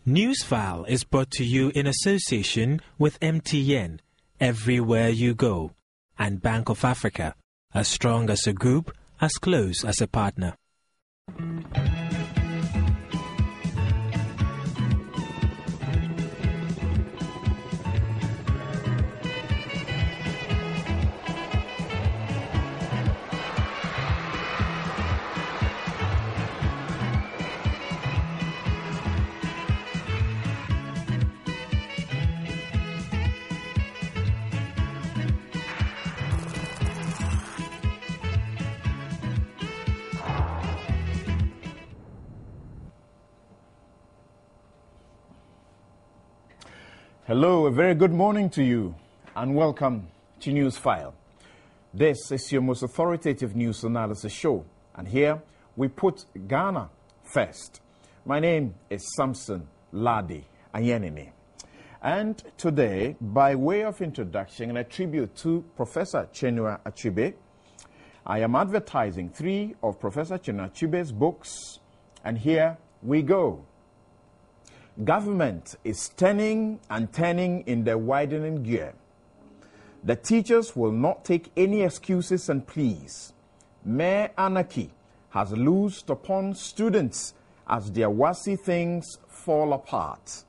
Newsfile is brought to you in association with MTN, everywhere you go, and Bank of Africa, as strong as a group, as close as a partner. Hello, a very good morning to you and welcome to Newsfile. This is your most authoritative news analysis show, and here we put Ghana first. My name is Samson Ladi Ayenini, and today, by way of introduction and a tribute to Professor Chinua Achebe, I am advertising 3 of Professor Chinua Achebe's books, and here we go. Government is turning and turning in the widening gear. The teachers will not take any excuses and pleas. Mere anarchy has loosed upon students as their wassy things fall apart.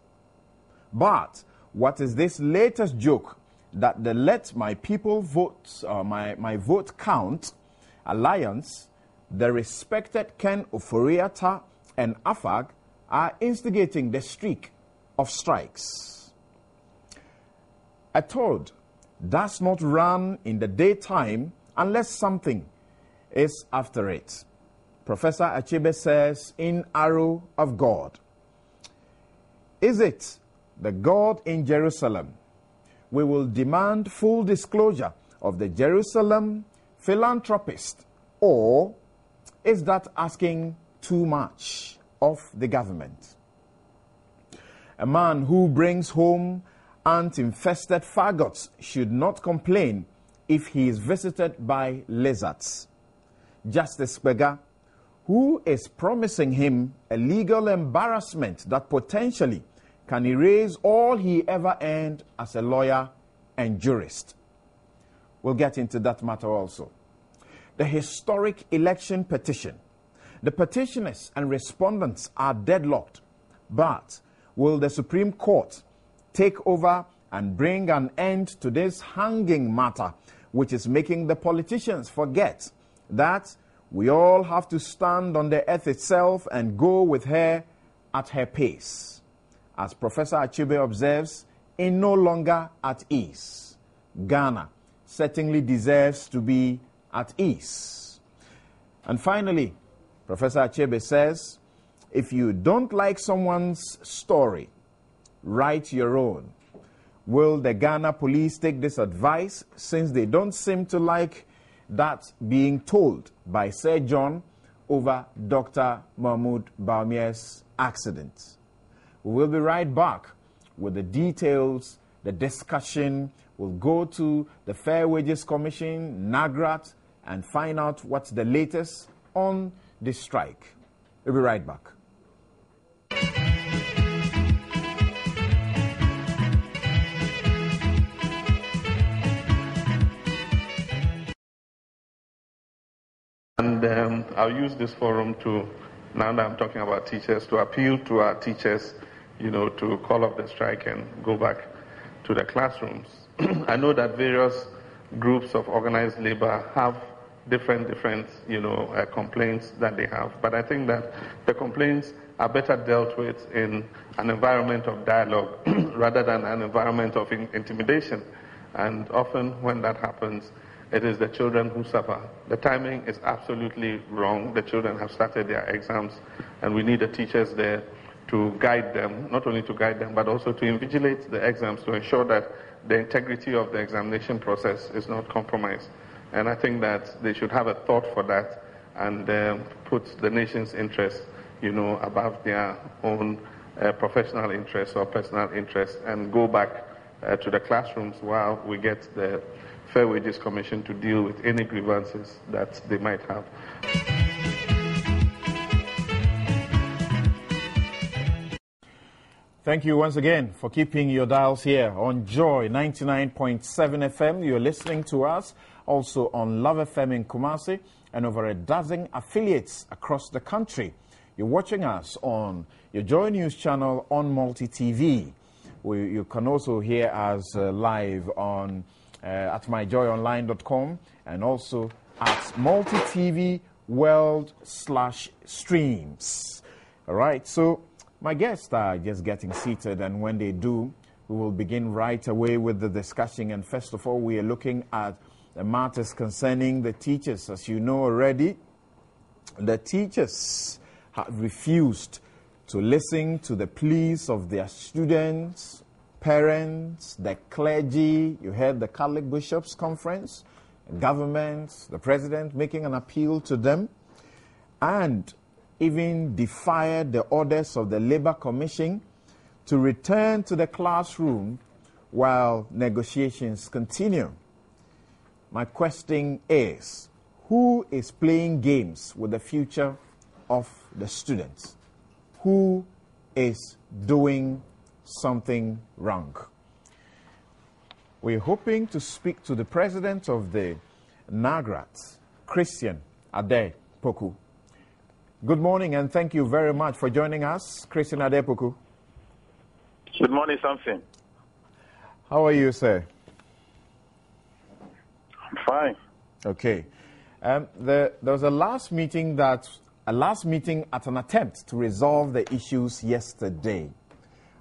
But what is this latest joke that the Let My People Vote, my Vote Count alliance, the respected Ken Ofori-Atta and AFAG, are instigating the streak of strikes? A toad does not run in the daytime unless something is after it. Professor Achebe says in Arrow of God. Is it the God in Jerusalem? We will demand full disclosure of the Jerusalem philanthropist, or is that asking too much of the government? A man who brings home ant-infested faggots should not complain if he is visited by lizards. Justice Bega, who is promising him a legal embarrassment that potentially can erase all he ever earned as a lawyer and jurist. We'll get into that matter also. The historic election petition. The petitioners and respondents are deadlocked, but will the Supreme Court take over and bring an end to this hanging matter, which is making the politicians forget that we all have to stand on the earth itself and go with her at her pace? As Professor Achebe observes, in no longer at ease, Ghana certainly deserves to be at ease. And finally, Professor Achebe says, if you don't like someone's story, write your own. Will the Ghana police take this advice, since they don't seem to like that being told by Sir John over Dr. Mahmoud Bawumia's accident? We will be right back with the details, the discussion. We'll go to the Fair Wages Commission, NAGRAT, and find out what's the latest on this strike. We'll be right back. And I'll use this forum to, now that I'm talking about teachers, to appeal to our teachers, to call off the strike and go back to the classrooms. I know that various groups of organized labor have different complaints that they have. But I think that the complaints are better dealt with in an environment of dialogue rather than an environment of intimidation. And often when that happens, it is the children who suffer. The timing is absolutely wrong. The children have started their exams, and we need the teachers there to guide them, not only to guide them, but also to invigilate the exams to ensure that the integrity of the examination process is not compromised. And I think that they should have a thought for that and put the nation's interests, above their own professional interests or personal interests, and go back to the classrooms while we get the Fair Wages Commission to deal with any grievances that they might have. Thank you once again for keeping your dials here on Joy 99.7 FM. You're listening to us also on Love FM in Kumasi and over a dozen affiliates across the country. You're watching us on your Joy News channel on Multi-TV. You can also hear us live on at myjoyonline.com and also at Multi-TV World/streams. All right, so my guests are just getting seated, and when they do, we will begin right away with the discussion. And first of all, we are looking at the matters concerning the teachers. As you know already, the teachers have refused to listen to the pleas of their students, parents, the clergy. You heard the Catholic Bishops' Conference, government, the president making an appeal to them, and even defied the orders of the Labour Commission to return to the classroom while negotiations continue. My question is, who is playing games with the future of the students? Who is doing something wrong? We're hoping to speak to the president of the NAGRAT, Christian Ade Poku. Good morning, and thank you very much for joining us, Christian Ade Poku. Good morning, Samson. How are you, sir? I'm fine. Okay. There was a last meeting at an attempt to resolve the issues yesterday.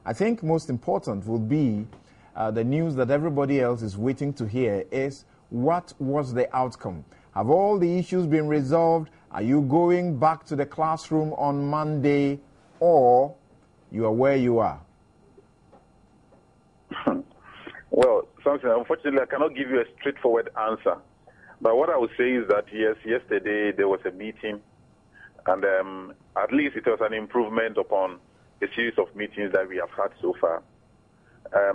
I think most important will be the news that everybody else is waiting to hear is what was the outcome? Have all the issues been resolved? Are you going back to the classroom on Monday, or you are where you are? Well, Samson, unfortunately, I cannot give you a straightforward answer. But what I would say is that, yes, yesterday there was a meeting, and at least it was an improvement upon a series of meetings that we have had so far.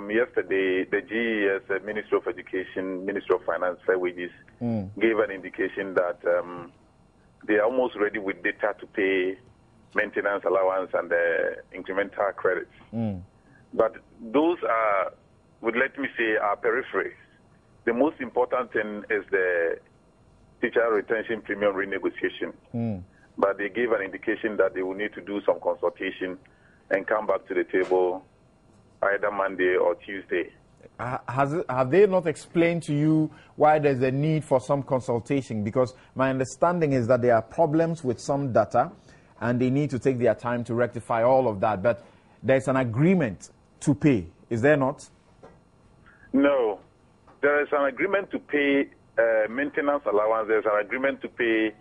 Yesterday, the GES, Ministry of Education, Ministry of Finance, Fair Wages, gave an indication that they are almost ready with data to pay maintenance allowance and incremental credits. But those are, let me say, are peripheries. The most important thing is the teacher retention premium renegotiation. But they gave an indication that they will need to do some consultation and come back to the table either Monday or Tuesday. Have they not explained to you why there's a need for some consultation? Because my understanding is that there are problems with some data and they need to take their time to rectify all of that. But there's an agreement to pay, is there not? No. There is an agreement to pay maintenance allowance. There's an agreement to pay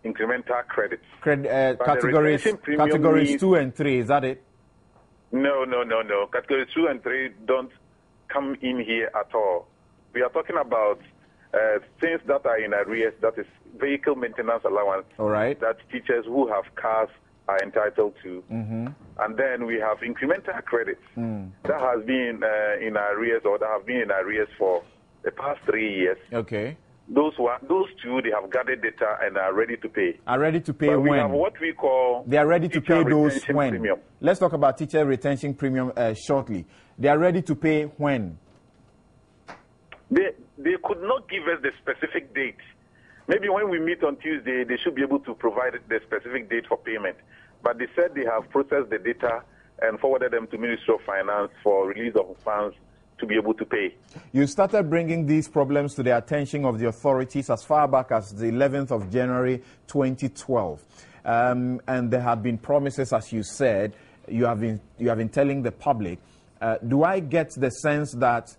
incremental credits. Categories 2 and 3, is that it? No. Category 2 and 3 don't come in here at all. We are talking about things that are in arrears, that is vehicle maintenance allowance. All right. That teachers who have cars are entitled to. And then we have incremental credits that has been in arrears, or that have been in arrears for the past 3 years. Okay. Those two, they have gathered data and are ready to pay. Are ready to pay but when? We have what we call they are ready to pay those when? Premium. Let's talk about teacher retention premium shortly. They are ready to pay when? They could not give us the specific date. Maybe when we meet on Tuesday, they should be able to provide the specific date for payment. But they said they have processed the data and forwarded them to Ministry of Finance for release of funds to be able to pay. You started bringing these problems to the attention of the authorities as far back as the 11th of January 2012. And there have been promises, as you said, you have been telling the public. Do I get the sense that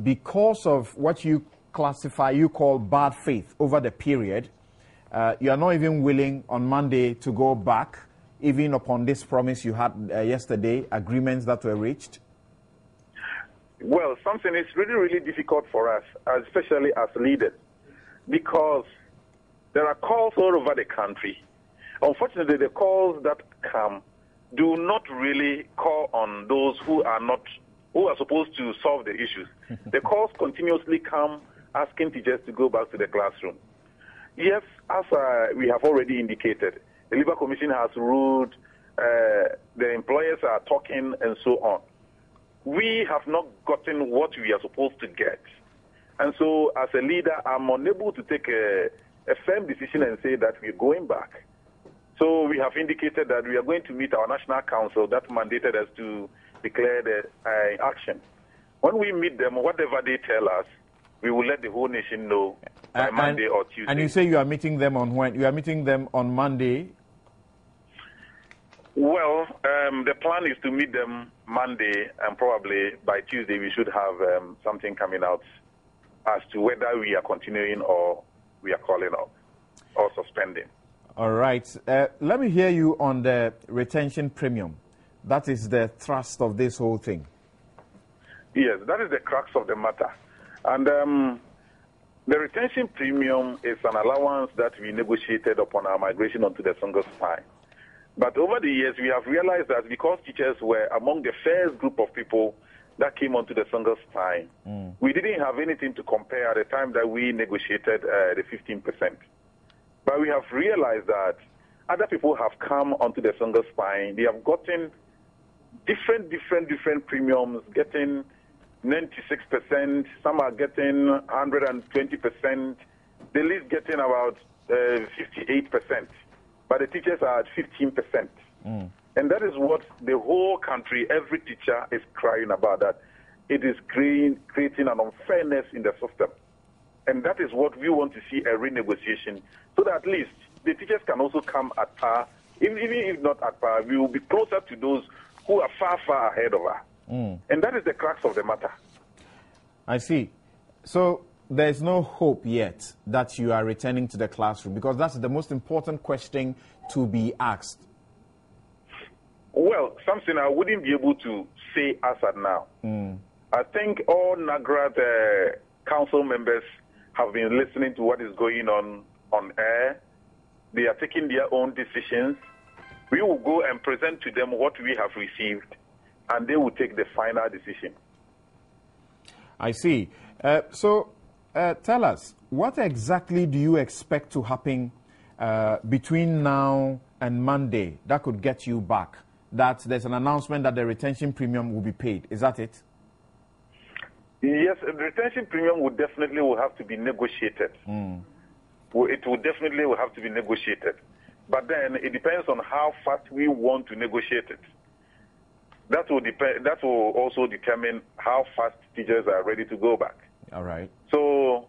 because of what you call bad faith over the period, you are not even willing on Monday to go back, even upon this promise you had yesterday, agreements that were reached? Well, something is really, really difficult for us, especially as leaders, because there are calls all over the country. Unfortunately, the calls that come do not really call on those who are supposed to solve the issues. The calls continuously come asking teachers to go back to the classroom. Yes, as we have already indicated, the Labour Commission has ruled the employers are talking and so on. We have not gotten what we are supposed to get. And so as a leader, I'm unable to take a firm decision and say that we're going back. So we have indicated that we are going to meet our National Council that mandated us to declare the action. When we meet them, whatever they tell us, we will let the whole nation know by Monday or Tuesday. And you say you are meeting them on when? You are meeting them on Monday? Well, the plan is to meet them Monday, and probably by Tuesday we should have something coming out as to whether we are continuing or we are calling off or suspending. All right. Let me hear you on the retention premium. That is the thrust of this whole thing. Yes, that is the crux of the matter. And the retention premium is an allowance that we negotiated upon our migration onto the single spine. But over the years, we have realized that because teachers were among the first group of people that came onto the single spine, we didn't have anything to compare at the time that we negotiated the 15%. But we have realized that other people have come onto the single spine. They have gotten different premiums, getting 96%. Some are getting 120%. The least getting about 58%. But the teachers are at 15%. And that is what the whole country, every teacher is crying about, that it is creating an unfairness in the system. And that is what we want to see, a renegotiation, so that at least the teachers can also come at par. Even if not at par, we will be closer to those who are far ahead of us. And that is the crux of the matter. I see. So there's no hope yet that you are returning to the classroom, because that's the most important question to be asked. Well, something I wouldn't be able to say as at now. I think all NAGRA council members have been listening to what is going on air. They are taking their own decisions. We will go and present to them what we have received, and they will take the final decision. I see. So tell us, what exactly do you expect to happen between now and Monday that could get you back? That there's an announcement that the retention premium will be paid. Is that it? Yes, the retention premium will definitely have to be negotiated. It will definitely have to be negotiated. But then it depends on how fast we want to negotiate it. That will also determine how fast teachers are ready to go back. All right. So,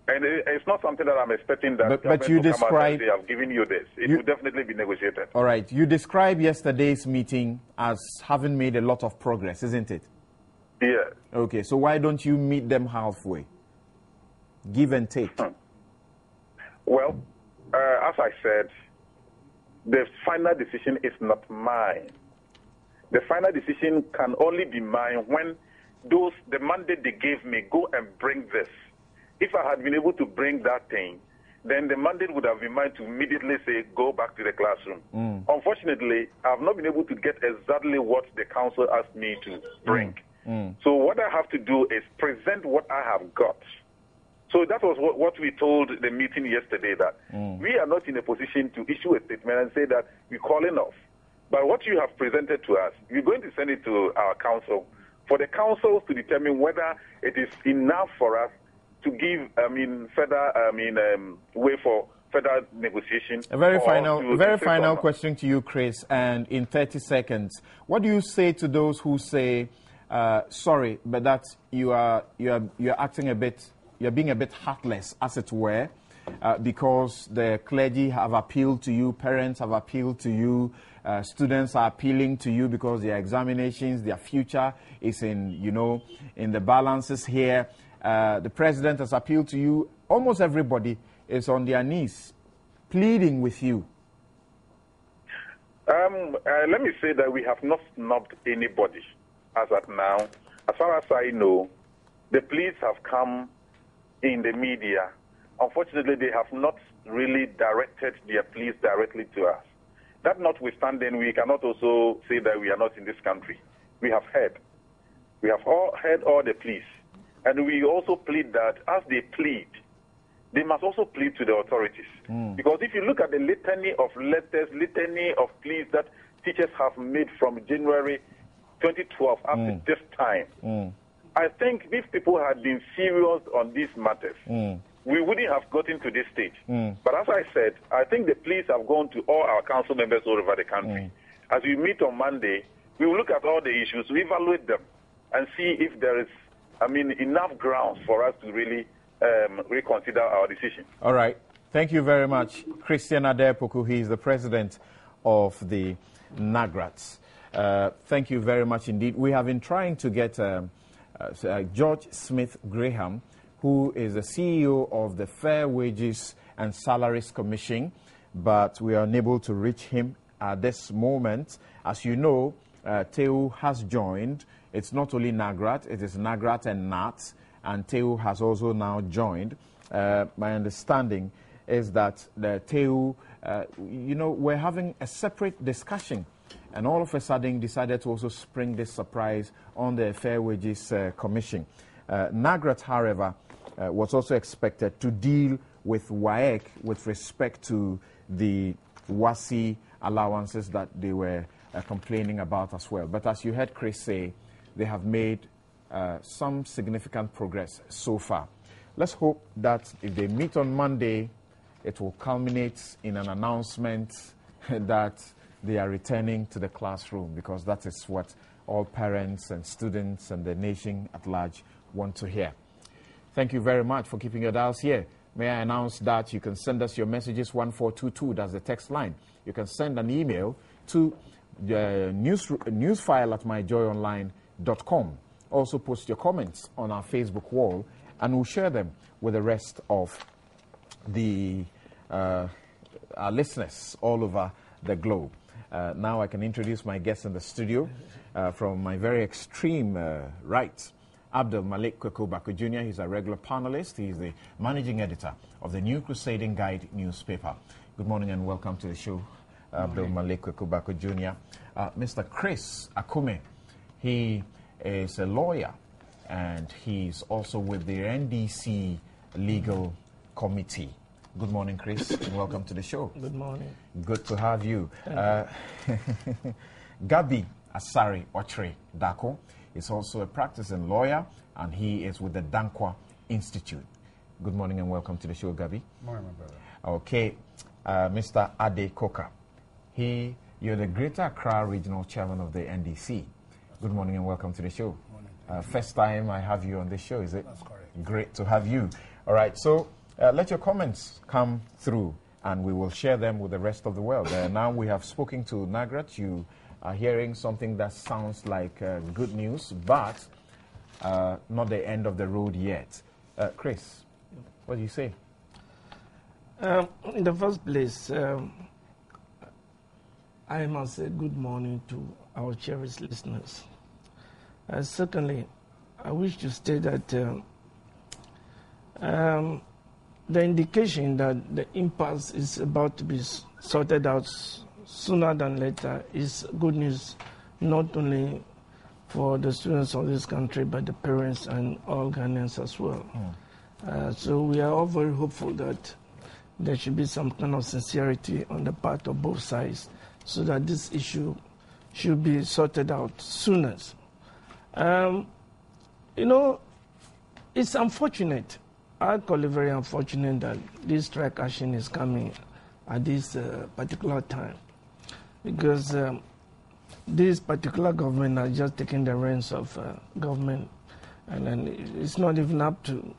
and it's not something that I'm expecting that but you describe, they have given you this. It will definitely be negotiated. All right. You describe yesterday's meeting as having made a lot of progress, isn't it? Yeah. Okay. So why don't you meet them halfway? Give and take. Well, as I said, the final decision is not mine. The final decision can only be mine when the mandate they gave me, go and bring this. If I had been able to bring that thing, then the mandate would have been mine to immediately say, go back to the classroom. Unfortunately, I have not been able to get exactly what the council asked me to bring. So what I have to do is present what I have got. So that was what we told the meeting yesterday, that we are not in a position to issue a statement and say that we're calling off. But what you have presented to us, we're going to send it to our council for the councils to determine whether it is enough for us to give, way for further negotiation. A very final question to you, Chris, and in 30 seconds, what do you say to those who say, sorry, but that you're acting a bit, you're being a bit heartless, as it were, because the clergy have appealed to you, parents have appealed to you, students are appealing to you because their examinations, their future is in the balances here. The president has appealed to you. Almost everybody is on their knees, pleading with you. Let me say that we have not snubbed anybody as at now. As far as I know, the pleas have come in the media. Unfortunately, they have not really directed their pleas directly to us. That notwithstanding, we cannot also say that we are not in this country. We have heard. We have heard all the pleas. And we also plead that as they plead, they must also plead to the authorities. Because if you look at the litany of letters, litany of pleas that teachers have made from January 2012 up to this time. I think if people had been serious on these matters, we wouldn't have gotten to this stage. But as I said, I think the pleas have gone to all our council members all over the country. As we meet on Monday, we will look at all the issues, we evaluate them, and see if there is, enough grounds for us to really reconsider our decision. All right. Thank you very much. Christian Adepoku, he is the president of the NAGRATs. Thank you very much indeed. We have been trying to get George Smith Graham, who is the CEO of the Fair Wages and Salaries Commission, but we are unable to reach him at this moment. As you know, TEU has joined. It's not only NAGRAT, it is NAGRAT and NAT, and TEU has also now joined. My understanding is that the TEU, we're having a separate discussion, and all of a sudden decided to also spring this surprise on the Fair Wages Commission. NAGRAT, however, was also expected to deal with WAEC with respect to the WASI allowances that they were complaining about as well. But as you heard Chris say, they have made some significant progress so far. Let's hope that if they meet on Monday, it will culminate in an announcement that they are returning to the classroom, because that is what all parents and students and the nation at large want to hear. Thank you very much for keeping your dials here. May I announce that you can send us your messages 1422, that's the text line. You can send an email to newsfile@myjoyonline.com. Also post your comments on our Facebook wall, and we'll share them with the rest of the our listeners all over the globe. Now I can introduce my guest in the studio. From my very extreme right, Abdul Malik Kwekubaku Jr. He's a regular panelist. He's the managing editor of the New Crusading Guide newspaper. Good morning and welcome to the show, Abdul Malik Kwekubaku Jr. Mr. Chris Akume, he is a lawyer and he's also with the NDC Legal Committee. Good morning, Chris, and welcome to the show. Good morning. Good to have you. Gabi Asari Ochre Dako is also a practicing lawyer, and he is with the Dankwa Institute. Good morning and welcome to the show, Gabi. Morning, my brother. Okay, Mr. Ade Koka, you're the Greater Accra Regional Chairman of the NDC. Good morning and welcome to the show. Morning. First time I have you on this show, is it? That's correct. Great to have you. All right, so let your comments come through, and we will share them with the rest of the world. Now we have spoken to NAGRAT. You are hearing something that sounds like good news, but not the end of the road yet. Chris, what do you say? In the first place, I must say good morning to our cherished listeners. Secondly, I wish to state that the indication that the impasse is about to be sorted out sooner than later is good news, not only for the students of this country, but the parents and all Ghanaians as well. So we are all very hopeful that there should be some kind of sincerity on the part of both sides, so that this issue should be sorted out sooner. It's unfortunate. I call it very unfortunate that this strike action is coming at this particular time, because this particular government has just taken the reins of government, and then it's not even up to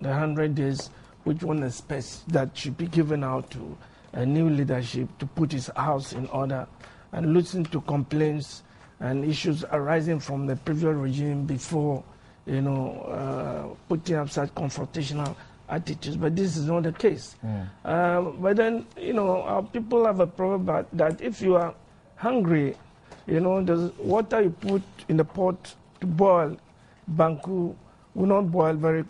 the 100 days which one expects that should be given out to a new leadership to put his house in order and listen to complaints and issues arising from the previous regime before, putting up such confrontational attitudes. But this is not the case. But then, our people have a problem that if you are hungry, the water you put in the pot to boil, Banku, will not boil very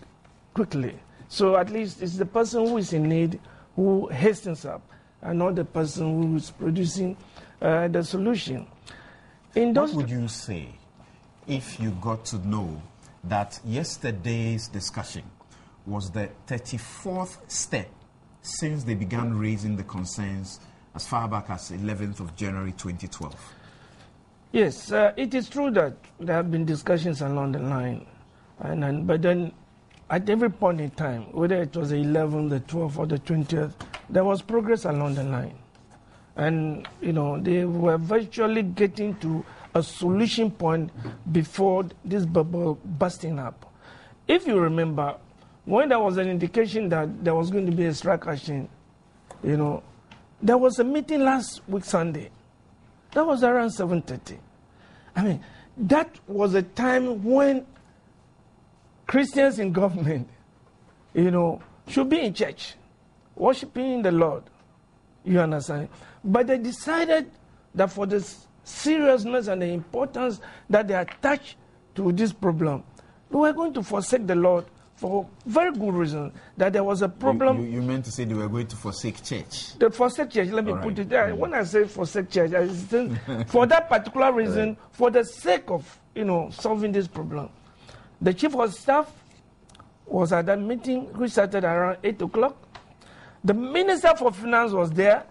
quickly. So at least it's the person who is in need who hastens up, and not the person who is producing the solution. What would you say if you got to know that yesterday's discussion was the 34th step since they began raising the concerns as far back as 11th of January 2012. Yes, it is true that there have been discussions along the line, but then at every point in time, whether it was the 11th, the 12th, or the 20th, there was progress along the line. And, they were virtually getting to a solution point before this bubble busting up. If you remember, when there was an indication that there was going to be a strike action, there was a meeting last week Sunday. That was around 7:30. I mean, that was a time when Christians in government, should be in church, worshiping the Lord. You understand? But they decided that for the seriousness and the importance that they attach to this problem, they were going to forsake the Lord for very good reason, that there was a problem. You meant to say they were going to forsake church. The forsake church, let me put it there. When I say forsake church, I think for that particular reason, for the sake of, solving this problem. The chief of staff was at that meeting, which started around 8 o'clock. The Minister for Finance was there.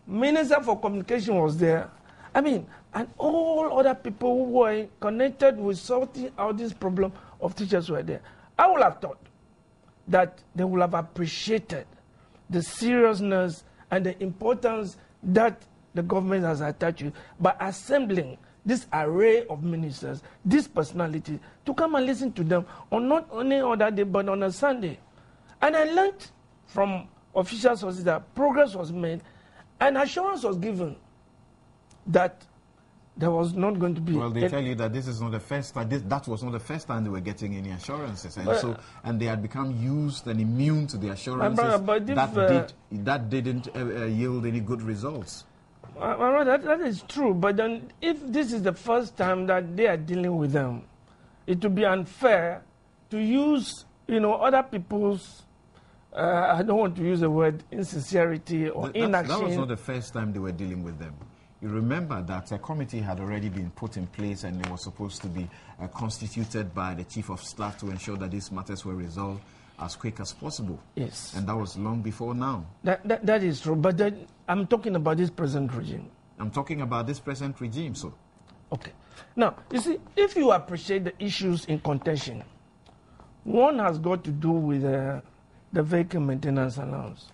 Minister for Communication was there. And all other people who were connected with sorting out this problem of teachers were there. I would have thought that they would have appreciated the seriousness and the importance that the government has attached to by assembling this array of ministers, this personality, to come and listen to them on not only on that day, but on a Sunday. And I learned from official sources that progress was made and assurance was given that there was not going to be. Well, they tell you that this is not the first time. That was not the first time they were getting any assurances, and they had become used and immune to the assurances. That didn't yield any good results. That is true. But then, if this is the first time that they are dealing with them, it would be unfair to use, other people's. I don't want to use the word insincerity or inaction. That was not the first time they were dealing with them. You remember that a committee had already been put in place and it was supposed to be constituted by the Chief of Staff to ensure that these matters were resolved as quick as possible. Yes. And that was long before now. That is true, but then I'm talking about this present regime. I'm talking about this present regime, so. Okay. Now, you see, if you appreciate the issues in contention, one has got to do with the vehicle maintenance allowance.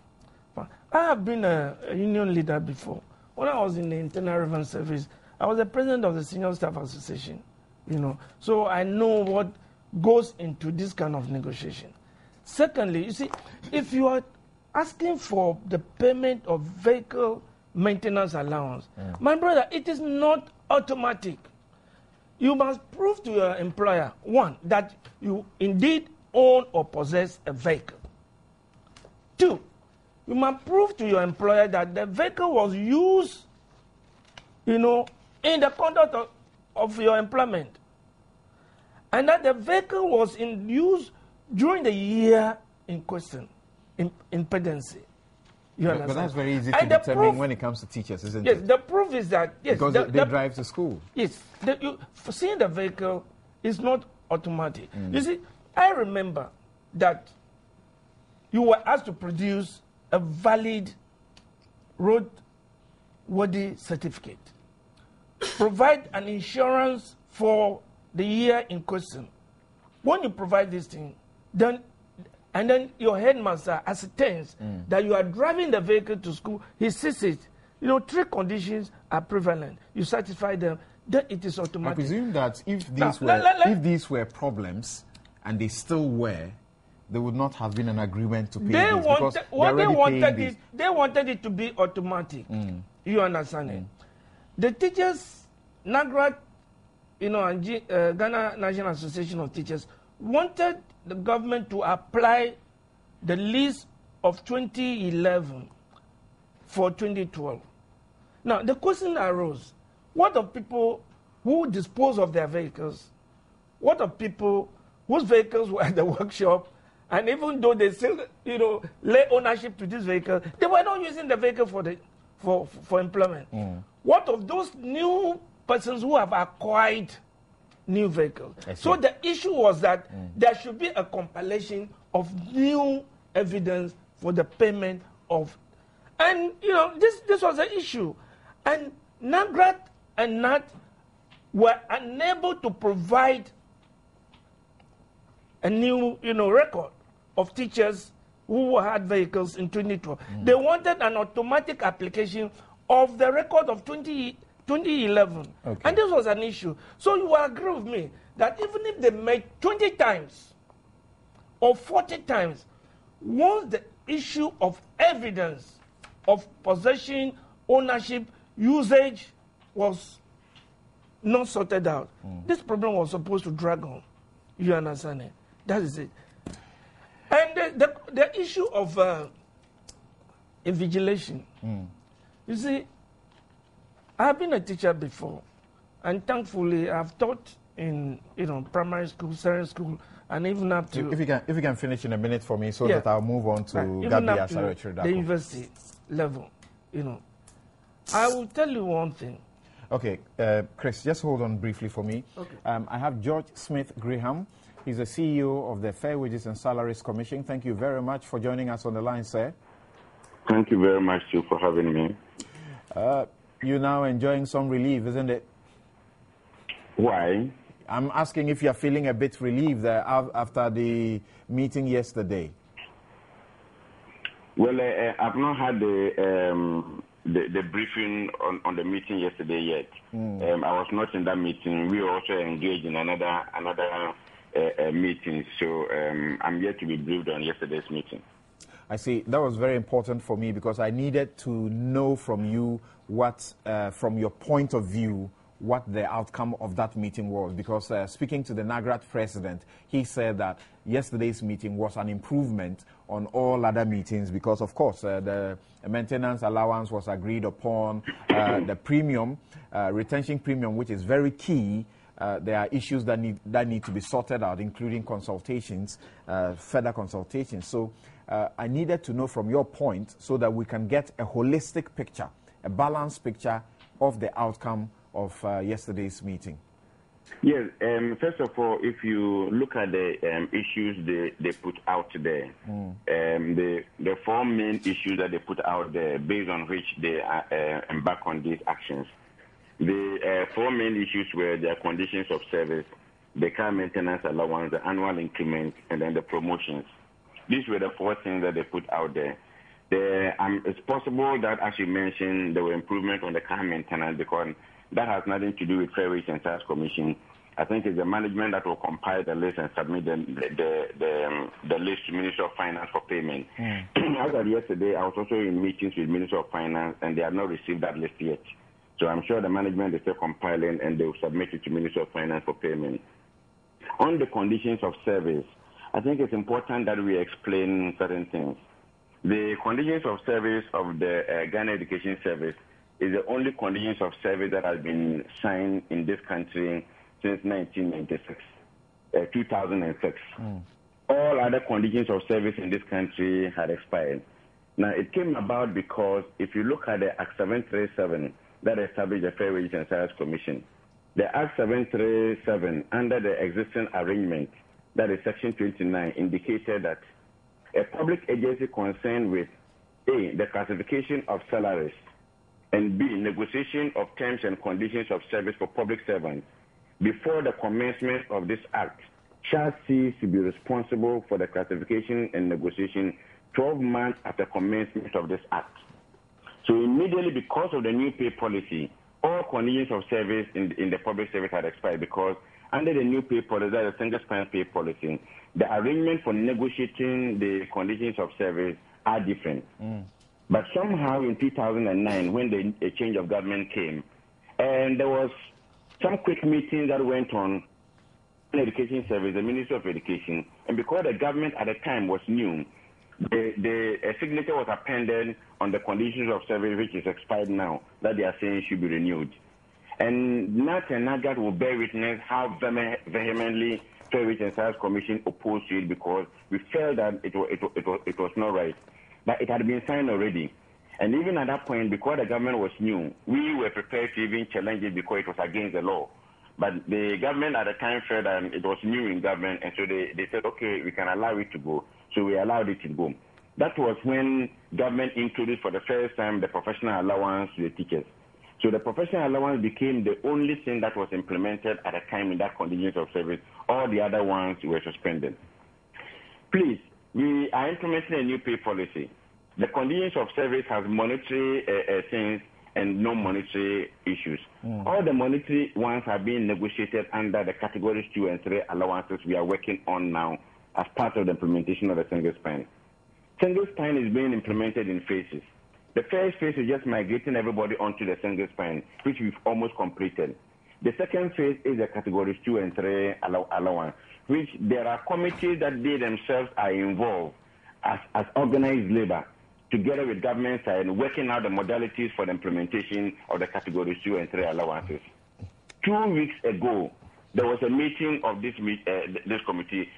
I have been a union leader before. When I was in the Internal Revenue Service, I was the president of the Senior Staff Association, so I know what goes into this kind of negotiation. Secondly, you see, if you are asking for the payment of vehicle maintenance allowance, my brother, it is not automatic. You must prove to your employer, one, that you indeed own or possess a vehicle. Two, you must prove to your employer that the vehicle was used, in the conduct of your employment. And that the vehicle was in use during the year in question, in pendency. You understand? But that's very easy to determine when it comes to teachers, isn't it? Yes, the proof is that, yes. Because they drive to school. Yes. Seeing the vehicle is not automatic. You see, I remember that you were asked to produce a valid roadworthy certificate. Provide an insurance for the year in question. When you provide this thing, then your headmaster ascertains that you are driving the vehicle to school, he sees it. Three conditions are prevalent. You satisfy them, then it is automatic. I presume that if these were problems, and they still were, there would not have been an agreement to pay this. They wanted it to be automatic. You understand it? The teachers, NAGRA, and Ghana National Association of Teachers wanted the government to apply the list of 2011 for 2012. Now, the question arose, what of people who dispose of their vehicles? What of people whose vehicles were at the workshop, and even though they still, lay ownership to this vehicle, they were not using the vehicle for employment? What of those new persons who have acquired new vehicles? So the issue was that there should be a compilation of new evidence for the payment of. And, this was an issue. And NAGRAT and NAT were unable to provide a new, record of teachers who had vehicles in 2012. They wanted an automatic application of the record of 2011. Okay. And this was an issue. So you will agree with me that even if they made 20 times or 40 times, once the issue of evidence of possession, ownership, usage was not sorted out, this problem was supposed to drag on. You understand it? That is it. And the issue of invigilation. You see, I've been a teacher before, and thankfully I've taught in primary school, secondary school, and even up to. If you can finish in a minute for me, so that I'll move on to Gabi Asare the university level. I will tell you one thing. Okay, Chris, just hold on briefly for me. Okay. I have George Smith Graham. He's the CEO of the Fair Wages and Salaries Commission. Thank you very much for joining us on the line, sir. Thank you very much, too, for having me. You're now enjoying some relief, isn't it? Why? I'm asking if you're feeling a bit relieved after the meeting yesterday. Well, I've not had the briefing on the meeting yesterday yet. I was not in that meeting. We were also engaged in another meeting, so I'm yet to be briefed on yesterday's meeting. I see. That was very important for me because I needed to know from you what, from your point of view, what the outcome of that meeting was. Because speaking to the NAGRAT president, he said that yesterday's meeting was an improvement on all other meetings because, of course, the maintenance allowance was agreed upon, the premium, retention premium, which is very key. There are issues that need to be sorted out, including consultations, further consultations. So I needed to know from your point so that we can get a holistic picture, a balanced picture of the outcome of yesterday's meeting. Yes, first of all, if you look at the issues they put out there, the four main issues that they put out there based on which they embark on these actions. The four main issues were their conditions of service, the car maintenance allowance, the annual increment, and then the promotions. These were the four things that they put out there. It's possible that, as you mentioned, there were improvements on the car maintenance because that has nothing to do with Fair Wage and Salaries Commission. I think it's the management that will compile the list and submit the list to Minister of Finance for payment. As of yesterday, I was also in meetings with Minister of Finance, and they have not received that list yet. So I'm sure the management is still compiling, and they will submit it to Minister of Finance for payment. On the conditions of service, I think it's important that we explain certain things. The conditions of service of the Ghana Education Service is the only conditions of service that has been signed in this country since 1996, 2006. All other conditions of service in this country had expired. Now, it came about because if you look at the Act 737 that established the Fair Wages and Salaries Commission, the Act 737, under the existing arrangement, that is Section 29, indicated that a public agency concerned with A, the classification of salaries, and B, negotiation of terms and conditions of service for public servants, before the commencement of this act, shall cease to be responsible for the classification and negotiation 12 months after commencement of this act. So immediately, because of the new pay policy, all conditions of service in the public service had expired because under the new pay policy, that is the single span pay policy, the arrangement for negotiating the conditions of service are different. But somehow in 2009, when a change of government came, and there was some quick meeting that went on in Education Service, the Ministry of Education, and because the government at the time was new, a signature was appended on the conditions of service, which is expired now, that they are saying should be renewed. And NAT and NAGAT will bear witness how vehemently Fair Wage and Salaries Commission opposed to it because we felt that it was not right. But it had been signed already. And even at that point, because the government was new, we were prepared to even challenge it because it was against the law. But the government at the time felt that it was new in government, and so they said, okay, we can allow it to go. So we allowed it to go. that was when government introduced for the first time the professional allowance to the teachers. So the professional allowance became the only thing that was implemented at a time in that conditions of service. All the other ones were suspended. Please, we are implementing a new pay policy. The conditions of service has monetary things and non-monetary issues. All the monetary ones are being negotiated under the categories 2 and 3 allowances we are working on now as part of the implementation of the single spine. Single spine is being implemented in phases. The first phase is just migrating everybody onto the single spine, which we've almost completed. The second phase is the categories 2 and 3 allowance, which there are committees that they themselves are involved as organized labor, together with government side, working out the modalities for the implementation of the categories 2 and 3 allowances. 2 weeks ago, there was a meeting of this committee,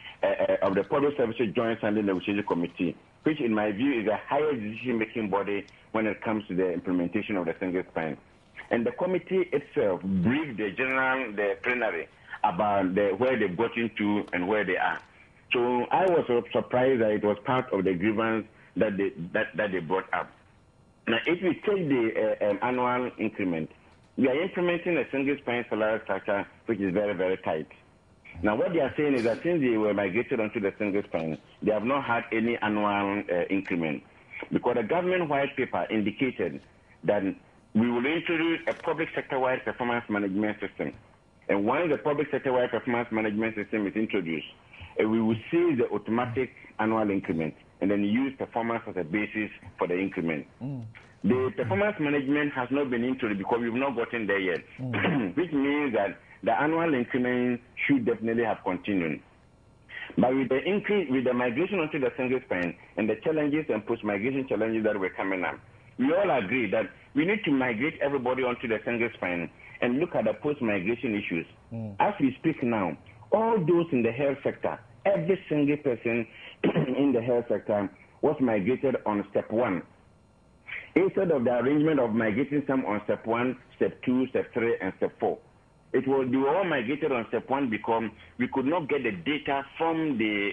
of the Public Services Joint Standing Negotiation Committee, which in my view is the highest decision-making body when it comes to the implementation of the single spine. And the committee itself briefed the plenary about where they've gotten to and where they are. So I was surprised that it was part of the grievance that they brought up. Now, if we take the annual increment, we are implementing a single spine salary structure which is very, very tight. Now, what they are saying is that since they were migrated onto the single spine, they have not had any annual increment, because the government white paper indicated that we will introduce a public sector-wide performance management system. And once the public sector-wide performance management system is introduced, we will see the automatic annual increment and then use performance as a basis for the increment. The performance management has not been introduced because we've not gotten there yet, which means that the annual increment should definitely have continued. But with the migration onto the single spine and the challenges and post-migration challenges that were coming up, we all agree that we need to migrate everybody onto the single spine and look at the post-migration issues. As we speak now, all those in the health sector, every single person in the health sector was migrated on step 1. Instead of the arrangement of migrating some on step 1, step 2, step 3, and step 4. They were all migrated on step 1 because we could not get the data from the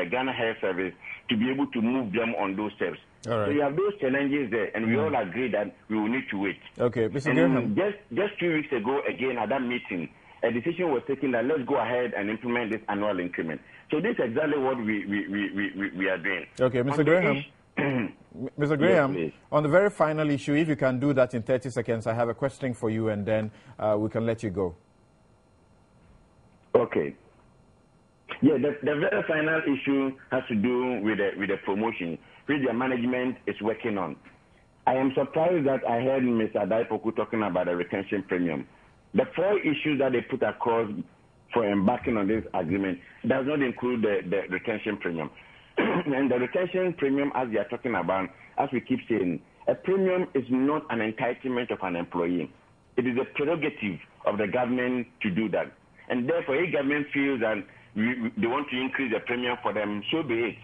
Ghana Health Service to be able to move them on those steps. All right. So you have those challenges there, and we all agree that we will need to wait. Okay, Mr. Graham. Just 2 weeks ago, again, at that meeting, a decision was taken that let's go ahead and implement this annual increment. So this is exactly what we are doing. Okay, Mr. Graham. Mr. Graham, yes, on the very final issue, if you can do that in 30 seconds, I have a question for you, and then we can let you go. Okay. Yeah, the very final issue has to do with the promotion, which the management is working on. I am surprised that I heard Mr. Adaipoku talking about the retention premium. The 4 issues that they put across for embarking on this agreement does not include the retention premium. And the retention premium, as they are talking about, as we keep saying, a premium is not an entitlement of an employee. It is a prerogative of the government to do that. And therefore, if government feels that they want to increase the premium for them, so be it.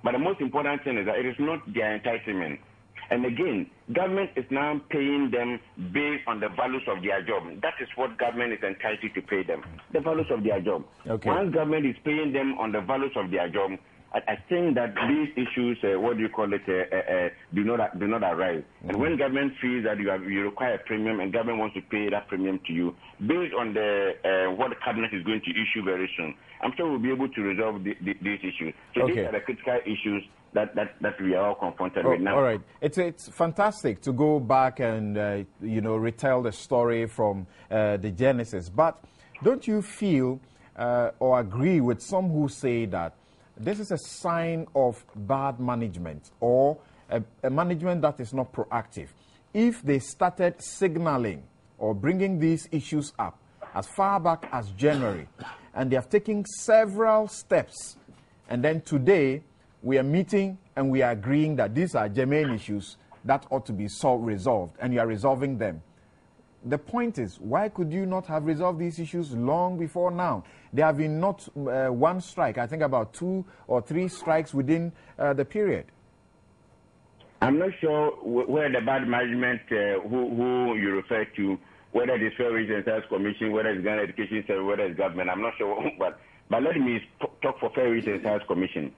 But the most important thing is that it is not their entitlement. And again, government is now paying them based on the values of their job. That is what government is entitled to pay them, the values of their job. Okay. Once government is paying them on the values of their job, I think that these issues, do not arise. And when government feels that you require a premium and government wants to pay that premium to you, based on what the cabinet is going to issue very soon, I'm sure we'll be able to resolve these issues. So these are the critical issues that we are all confronted with now. All right. It's fantastic to go back and, retell the story from the genesis. But don't you feel or agree with some who say that this is a sign of bad management or a management that is not proactive? If they started signaling or bringing these issues up as far back as January, and they have taken several steps, and then today we are meeting and we are agreeing that these are germane issues that ought to be resolved, and you are resolving them. The point is, why could you not have resolved these issues long before now? There have been not one strike, I think about 2 or 3 strikes within the period. I'm not sure where the bad management, who you refer to, whether it's Fair Wage and Sales Commission, whether it's Ghana Education Service, whether it's government, I'm not sure. But let me talk for Fair Wage and Sales Commission.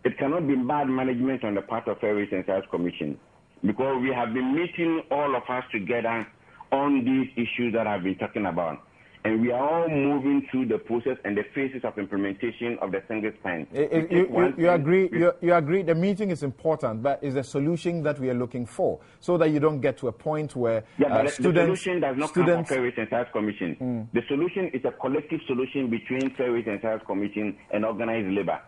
it cannot be bad management on the part of Fair Wage and Salaries Commission, because we have been meeting all of us together on these issues that I've been talking about. And we are all moving through the process and the phases of implementation of the single spine. You agree the meeting is important, but is a solution that we are looking for, so that you don't get to a point where the solution does not come from students... Fair Wage and Salaries Commission. The solution is a collective solution between Fair Wage and Salaries Commission and organized labor.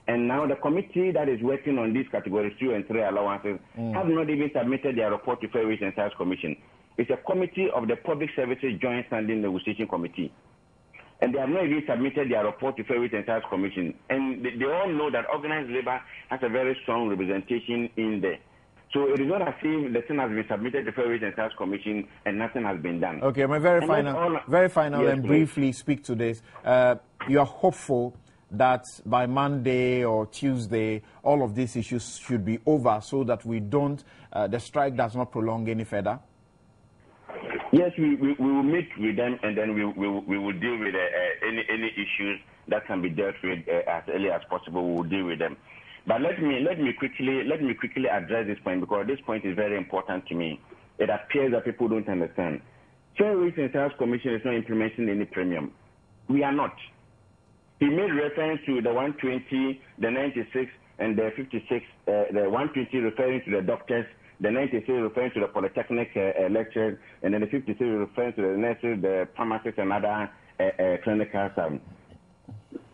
And now the committee that is working on these categories 2 and 3 allowances have not even submitted their report to Fair Wage and Salaries Commission. It's a committee of the Public Services Joint Standing Negotiation Committee. And they have not even submitted their report to Fair Wage and Salaries Commission. And they all know that organized labor has a very strong representation in there. So it is not as if the thing has been submitted to Fair Wage and Salaries Commission and nothing has been done. Okay, my very final yes, and briefly speak to this. You are hopeful that by Monday or Tuesday, all of these issues should be over, so that we don't, the strike does not prolong any further? Yes, we will meet with them, and then we will deal with any issues that can be dealt with as early as possible. We will deal with them. But let me quickly address this point, because this point is very important to me. It appears that people don't understand. Fair Wage and Salaries Commission is not implementing any premium. We are not. He made reference to the 120, the 96, and the 56. The 120 referring to the doctors, the 96 referring to the polytechnic lecturers, and then the 56 referring to the nurses, the pharmacists, and other clinical staff.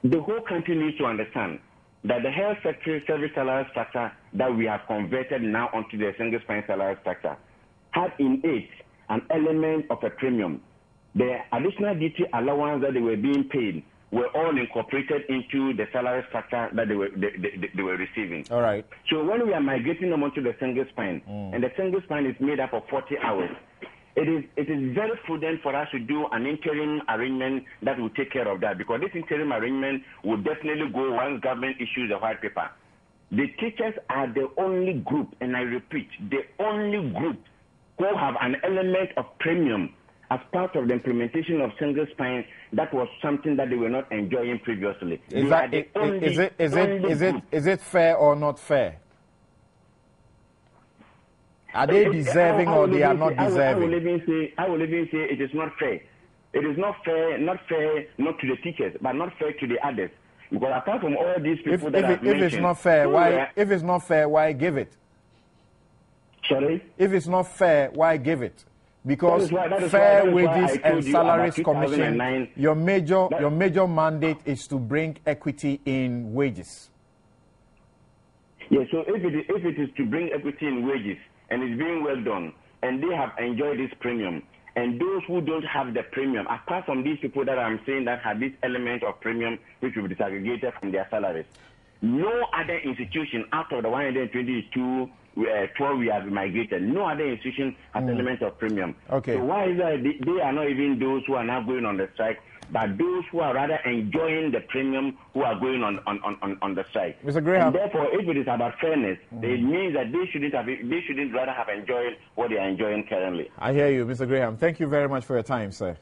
The whole country needs to understand that the health sector service salary structure that we have converted now onto the single spine salary structure had in it an element of a premium. The additional duty allowance that they were being paid were all incorporated into the salary structure that they were receiving. All right. So when we are migrating them onto the single spine, and the single spine is made up of 40 hours, it is very prudent for us to do an interim arrangement that will take care of that, because this interim arrangement will definitely go once government issues a white paper. The teachers are the only group, and I repeat, the only group who have an element of premium as part of the implementation of single spine. That was something that they were not enjoying previously. Is it fair or not fair? Are they deserving or they are not deserving? I will even say it is not fair. It is not fair not to the teachers, but not fair to the others. Because apart from all these people if it's not fair, why give it? Sorry? If it's not fair, why give it? Because Fair Wages and Salaries Commission, your major mandate is to bring equity in wages. Yes, so if it is to bring equity in wages, and it's being well done, and they have enjoyed this premium, and those who don't have the premium, apart from these people that I'm saying that have this element of premium which will be disaggregated from their salaries, no other institution out of the 122 12 we have migrated, no other institution has elements of premium. Okay. So why is that they are not even those who are now going on the strike, but those who are rather enjoying the premium who are going on the strike? Mr. Graham. And therefore, if it is about fairness, it means that they shouldn't rather have enjoyed what they are enjoying currently. I hear you, Mr. Graham. Thank you very much for your time, sir.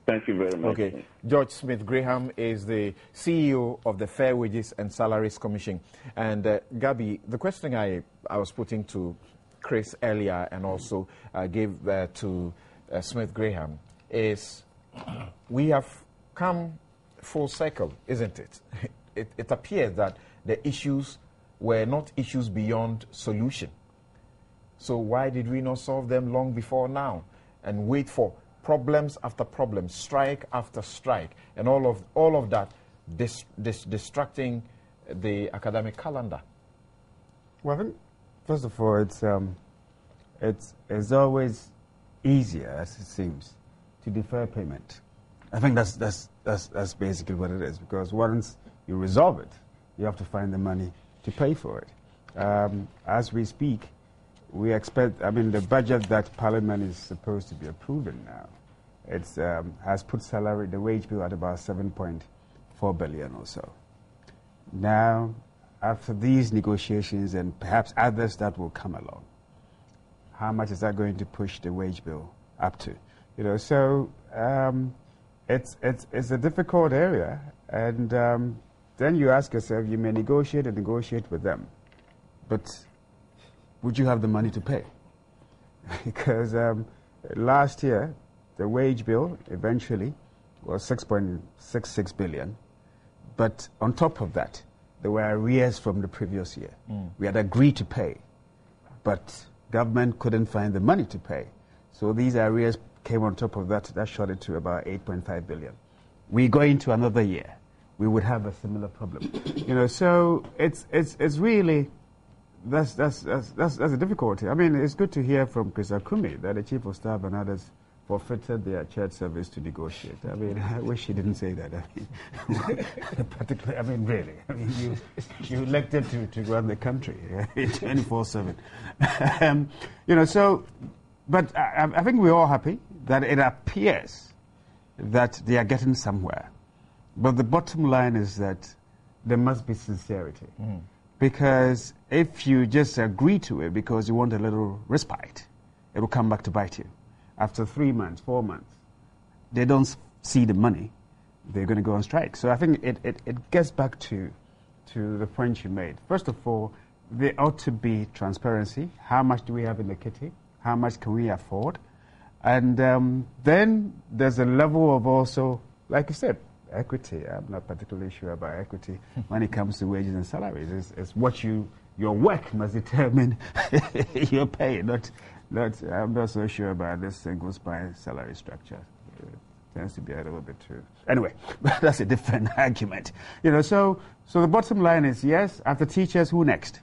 Thank you very much. Okay. George Smith Graham is the CEO of the Fair Wages and Salaries Commission. And Gabi, the question I was putting to Chris earlier and also gave to Smith Graham is, we have come full circle, isn't it? It appears that the issues were not issues beyond solution. So why did we not solve them long before now and wait for problems after problems, strike after strike, and all of that distracting the academic calendar? Well, I think, first of all, it's always easier, as it seems, to defer payment. I think that's basically what it is, because once you resolve it, you have to find the money to pay for it. As we speak, we expect, the budget that Parliament is supposed to be approving now, has put the wage bill at about 7.4 billion or so. Now, after these negotiations and perhaps others that will come along, how much is that going to push the wage bill up to? So it's a difficult area, and then you ask yourself, you may negotiate and negotiate with them, but would you have the money to pay? Because last year, the wage bill eventually was 6.66 billion. But on top of that, there were arrears from the previous year. We had agreed to pay, but government couldn't find the money to pay. So these arrears came on top of that. That shot it to about 8.5 billion. We go into another year, we would have a similar problem. So it's really, that's a difficulty. I mean, it's good to hear from Chris Akumi that the Chief of Staff and others forfeited their church service to negotiate. I mean, I wish he didn't say that. Particularly, really. You elected to run the country 24/7. But I think we're all happy that it appears that they are getting somewhere. But the bottom line is that there must be sincerity. Because if you just agree to it because you want a little respite, it will come back to bite you. After 3 months, 4 months, they don't see the money, they're going to go on strike. So I think it gets back to the point you made. First of all, there ought to be transparency. How much do we have in the kitty? How much can we afford? And then there's a level of also, like you said, equity. I'm not particularly sure about equity when it comes to wages and salaries. It's what your work must determine your pay, I'm not so sure about this single spine salary structure. It tends to be a little bit too. Anyway, that's a different argument. So the bottom line is, yes, after teachers, who next?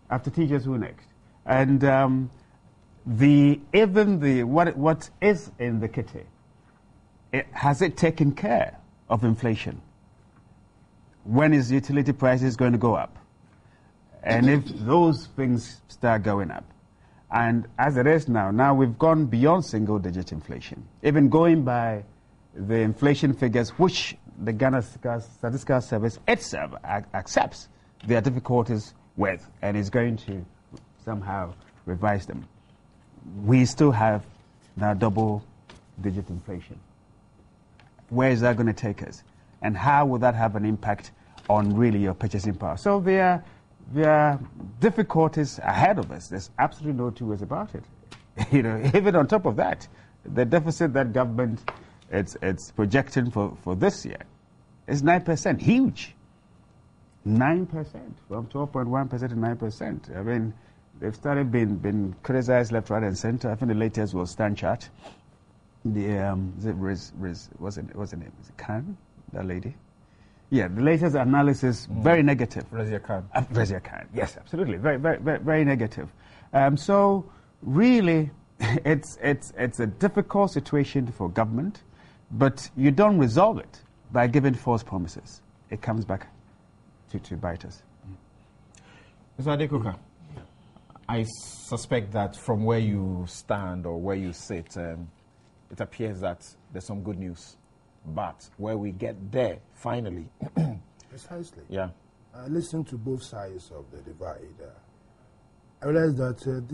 After teachers, who next? And what is in the kitty, has it taken care of inflation? When is utility prices going to go up? And if those things start going up, and as it is now we've gone beyond single-digit inflation. Even going by the inflation figures, which the Ghana Statistical Service itself accepts their difficulties with, and is going to somehow revise them. We still have now double-digit inflation. Where is that going to take us? And how will that have an impact on really your purchasing power? So there are difficulties ahead of us. There's absolutely no two ways about it. Even on top of that, the deficit that government it's projecting for this year is 9%, huge. 9%, from 12.1% to 9%. I mean, they've started being criticized left, right, and center. I think the latest was Stan Chart. What's her name? Is it Khan, that lady? Yeah, the latest analysis, very negative. Razia Khan, yes, absolutely, very, very, very, very negative. So really, it's a difficult situation for government, but you don't resolve it by giving false promises. It comes back to bite us. Mr. Adekuka, I suspect that from where you stand or where you sit, it appears that there's some good news. But where we get there, finally. Precisely. Yeah. I listened to both sides of the divide. I realized that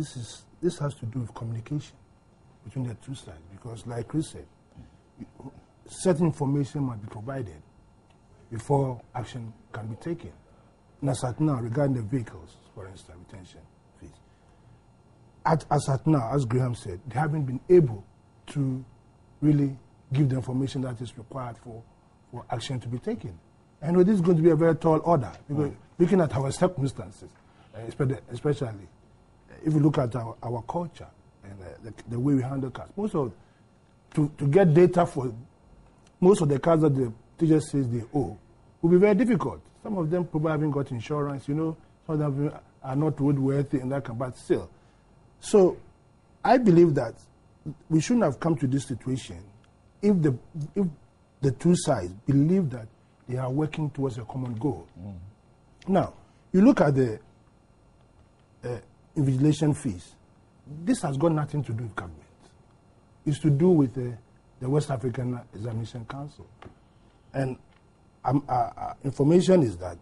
this has to do with communication between the two sides. Because like Chris said, certain information must be provided before action can be taken. And as at now, regarding the vehicles, for instance, retention fees, as at now, as Graham said, they haven't been able to really give the information that is required for action to be taken. And this is going to be a very tall order, because looking at our circumstances, especially if you look at our culture and the way we handle cars, to get data for most of the cars that the teacher says they owe will be very difficult. Some of them probably haven't got insurance, some of them are not roadworthy and that kind, but still. So I believe that we shouldn't have come to this situation if the two sides believe that they are working towards a common goal. Now, you look at the invigilation fees. This has got nothing to do with government. It's to do with the West African Examination Council. And information is that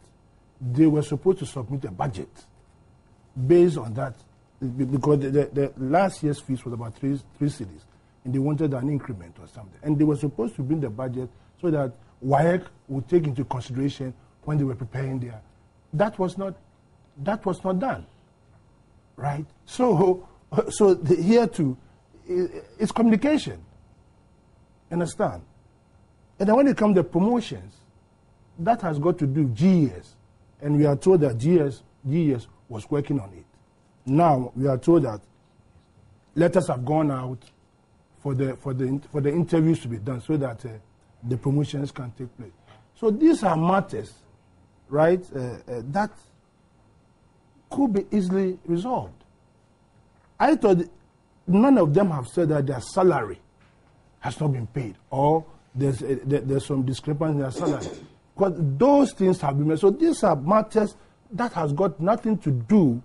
they were supposed to submit a budget based on that, because the last year's fees was about three cities, and they wanted an increment or something. And they were supposed to bring the budget so that WAEC would take into consideration when they were preparing their. That was not done, right? So here too, it's communication. Understand? And then when it comes to promotions, that has got to do GES, and we are told that GES was working on it. Now we are told that letters have gone out for the interviews to be done so that the promotions can take place. So these are matters, right, that could be easily resolved. I thought none of them have said that their salary has not been paid or there's some discrepancy in their salary. Because those things have been made. So these are matters that has got nothing to do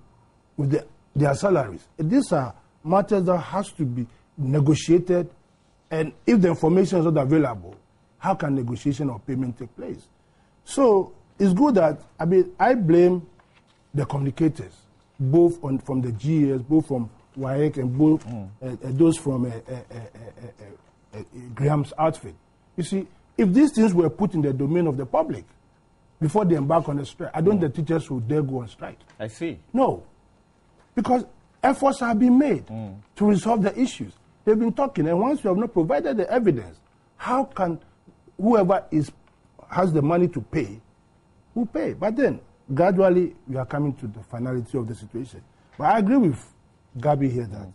with their salaries. These are matters that has to be negotiated, and if the information is not available, how can negotiation or payment take place? So it's good that, I blame the communicators, both from the GES, both from WAEC, and both those from Graham's outfit. You see, if these things were put in the domain of the public before they embark on a strike, I don't think the teachers would dare go on strike. I see. No. Because efforts have been made to resolve the issues. They've been talking, and once you have not provided the evidence, how can whoever has the money to pay, will pay? But then, gradually, we are coming to the finality of the situation. But I agree with Gabi here that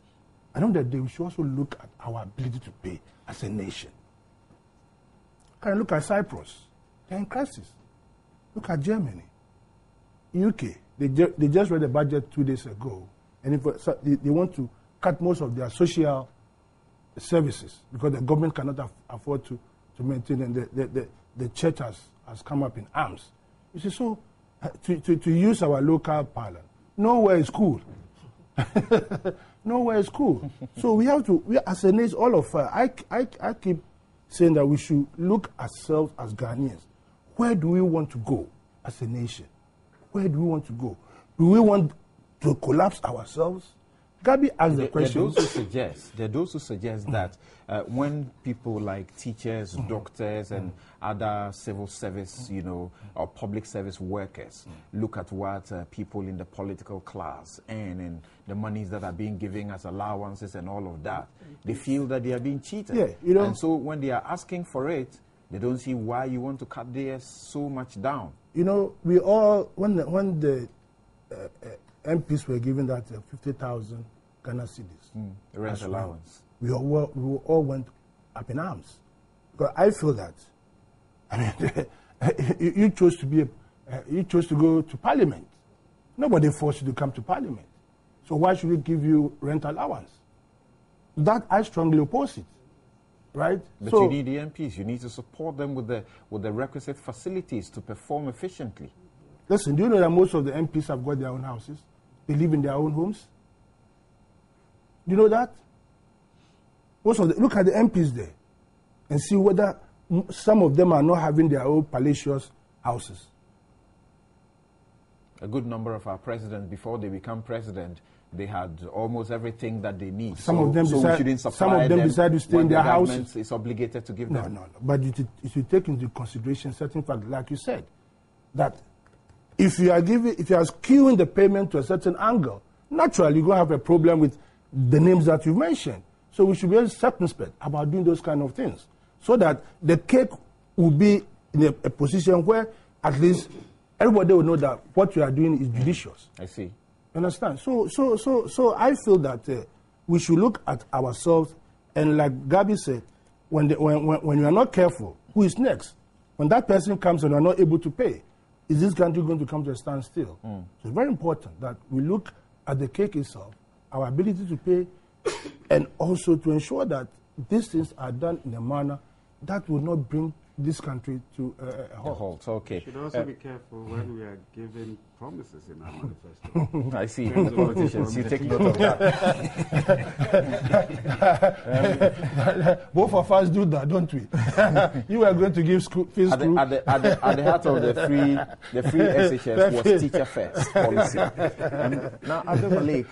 I know that we should also look at our ability to pay as a nation. Can look at Cyprus? They're in crisis. Look at Germany, UK. They just read the budget 2 days ago, and they want to cut most of their social services because the government cannot afford to maintain, and the church has come up in arms. You see, so to use our local parlance, nowhere is cool. Nowhere is cool. So we as a nation, all of us, I keep saying that we should look at ourselves as Ghanaians. Where do we want to go as a nation? Where do we want to go? Do we want to collapse ourselves? Gabi asked the question. There are those who suggest that when people like teachers, doctors, and other civil service, or public service workers look at what people in the political class earn and the monies that are being given as allowances and all of that, they feel that they are being cheated. Yeah, and so when they are asking for it, they don't see why you want to cut theirs so much down. We all, when the MPs were given that 50,000 Ghana cedis, rent allowance, we all went up in arms. Because I feel that, you chose to go to Parliament. Nobody forced you to come to Parliament. So why should we give you rent allowance? That I strongly oppose it. Right? But you need the MPs. You need to support them with the requisite facilities to perform efficiently. Listen, do you know that most of the MPs have got their own houses? They live in their own homes. Do you know that? Look at the MPs there and see whether some of them are not having their own palatial houses. A good number of our presidents, before they become president, they had almost everything that they need. Some of them decide to stay in their house. The government is obligated to give them. No. But you should take into consideration certain facts, like you said, that if you are skewing the payment to a certain angle, naturally you're going to have a problem with the names that you mentioned. So we should be very circumspect about doing those kind of things, so that the cake will be in a position where at least everybody will know that what you are doing is judicious. I see. You understand? So I feel that we should look at ourselves, and like Gabi said, when you are not careful, who is next? When that person comes and you are not able to pay, is this country going to come to a standstill? So it's very important that we look at the cake itself, our ability to pay, and also to ensure that these things are done in a manner that will not bring this country to a halt. Okay. We should also be careful when we are giving promises in our manifesto. I see. The politicians, you take note of that. Both of us do that, don't we? You are going to give school fees at the heart of the free SHS was teacher first policy. Now, Abdul Malik,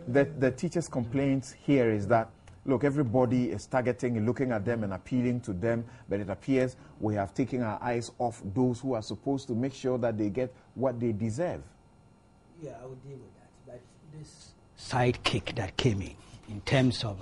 the teachers' complaints here is that, look, everybody is targeting and looking at them and appealing to them, but it appears we have taken our eyes off those who are supposed to make sure that they get what they deserve. Yeah, I would deal with that. But this sidekick that came in terms of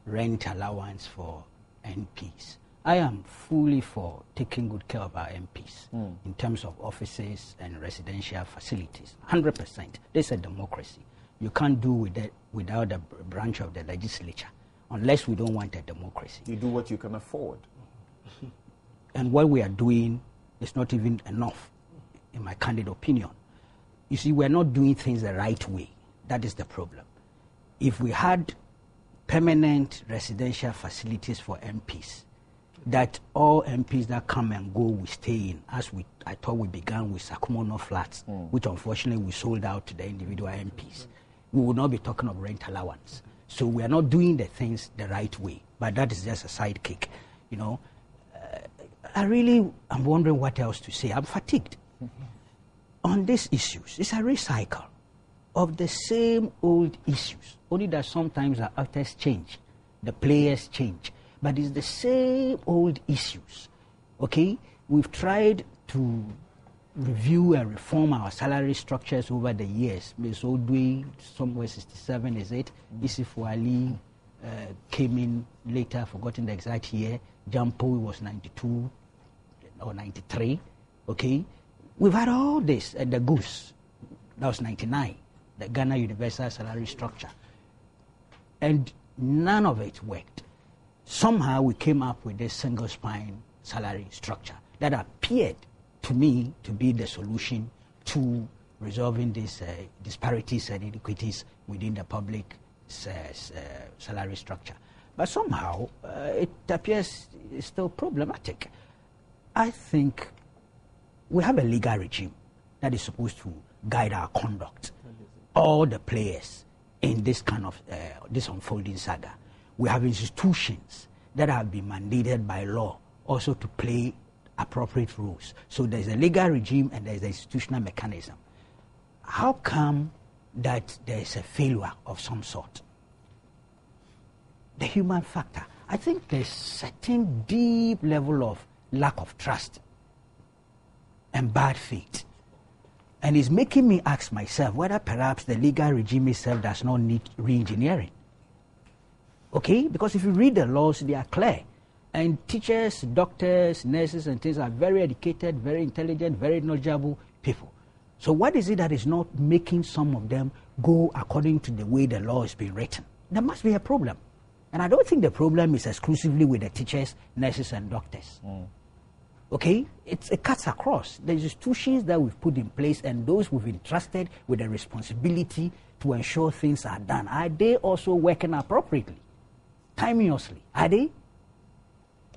rent allowance for MPs, I am fully for taking good care of our MPs in terms of offices and residential facilities. 100%. This is a democracy. You can't do with that without a branch of the legislature, unless we don't want a democracy. You do what you can afford. And what we are doing is not even enough, in my candid opinion. You see, we're not doing things the right way. That is the problem. If we had permanent residential facilities for MPs, that all MPs that come and go will stay in, as I thought we began with Sakumono flats, which unfortunately we sold out to the individual MPs. We will not be talking of rent allowance. So we are not doing the things the right way, but that is just a sidekick. You know, I'm wondering what else to say. I'm fatigued on these issues. It's a recycle of the same old issues, only that sometimes the actors change, the players change, but it's the same old issues. Okay, we've tried to review and reform our salary structures over the years. Ms. Odwe, somewhere 67, is it? Isifu Ali came in later, forgotten the exact year. Jampo was 92 or 93. Okay, we've had all this. And the Goose, that was 99, the Ghana Universal Salary Structure. And none of it worked. Somehow we came up with this single spine salary structure that appeared to me to be the solution to resolving these disparities and inequities within the public salary structure. But somehow it appears still problematic. I think we have a legal regime that is supposed to guide our conduct, all the players in this kind of this unfolding saga. We have institutions that have been mandated by law also to play appropriate rules. So there's a legal regime and there's an institutional mechanism. How come that there's a failure of some sort? The human factor. I think there's certain deep level of lack of trust and bad faith. And it's making me ask myself whether perhaps the legal regime itself does not need re-engineering. Okay? Because if you read the laws, they are clear. And teachers, doctors, nurses, and things are very educated, very intelligent, very knowledgeable people. So what is it that is not making some of them go according to the way the law is being written? There must be a problem. And I don't think the problem is exclusively with the teachers, nurses, and doctors. Okay? It cuts across. The institutions that we've put in place and those we've entrusted with the responsibility to ensure things are done, are they also working appropriately, timeously? Are they?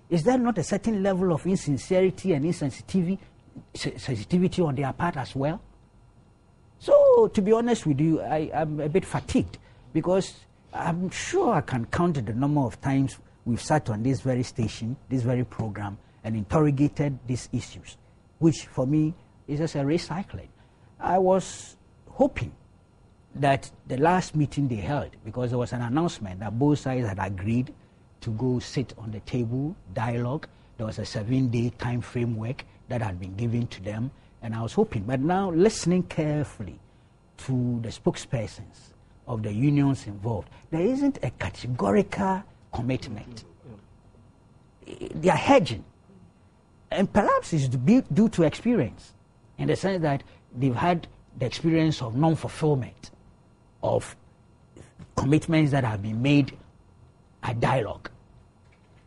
Is there not a certain level of insincerity and sensitivity on their part as well? So, to be honest with you, I'm a bit fatigued because I'm sure I can count the number of times we've sat on this very station, this very program, and interrogated these issues, which for me is just a recycling. I was hoping that the last meeting they held, because there was an announcement that both sides had agreed to go sit on the table, dialogue. There was a 7-day time framework that had been given to them, and I was hoping. But now, listening carefully to the spokespersons of the unions involved, there isn't a categorical commitment. They are hedging. And perhaps it's due to experience, in the sense that they've had the experience of non-fulfillment of commitments that have been made at dialogue.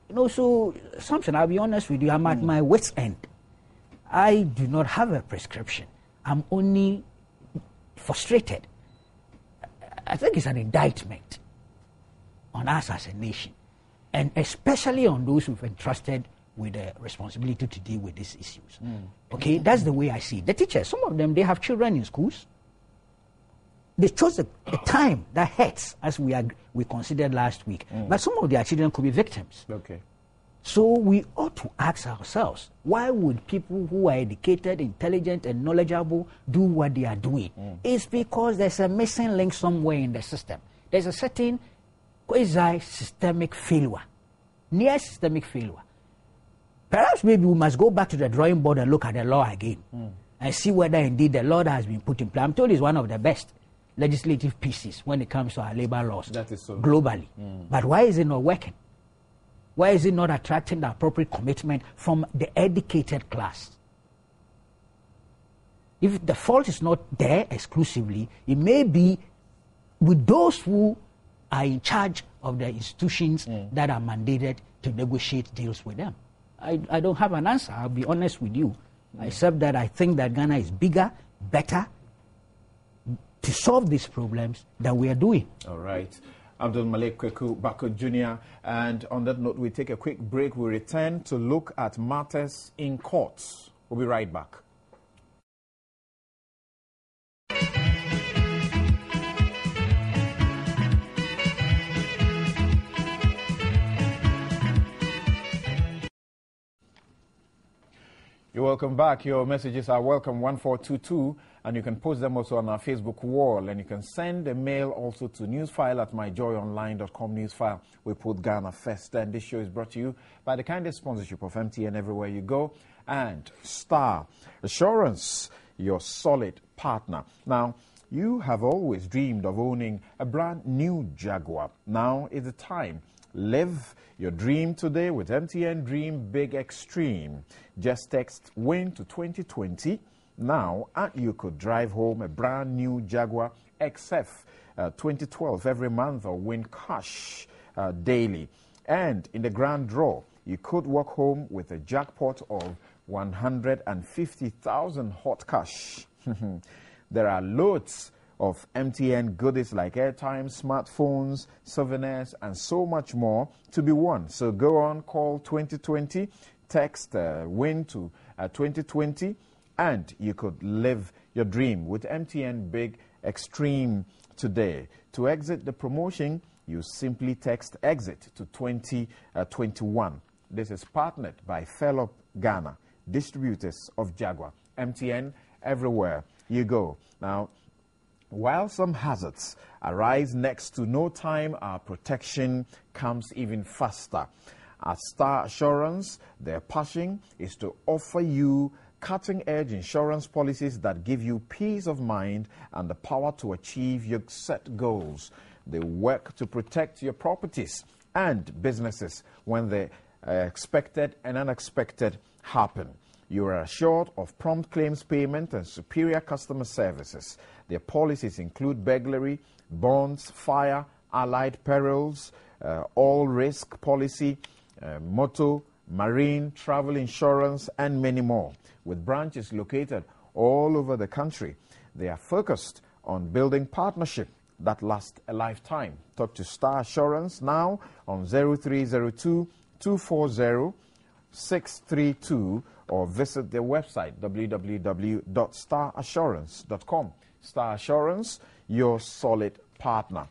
You know, so, Samson, I'll be honest with you, I'm at my wit's end. I do not have a prescription. I'm only frustrated. I think it's an indictment on us as a nation, and especially on those who've entrusted with the responsibility to deal with these issues. Okay, that's the way I see it. The teachers, some of them, they have children in schools. They chose a time that hurts, as we considered last week. But some of their children could be victims. Okay. So we ought to ask ourselves, why would people who are educated, intelligent, and knowledgeable do what they are doing? It's because there's a missing link somewhere in the system. There's a certain quasi-systemic failure, near systemic failure. Perhaps maybe we must go back to the drawing board and look at the law again and see whether indeed the law that has been put in place. I'm told it's one of the best legislative pieces when it comes to our labor laws globally. But why is it not working? Why is it not attracting the appropriate commitment from the educated class? If the fault is not there exclusively, it may be with those who are in charge of the institutions that are mandated to negotiate deals with them. I don't have an answer, I'll be honest with you, except that I think that Ghana is bigger, better to solve these problems than we are doing. All right. Abdul Malik Kweku Bako Jr. And on that note, we take a quick break. We return to look at matters in courts. We'll be right back. You're welcome back. Your messages are welcome 1422, and you can post them also on our Facebook wall, and you can send a mail also to newsfile@myjoyonline.com. Newsfile, we put Ghana first. And this show is brought to you by the kindest sponsorship of MTN everywhere you go, and Star Assurance, your solid partner. Now, you have always dreamed of owning a brand new Jaguar. Now is the time. Live your dream today with MTN Dream Big Extreme. Just text WIN to 2020 now, and you could drive home a brand new Jaguar XF 2012 every month, or win cash daily. And in the grand draw, you could walk home with a jackpot of 150,000 hot cash. There are loads of MTN goodies like airtime, smartphones, souvenirs, and so much more to be won. So go on, call 2020, text WIN to 2020, and you could live your dream with MTN Big Extreme today. To exit the promotion, you simply text EXIT to 2021. This is partnered by Fellow Ghana, distributors of Jaguar. MTN everywhere you go. Now, while some hazards arise next to no time, our protection comes even faster. At Star Assurance, their passion is to offer you cutting-edge insurance policies that give you peace of mind and the power to achieve your set goals. They work to protect your properties and businesses when the expected and unexpected happen. You are assured of prompt claims payment and superior customer services. Their policies include burglary, bonds, fire, allied perils, all risk policy, motor, marine, travel insurance, and many more. With branches located all over the country, they are focused on building partnership that lasts a lifetime. Talk to Star Assurance now on 0302 240 632 or visit their website www.starassurance.com. Star Assurance, your solid partner.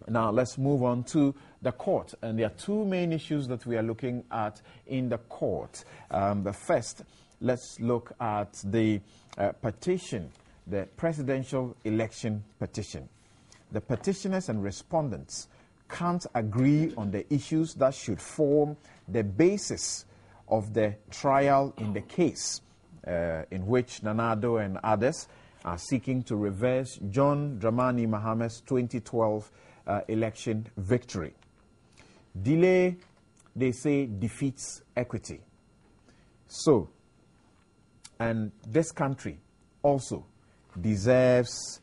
Now let's move on to the court, and there are two main issues that we are looking at in the court. The first, let's look at the petition, the presidential election petition. The petitioners and respondents can't agree on the issues that should form the basis of the trial in the case in which Nana Addo and others are seeking to reverse John Dramani Mahamad's 2012 election victory. Delay, they say, defeats equity. So, and this country also deserves,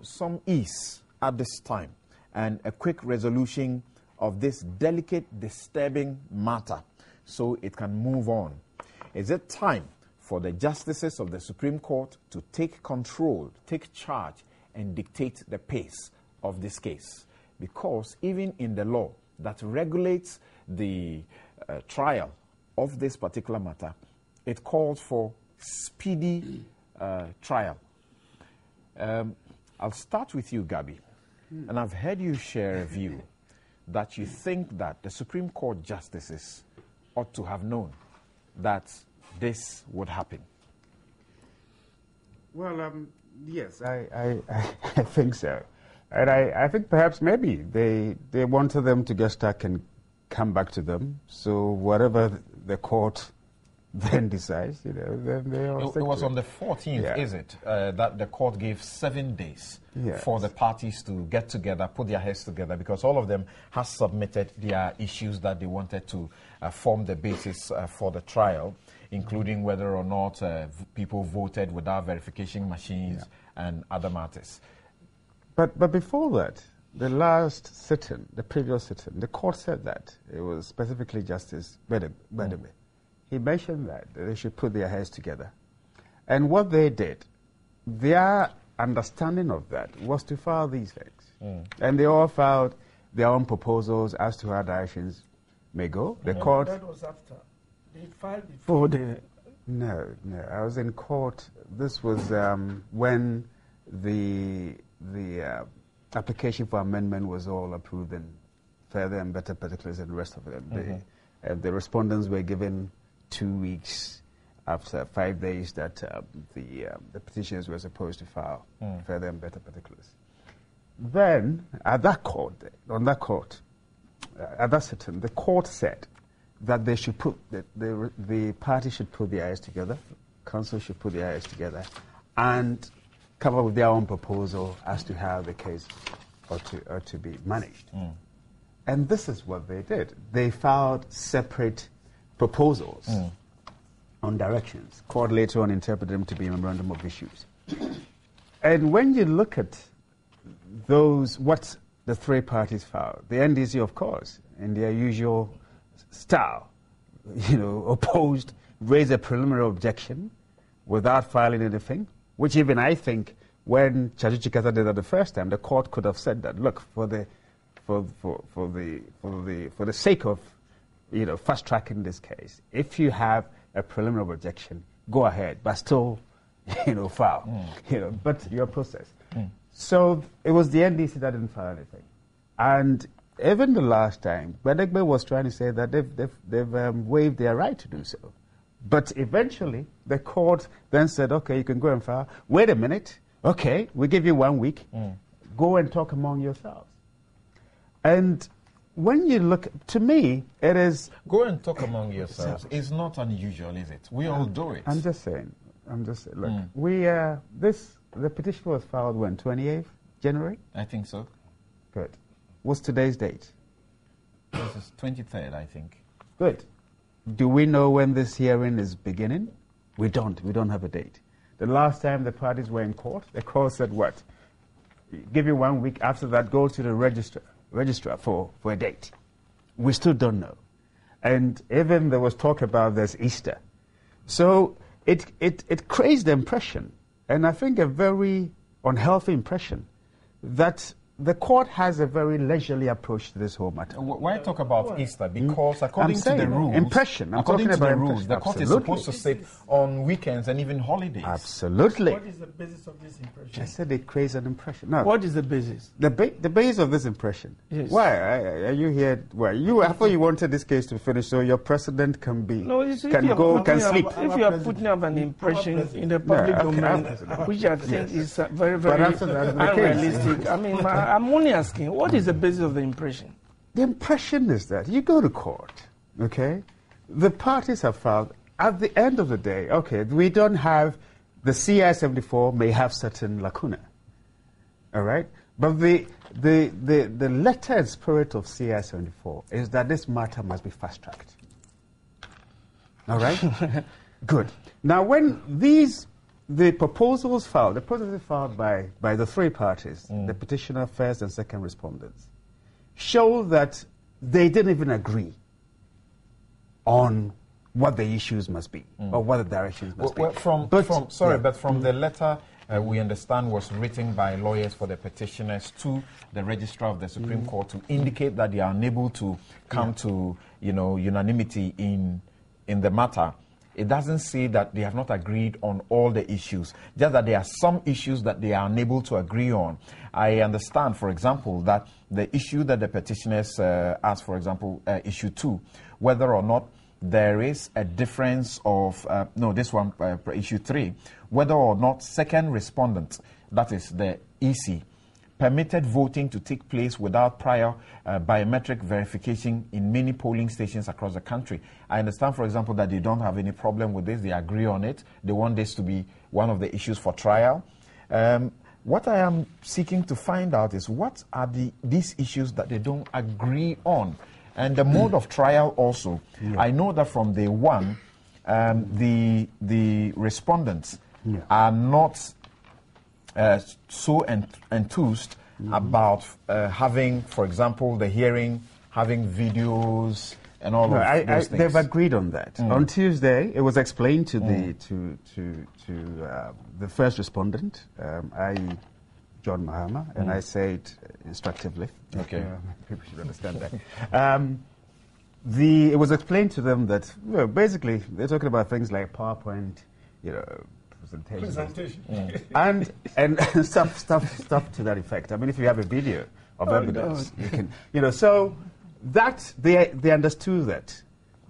some ease at this time and a quick resolution of this delicate, disturbing matter so it can move on. Is it time for the justices of the Supreme Court to take control, take charge, and dictate the pace of this case? Because even in the law that regulates the trial of this particular matter, it calls for speedy trial. I'll start with you, Gabi. And I've heard you share a view that you think that the Supreme Court justices ought to have known that this would happen. Well, yes, I think so. And I think perhaps maybe they wanted them to get stuck and come back to them. So whatever the court then decides, then they all It was on the 14th, is it, that the court gave 7 days for the parties to get together, put their heads together, because all of them have submitted their issues that they wanted to form the basis for the trial, including whether or not people voted without verification machines and other matters. But before that, the last sitting, the previous sitting, the court said that. It was specifically Justice Bedebe. He mentioned that they should put their heads together. And what they did, their understanding of that was to file these things. And they all filed their own proposals as to how directions may go. The court... That was after. They filed before the... No, I was in court. This was when the application for amendment was all approved and further and better particulars and the rest of it. The respondents were given 2 weeks after 5 days that the petitioners were supposed to file further and better particulars. Then, at that court, at that sitting, the court said that they should put the party should put their eyes together, council should put their eyes together, and come up with their own proposal as to how the case ought to be managed. And this is what they did. They filed separate proposals on directions. Court later on interpreted them to be a memorandum of issues. And when you look at those, what the three parties filed, the NDC, of course, in their usual style, opposed, raised a preliminary objection without filing anything, which even I think when Chachi Chikata did that the first time, the court could have said that, look, for the sake of fast tracking this case, if you have a preliminary objection, go ahead, but still file, but your process. So it was the NDC that didn't file anything. And even the last time, Bedegbe was trying to say that they've waived their right to do so. But eventually, the court then said, okay, you can go and file. Wait a minute. Okay, we give you 1 week. Go and talk among yourselves. And when you look, to me, it is... Go and talk among yourselves. It's not unusual, is it? We all do it. I'm just saying. Look, the petition was filed when, 28th January? I think so. Good. What's today's date? This is 23rd, I think. Good. Do we know when this hearing is beginning? We don't. We don't have a date. The last time the parties were in court, the court said what? Give you 1 week. After that, go to the registrar for a date. We still don't know. And even there was talk about this Easter. So it creates the impression, and I think a very unhealthy impression, that the court has a very leisurely approach to this whole matter. Why talk about Easter? Because according to the rules, the court is supposed to sit on weekends and even holidays. Absolutely. What is the basis of this impression? I said it creates an impression. No. What is the basis? The basis of this impression. Yes. Why are you here? Why I thought you wanted this case to finish so your president can be sleep. If you are putting up an impression in the public domain, which I think is very unrealistic. I mean, I'm only asking, what is the basis of the impression? The impression is that you go to court, okay? The parties have filed. At the end of the day, okay, we don't have, the CI 74 may have certain lacuna, all right? But the letter and spirit of CI 74 is that this matter must be fast-tracked. All right? Good. Now, when the proposals filed by the three parties, the petitioner, first and second respondents, show that they didn't even agree on what the issues must be or what the directions must be. From the letter we understand was written by lawyers for the petitioners to the registrar of the Supreme Court to indicate that they are unable to come to unanimity in the matter. It doesn't say that they have not agreed on all the issues, just that there are some issues that they are unable to agree on. I understand, for example, that the issue that the petitioners asked, for example, issue 2, whether or not there is a difference of, issue 3, whether or not second respondent, that is the EC, permitted voting to take place without prior biometric verification in many polling stations across the country. I understand, for example, that they don't have any problem with this. They agree on it. They want this to be one of the issues for trial. What I am seeking to find out is what are these issues that they don't agree on, and the mode of trial also. Yeah. I know that from day one, the respondents are not so enthused about having, for example, the hearing, having videos and all of those things. They've agreed on that. On Tuesday, it was explained to the first respondent, i.e. John Mahama, and I say it instructively. Okay. People should understand that. It was explained to them that, basically, they're talking about things like PowerPoint, presentation. And stuff to that effect. I mean, if you have a video of evidence, you can, so that they understood that.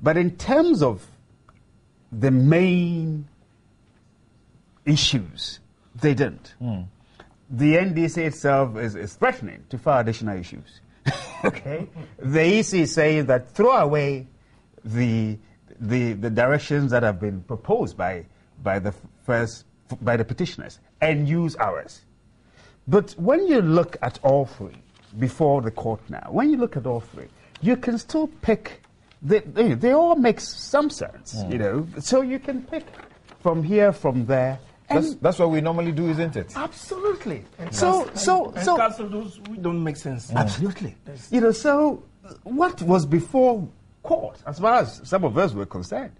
But in terms of the main issues, they didn't. The NDC itself is threatening to file additional issues. Okay, the EC is saying that throw away the directions that have been proposed by the petitioners and use ours. But when you look at all three before the court now, when you look at all three, you can still pick. They all make some sense, So you can pick from here, from there. That's what we normally do, isn't it? Absolutely. And cancel those who don't make sense. Absolutely. So what was before court, as far as some of us were concerned,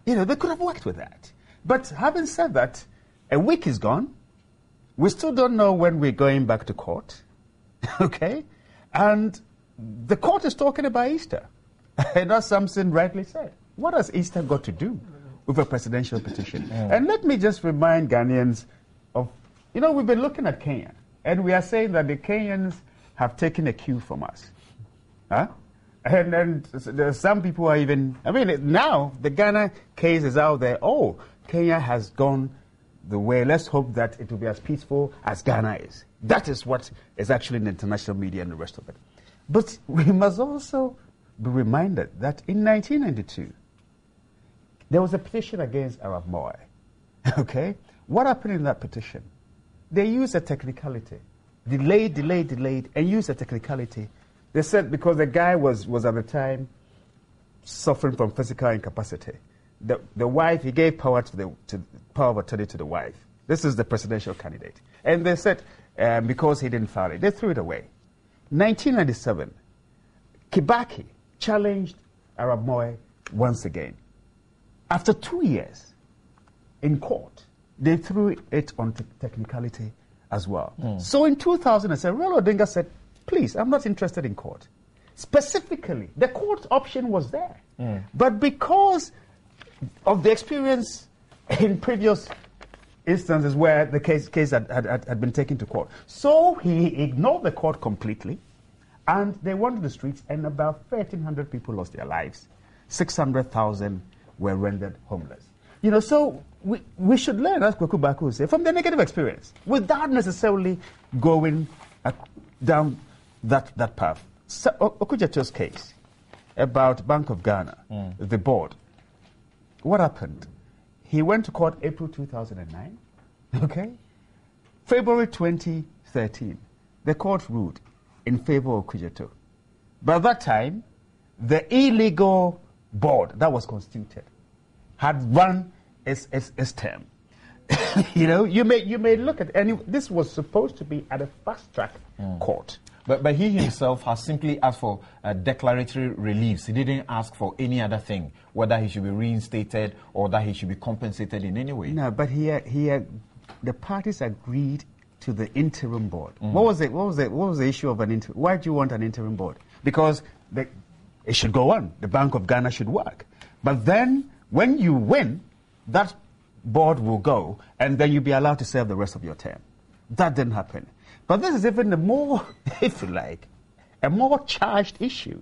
they could have worked with that. But having said that, a week is gone. We still don't know when we're going back to court. Okay? And the court is talking about Easter. And as Samson rightly said, what has Easter got to do with a presidential petition? And let me just remind Ghanaians of, we've been looking at Kenya, and we are saying that the Kenyans have taken a cue from us. Huh? And there's some people are even, now the Ghana case is out there. Oh, Kenya has gone the way. Let's hope that it will be as peaceful as Ghana is. That is what is actually in the international media and the rest of it. But we must also be reminded that in 1992, there was a petition against Arab Moi. Okay? What happened in that petition? They used a technicality. Delayed, and used a technicality. They said because the guy was at the time suffering from physical incapacity. The wife, he gave power power of attorney to the wife. This is the presidential candidate. And they said because he didn't file it, they threw it away. 1997, Kibaki challenged Arab Moi once again. After 2 years in court, they threw it on technicality as well. So in 2007, Raila Odinga said, please, I'm not interested in court. Specifically, the court option was there. But because of the experience in previous instances where the case had been taken to court, so he ignored the court completely, and they went to the streets, and about 1,300 people lost their lives. 600,000 were rendered homeless. So we should learn, as Kwaku Baku would say, from the negative experience, without necessarily going down that path. So, Okudzeto's case about Bank of Ghana, the board, what happened? He went to court April 2009, okay? February 2013, the court ruled in favor of Okudzeto. By that time, the illegal board that was constituted had run its term. You may look at this was supposed to be at a fast-track court. But he himself has simply asked for declaratory reliefs. He didn't ask for any other thing, whether he should be reinstated or that he should be compensated in any way. No, but the parties agreed to the interim board. What was the issue of an interim? Why do you want an interim board? Because it should go on. The Bank of Ghana should work. But then, when you win, that board will go, and then you'll be allowed to serve the rest of your term. That didn't happen. But this is even a more, if you like, a more charged issue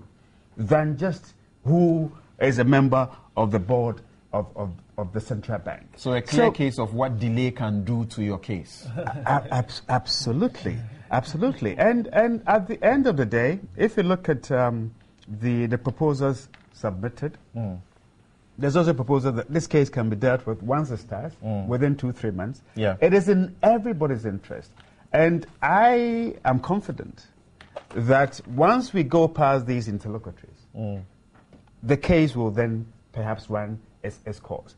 than just who is a member of the board of the central bank. So a clear case of what delay can do to your case. Absolutely. Absolutely. And at the end of the day, if you look at the proposals submitted, there's also a proposal that this case can be dealt with once it starts, within 2-3 months. Yeah. It is in everybody's interest. And I am confident that once we go past these interlocutors, the case will then perhaps run its course.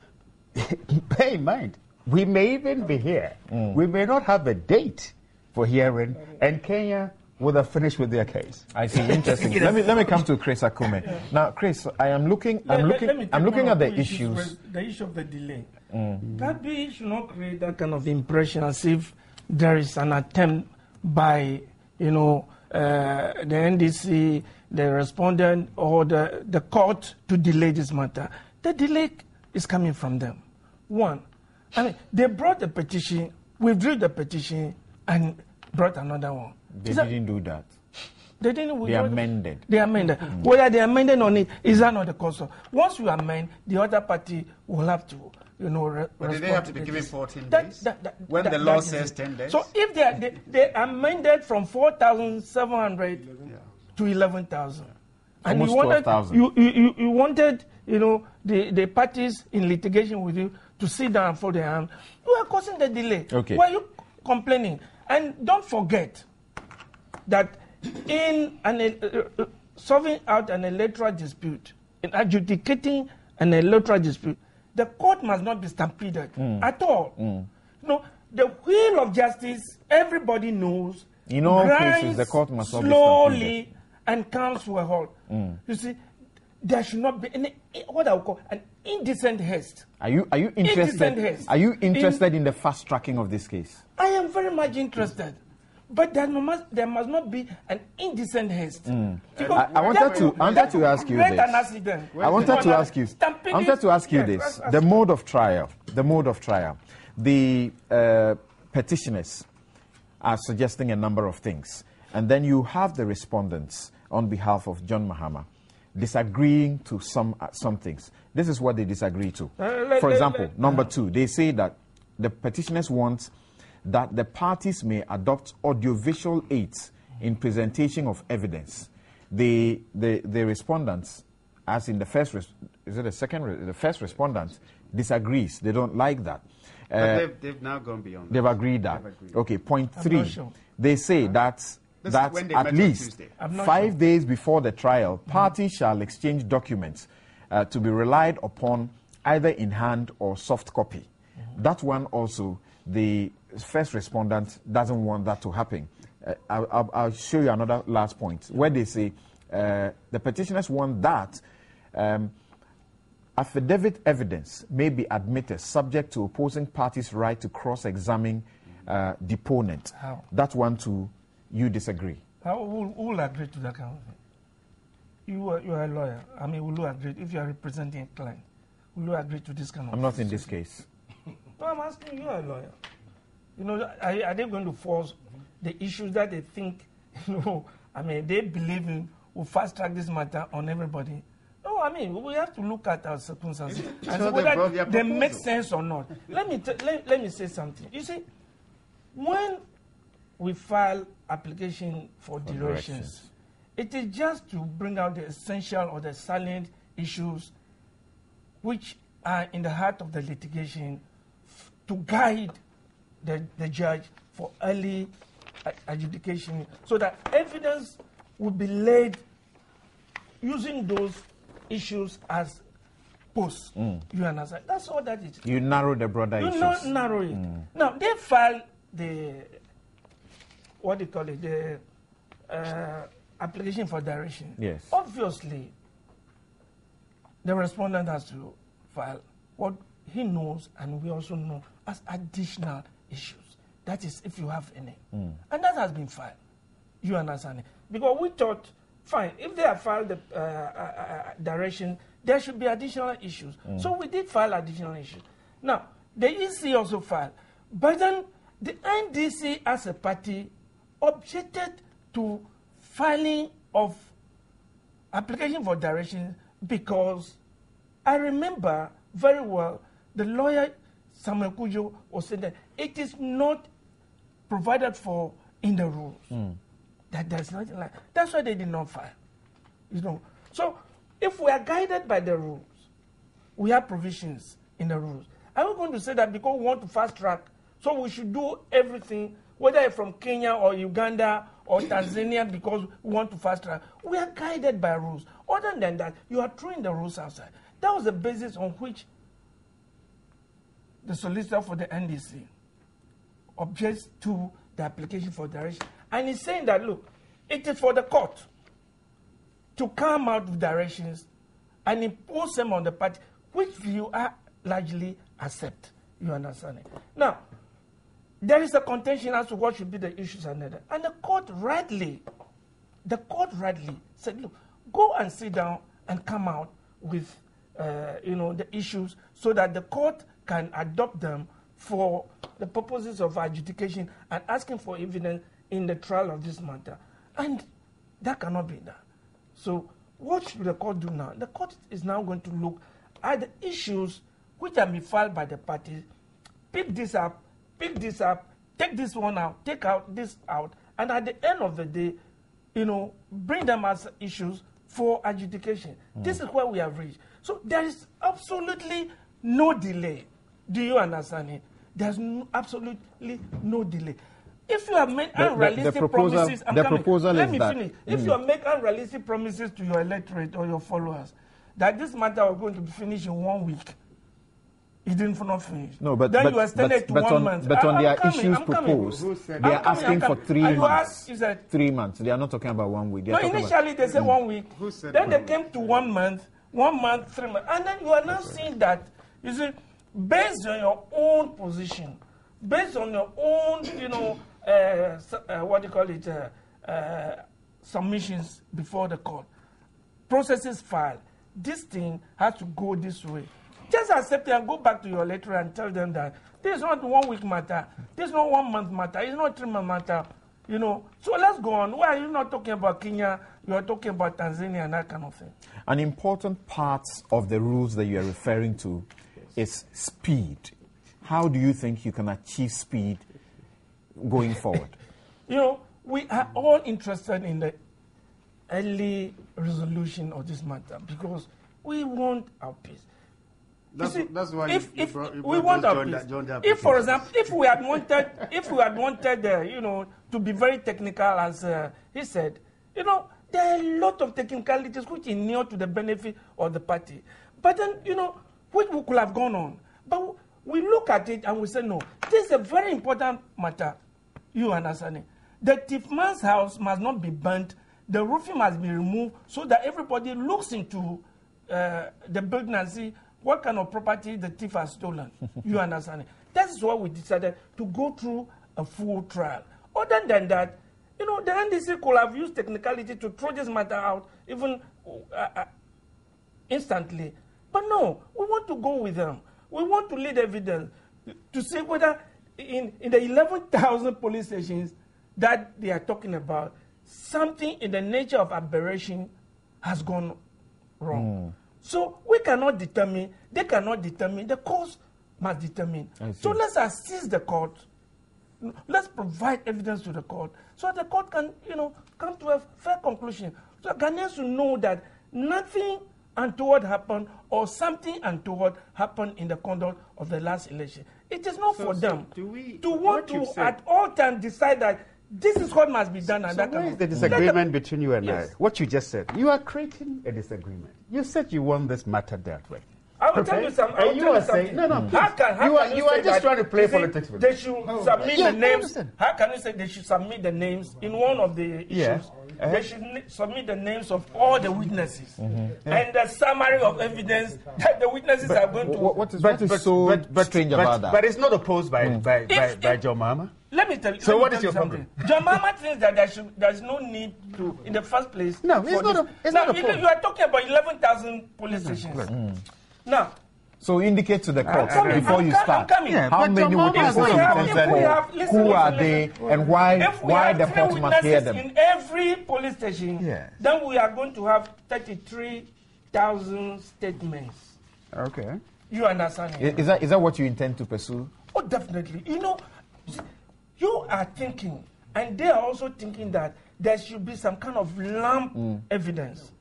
Bear in mind, we may even be here. We may not have a date for hearing, and Kenya would have finished with their case. I see. Interesting. let me come to Chris Akume. Now, Chris, I'm looking at the issues. The issue of the delay. That bill should not create that kind of impression as if there is an attempt by, the NDC, the respondent, or the court to delay this matter. The delay is coming from them. One, I mean, they brought the petition, withdrew the petition, and brought another one. They didn't do that. They didn't. They amended. They amended. Whether they amended on it is that not the cause? Once you amend, the other party will have to, respond. But did they have to be given 14 days? When the law says 10 days? So if they amended from 4,700 to 11,000, and almost you wanted 12,000. you wanted the parties in litigation with you to sit down and fold their hands, you are causing the delay. Okay. Why are you complaining? And don't forget that in solving out an electoral dispute, in adjudicating an electoral dispute, the court must not be stampeded at all. No, the wheel of justice, everybody knows, in all cases, the court must not be stampeded. slowly and comes to a halt. You see, there should not be any, what I would call an indecent haste. Are you interested? Are you interested in the fast tracking of this case? I am very much interested, but there must not be an indecent haste. I wanted to ask you this. I wanted to ask you this. The mode of trial. The petitioners are suggesting a number of things, and then you have the respondents on behalf of John Mahama disagreeing to some things. This is what they disagree to. For example, number 2, they say that the petitioners want that the parties may adopt audiovisual aids in presentation of evidence. The respondents, as in the first, the first respondent disagrees. They don't like that. But they've now gone beyond that. They've agreed that. Okay, point 3. Sure. They say that at least 5 days before the trial, parties shall exchange documents to be relied upon either in hand or soft copy. That one also, the first respondent doesn't want that to happen. I'll show you another last point where they say the petitioners want that affidavit evidence may be admitted subject to opposing parties' right to cross-examine deponent. How? That one too, you disagree. Who will agree to that kind of thing? You are a lawyer. I mean, will you agree if you are representing a client? Will you agree to this kind of? I'm not in this case. No, I'm asking you, are a lawyer. Are they going to force the issues that they think, they believe in, will fast track this matter on everybody? No, I mean, we have to look at our circumstances and see whether they make sense or not. Let me say something. You see, when we file application for directions, it is just to bring out the essential or the salient issues which are in the heart of the litigation to guide the judge for early adjudication so that evidence will be laid using those issues as posts. You understand? That's all that is. You narrow the broader issues. You not narrow it. Now, they filed the, the application for direction. Yes. Obviously, the respondent has to file what he knows and we also know as additional issues. That is, if you have any. And that has been filed. You understand it? Because we thought, fine, if they have filed the direction, there should be additional issues. So we did file additional issues. Now, the EC also filed. But then the NDC as a party objected to filing of application for direction because I remember very well the lawyer Samuel Kujo was saying that it is not provided for in the rules. That there's nothing like. That's why they did not file. So if we are guided by the rules, we have provisions in the rules. Are we going to say that because we want to fast track, so we should do everything, whether it's from Kenya or Uganda or Tanzania, because we want to fast track? We are guided by rules. Other than that, you are throwing the rules outside. That was the basis on which the solicitor for the NDC objects to the application for direction. And he's saying that, look, it is for the court to come out with directions and impose them on the party, which you are largely accept. You understand it? Now, there is a contention as to what should be the issues and that. And the court rightly said, look, go and sit down and come out with the issues so that the court can adopt them for the purposes of adjudication and asking for evidence in the trial of this matter. And that cannot be done. So what should the court do now? The court is now going to look at the issues which have been filed by the parties, pick this up, take this one out, take out this out, and at the end of the day, bring them as issues for adjudication. This is where we have reached. So there is absolutely no delay. Do you understand it? There's absolutely no delay. If you have made unrealistic promises, let me finish. If you have made unrealistic promises to your electorate or your followers that this matter was going to be finished in 1 week, it didn't not finish. No, but then you extended to 1 month. But on their issues proposed, they are asking for 3 months. 3 months. They are not talking about 1 week. No, initially they said 1 week. Then they came to 1 month, 1 month, 3 months, and then you are now seeing that. You see, based on your own position, based on your own, submissions before the court, processes filed, this thing has to go this way. Just accept it and go back to your electorate and tell them that this is not 1 week matter, this is not 1 month matter, it's not 3 month matter, So let's go on. Why are you not talking about Kenya? You are talking about Tanzania and that kind of thing. An important part of the rules that you are referring to is speed. How do you think you can achieve speed going forward? We are all interested in the early resolution of this matter because we want our peace. That's why if we want our peace. If, for example, if we had wanted, to be very technical, as he said, there are a lot of technicalities which inure to the benefit of the party. But then, which we could have gone on. But we look at it and we say, no, this is a very important matter. You understand it? The thief man's house must not be burnt. The roofing must be removed so that everybody looks into the building and see what kind of property the thief has stolen. You understand it? That is why we decided to go through a full trial. Other than that, the NDC could have used technicality to throw this matter out even instantly. But no, we want to go with them. We want to lead evidence to see whether in the 11,000 police stations that they are talking about, something in the nature of aberration has gone wrong. So we cannot determine, they cannot determine, the court must determine. So let's assist the court. Let's provide evidence to the court so the court can, come to a fair conclusion. So Ghanaians will know that nothing untoward happened or something untoward happened in the conduct of the last election. It is not for them to want to at all times decide that this is what must be done. And so that where is the disagreement between you and I? What you just said. You are creating a disagreement. You said you want this matter dealt with. I will tell you something. You are saying, no, you are just trying to play politics with they should submit the names. How can you say they should submit the names in one of the issues? They should submit the names of all the witnesses and the summary of evidence that the witnesses are going to. What is so strange about that? But it's not opposed by John Mahama. Let me tell you. So what is your problem? John Mahama thinks that there's no need to, in the first place. No, it's not opposed. You are talking about 11,000 police stations. Now, so indicate to the court before you start how many witnesses who are they, and why the court must hear them. In every police station, then we are going to have 33,000 statements. Okay. You understand? Is that what you intend to pursue? Oh, definitely. You are thinking And they are also thinking that there should be some kind of lump evidence.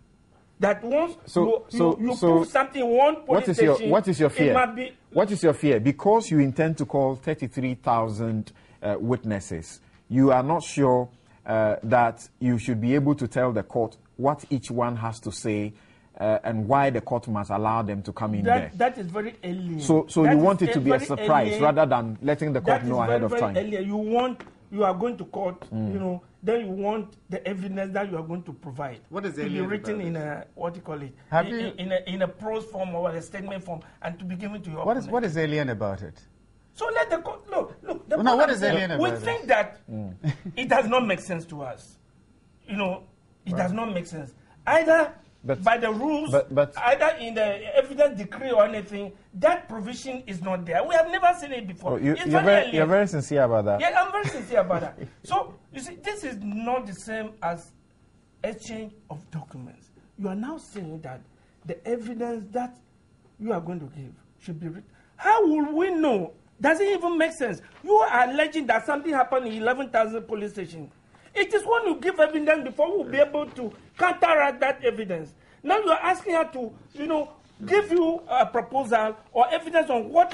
That once you prove something in one police station, what is your fear? It might be, what is your fear? Because you intend to call 33,000 witnesses, you are not sure that you should be able to tell the court what each one has to say and why the court must allow them to come in there. That is very alien. So you want it to be a surprise rather than letting the court know ahead of time. Alien. You are going to court, then you want the evidence that you are going to provide. What is to be written in a, what do you call it? In a prose form or a statement form, and to be given to your opponent. What is alien about it? So let the court look. What is alien about it? We think that it does not make sense to us. It does not make sense. Either by the rules, either in the evidence decree or anything, that provision is not there. We have never seen it before. You're very sincere about that. Yeah, I'm very sincere about that. So, you see, this is not the same as exchange of documents. You are now saying that the evidence that you are going to give should be written. How will we know? Does it even make sense? You are alleging that something happened in 11,000 police stations. It is when you give evidence before we'll be able to counteract that evidence. Now you are asking her to, give you a proposal or evidence on what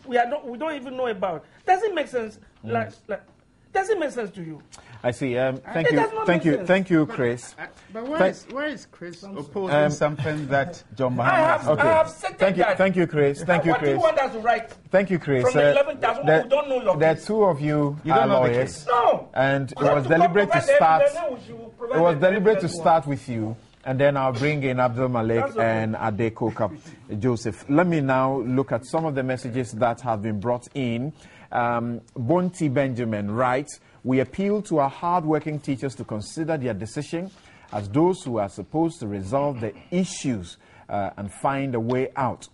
we don't even know about. Does it make sense? Does it make sense to you? I see. Thank you, Chris. But where is Chris opposing something that John Mahama? I have said that. Thank you, Chris. Thank you, Chris. What do you want us to write? Thank you, Chris. From the 11,000 who don't know your There are case. two of you are lawyers. No. And it was deliberate to start. It was deliberate to start with you. And then I'll bring in Abdul Malik and Adeko Joseph. Let me now look at some of the messages that have been brought in. Bonti Benjamin writes, "We appeal to our hard-working teachers to consider their decision as those who are supposed to resolve the issues and find a way out."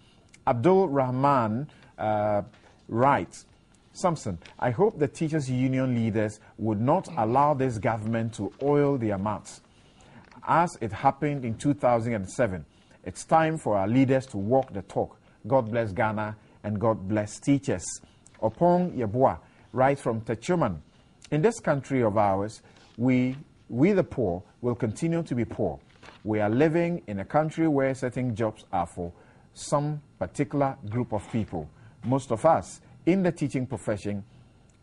Abdul Rahman writes, "Samson, I hope the teachers' union leaders would not allow this government to oil their mouths, as it happened in 2007. It's time for our leaders to walk the talk. God bless Ghana and God bless teachers." Opong Yeboah writes from Techuman, "In this country of ours, we the poor will continue to be poor. We are living in a country where certain jobs are for some particular group of people. Most of us in the teaching profession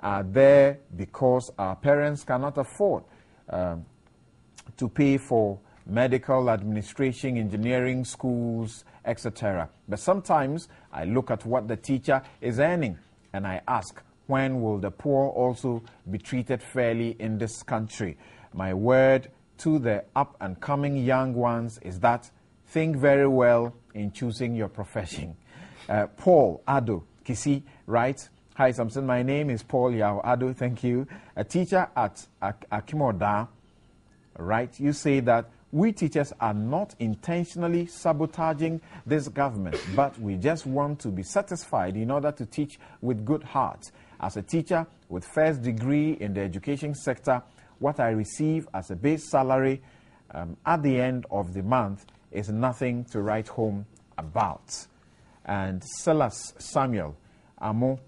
are there because our parents cannot afford to pay for medical, administration, engineering schools, etc. But sometimes I look at what the teacher is earning and I ask, when will the poor also be treated fairly in this country? My word to the up-and-coming young ones is that think very well in choosing your profession." Paul Ado Kisi writes, "Hi Samson, my name is Paul Yao Ado, thank you. A teacher at Akimoda, right? You say that we teachers are not intentionally sabotaging this government, but we just want to be satisfied in order to teach with good heart. As a teacher with first degree in the education sector, what I receive as a base salary at the end of the month is nothing to write home about." And Silas Samuel Amo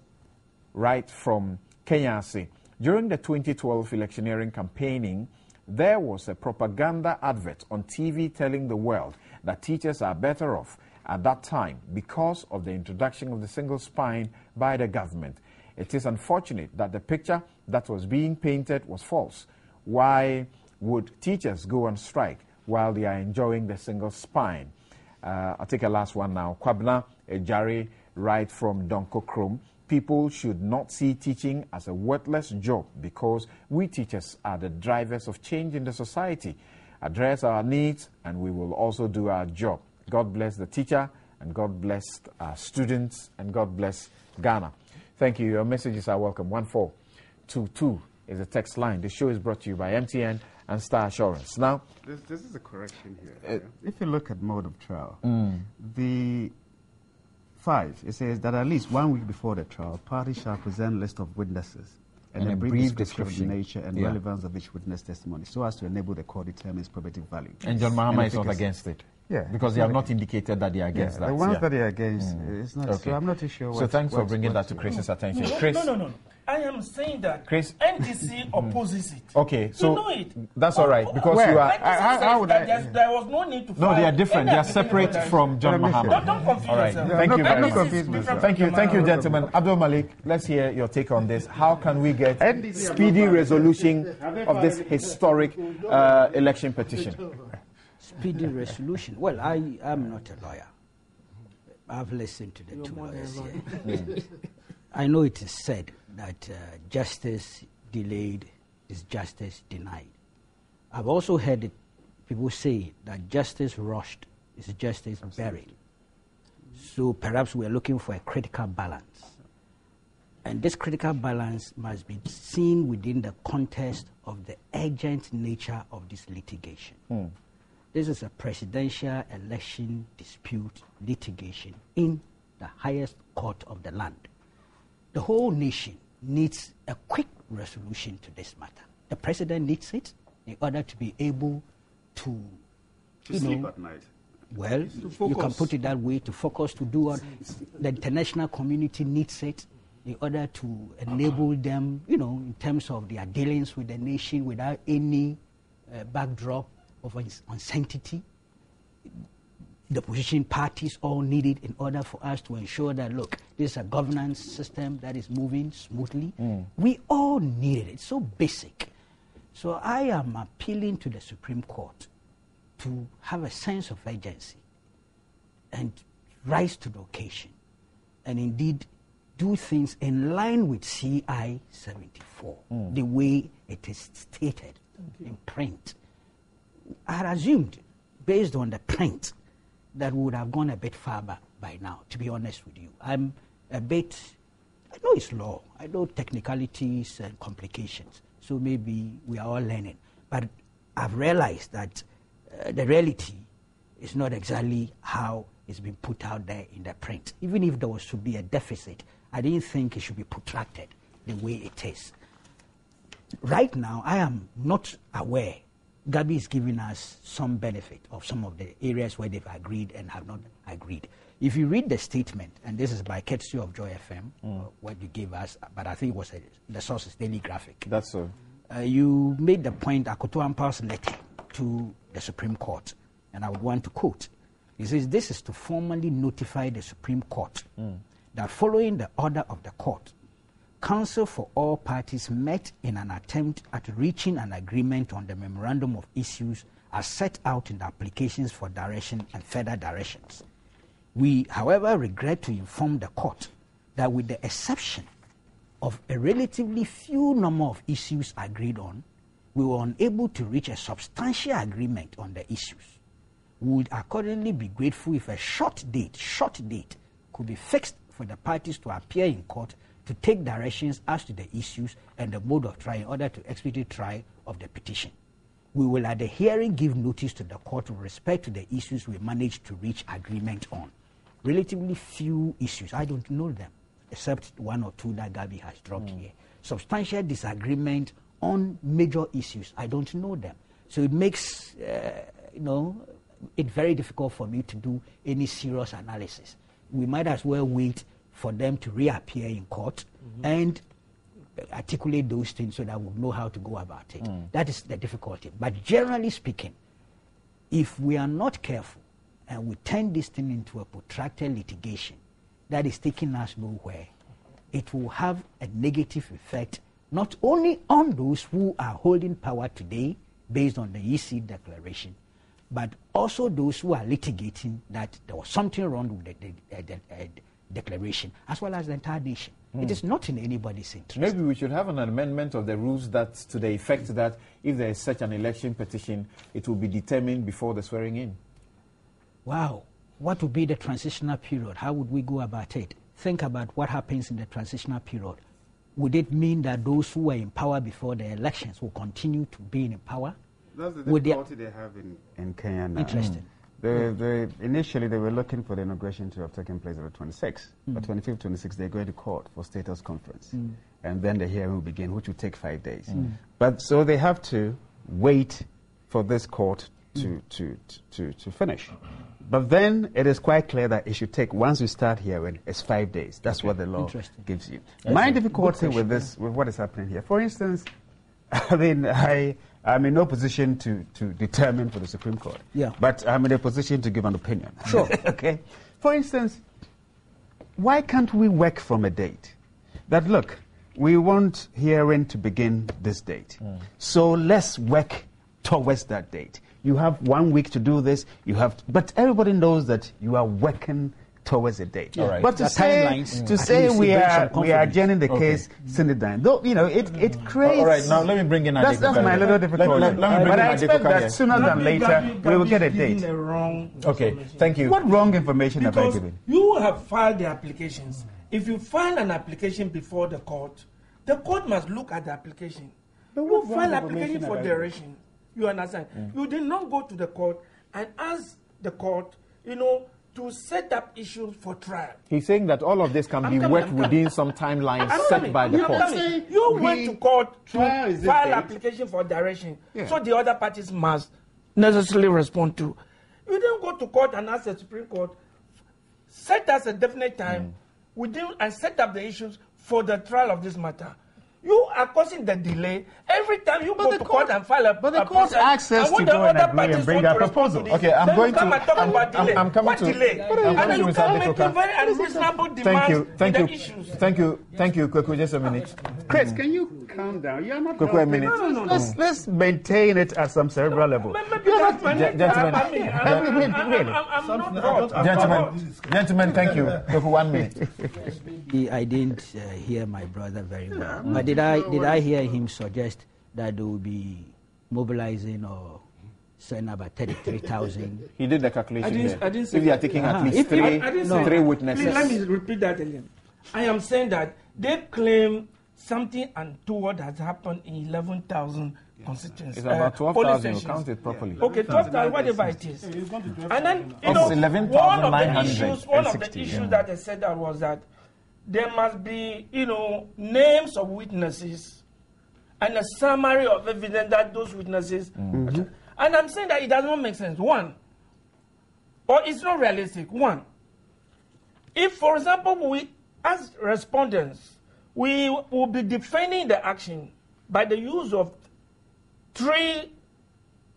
writes from Kenyasi, "During the 2012 electioneering campaigning, there was a propaganda advert on TV telling the world that teachers are better off at that time because of the introduction of the single spine by the government. It is unfortunate that the picture that was being painted was false. Why would teachers go on strike while they are enjoying the single spine?" I'll take a last one now. Kwabna Ejari writes from Donko Krom, "People should not see teaching as a worthless job because we teachers are the drivers of change in the society. Address our needs and we will also do our job. God bless the teacher and God bless our students and God bless Ghana." Thank you. Your messages are welcome. 1422 is the text line. The show is brought to you by MTN and Star Assurance. Now, this is a correction here. If you look at mode of trial, the 5, it says that at least 1 week before the trial, parties shall present list of witnesses and a brief description of the nature and relevance of each witness testimony so as to enable the court determines probative value. And John Mahama is not against it. Yeah, because they have not indicated that they are against that. The ones that they are against, it's not. Okay. So I'm not too sure. So thanks for bringing that to Chris's attention. Chris? No. I am saying that Chris, NDC opposes it. Okay, so you know it. That's all right because you are. How would there was no need to. No, they are different. They are separate from John Mahama. Don't confuse all right. yourself. Thank you very much. Thank you, gentlemen. Abdul Malik, let's hear your take on this. How can we get speedy resolution of this historic election petition? Speedy resolution. Well, I am not a lawyer. I've listened to the two lawyers here. I know it is said that justice delayed is justice denied. I've also heard people say that justice rushed is justice buried. So perhaps we're looking for a critical balance. And this critical balance must be seen within the context of the urgent nature of this litigation. This is a presidential election dispute litigation in the highest court of the land. The whole nation needs a quick resolution to this matter. The president needs it in order to be able to sleep at night. Well, you can put it that way, to focus, to do what the international community needs it in order to enable them, in terms of their dealings with the nation without any backdrop of uncertainty. The opposition parties all need it in order for us to ensure that, look, this is a governance system that is moving smoothly. We all need it. It's so basic. So I am appealing to the Supreme Court to have a sense of urgency and rise to the occasion and indeed do things in line with CI 74, the way it is stated in print. I had assumed, based on the print, that we would have gone a bit far by now, to be honest with you. I know it's law, I know technicalities and complications, so maybe we are all learning. But I've realized that the reality is not exactly how it's been put out there in the print. Even if there was to be a deficit, I didn't think it should be protracted the way it is. Right now, I am not aware Gabi is giving us some benefit of some of the areas where they've agreed and have not agreed. If you read the statement, and this is by courtesy of Joy FM, what you gave us, but I think it was the source is Daily Graphic. That's so. You made the point, Akoto Ampa's letter to the Supreme Court, and I would want to quote. He says, this is to formally notify the Supreme Court that following the order of the court, Counsel for all parties met in an attempt at reaching an agreement on the memorandum of issues as set out in the applications for direction and further directions. We, however, regret to inform the court that with the exception of a relatively few number of issues agreed on, we were unable to reach a substantial agreement on the issues. We would accordingly be grateful if a short date could be fixed for the parties to appear in court to take directions as to the issues and the mode of trial in order to expedite trial of the petition. We will at the hearing give notice to the court with respect to the issues we managed to reach agreement on. Relatively few issues, I don't know them, except one or two that Gabi has dropped here. Substantial disagreement on major issues, I don't know them. So it makes, it very difficult for me to do any serious analysis. We might as well wait for them to reappear in court and articulate those things so that we'll know how to go about it. That is the difficulty. But generally speaking, if we are not careful and we turn this thing into a protracted litigation that is taking us nowhere, it will have a negative effect not only on those who are holding power today based on the EC declaration, but also those who are litigating that there was something wrong with the declaration, as well as the entire nation. It is not in anybody's interest. Maybe we should have an amendment of the rules that's to the effect that if there is such an election petition, it will be determined before the swearing in. Wow. What would be the transitional period? How would we go about it? Think about what happens in the transitional period. Would it mean that those who were in power before the elections will continue to be in power? That's the difficulty they have in Kenya now. Interesting. Initially, they were looking for the inauguration to have taken place on the 26th. But 25th, 26th, they're going to court for status conference. And then the hearing will begin, which will take 5 days. But so they have to wait for this court to finish. But then it is quite clear that it should take, once you start hearing, it's 5 days. That's what the law gives you. My difficulty with this, with what is happening here, for instance, I mean, I'm in no position to determine for the Supreme Court. Yeah. But I'm in a position to give an opinion. Sure. Okay. For instance, why can't we work from a date? That, look, we want hearing to begin this date. So let's work towards that date. You have 1 week to do this. But everybody knows that you are working towards a date. All right. But to say we are adjourning the case, send it down. Though, it creates. All right, now let me bring in That's my little difficulty. Let me bring but in I expect that sooner than later we will get a date. Okay, thank you. What wrong information have I given? You have filed the applications. If you file an application before the court must look at the application. You file application for duration. You understand? You did not go to the court and ask the court, to set up issues for trial. He's saying that all of this can be worked within some timelines set by the court. You went to court to file application for direction, so the other parties must necessarily respond to. You didn't go to court and ask the Supreme Court, set us a definite time and set up the issues for the trial of this matter. You are causing the delay every time you go to court and file a But the court asks us to go and agree and bring our proposal. Okay, I'm going to. I'm coming to. delay? And then you can make a very unreasonable demand. Thank you, Kweku. Just a minute. Chris, can you calm down? You're not. Kweku, a minute. No. Let's maintain it at some cerebral level. Gentlemen, thank you. Kweku, 1 minute. I didn't hear my brother very well. But did I hear him suggest that they will be mobilizing or sending about 33,000? He did the calculation. I didn't say if you are taking at least three witnesses. Please, let me repeat that again. I am saying that they claim something untoward has happened in 11,000 constituencies. It's about 12,000. You count it properly. Okay, 12,000, whatever it is. And then, one of the issues that they said that was that there must be, names of witnesses and a summary of evidence that those witnesses. And I'm saying that it does not make sense. One, or it's not realistic. One, if, for example, we, as respondents, we will be defending the action by the use of 3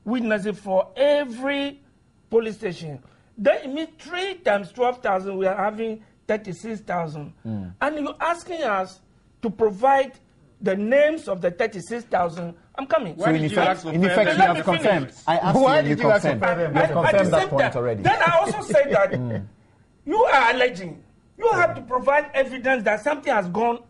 witnesses for every police station, then it means 3 times 12,000, we are having 36,000. And you're asking us to provide the names of the 36,000. I'm coming. So in effect, you have confirmed. I asked you and you confirmed. You have confirmed that point already. Then I also said that you are alleging. You have to provide evidence that something has gone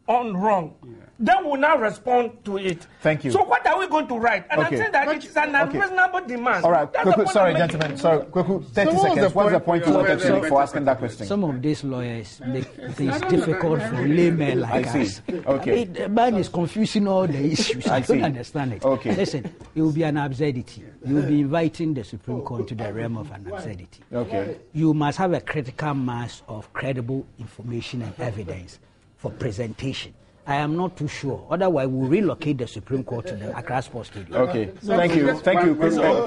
on wrong. Then we'll now respond to it. Thank you. So what are we going to write? And I'm saying that it's an unreasonable demand. All right, sorry, gentlemen. Sorry, Kweku, 30 seconds. What's the point you wanted to make for asking that question? Some of these lawyers make things difficult for laymen like us. Okay. The man is confusing all the issues. I don't understand it. Okay. Listen, it will be an absurdity. You will be inviting the Supreme Court to the realm of an absurdity. Okay. You must have a critical mass of credible information and evidence for presentation. I am not too sure. Otherwise, we'll relocate the Supreme Court to the Accra Sports Stadium. Okay. Thank you. Mr.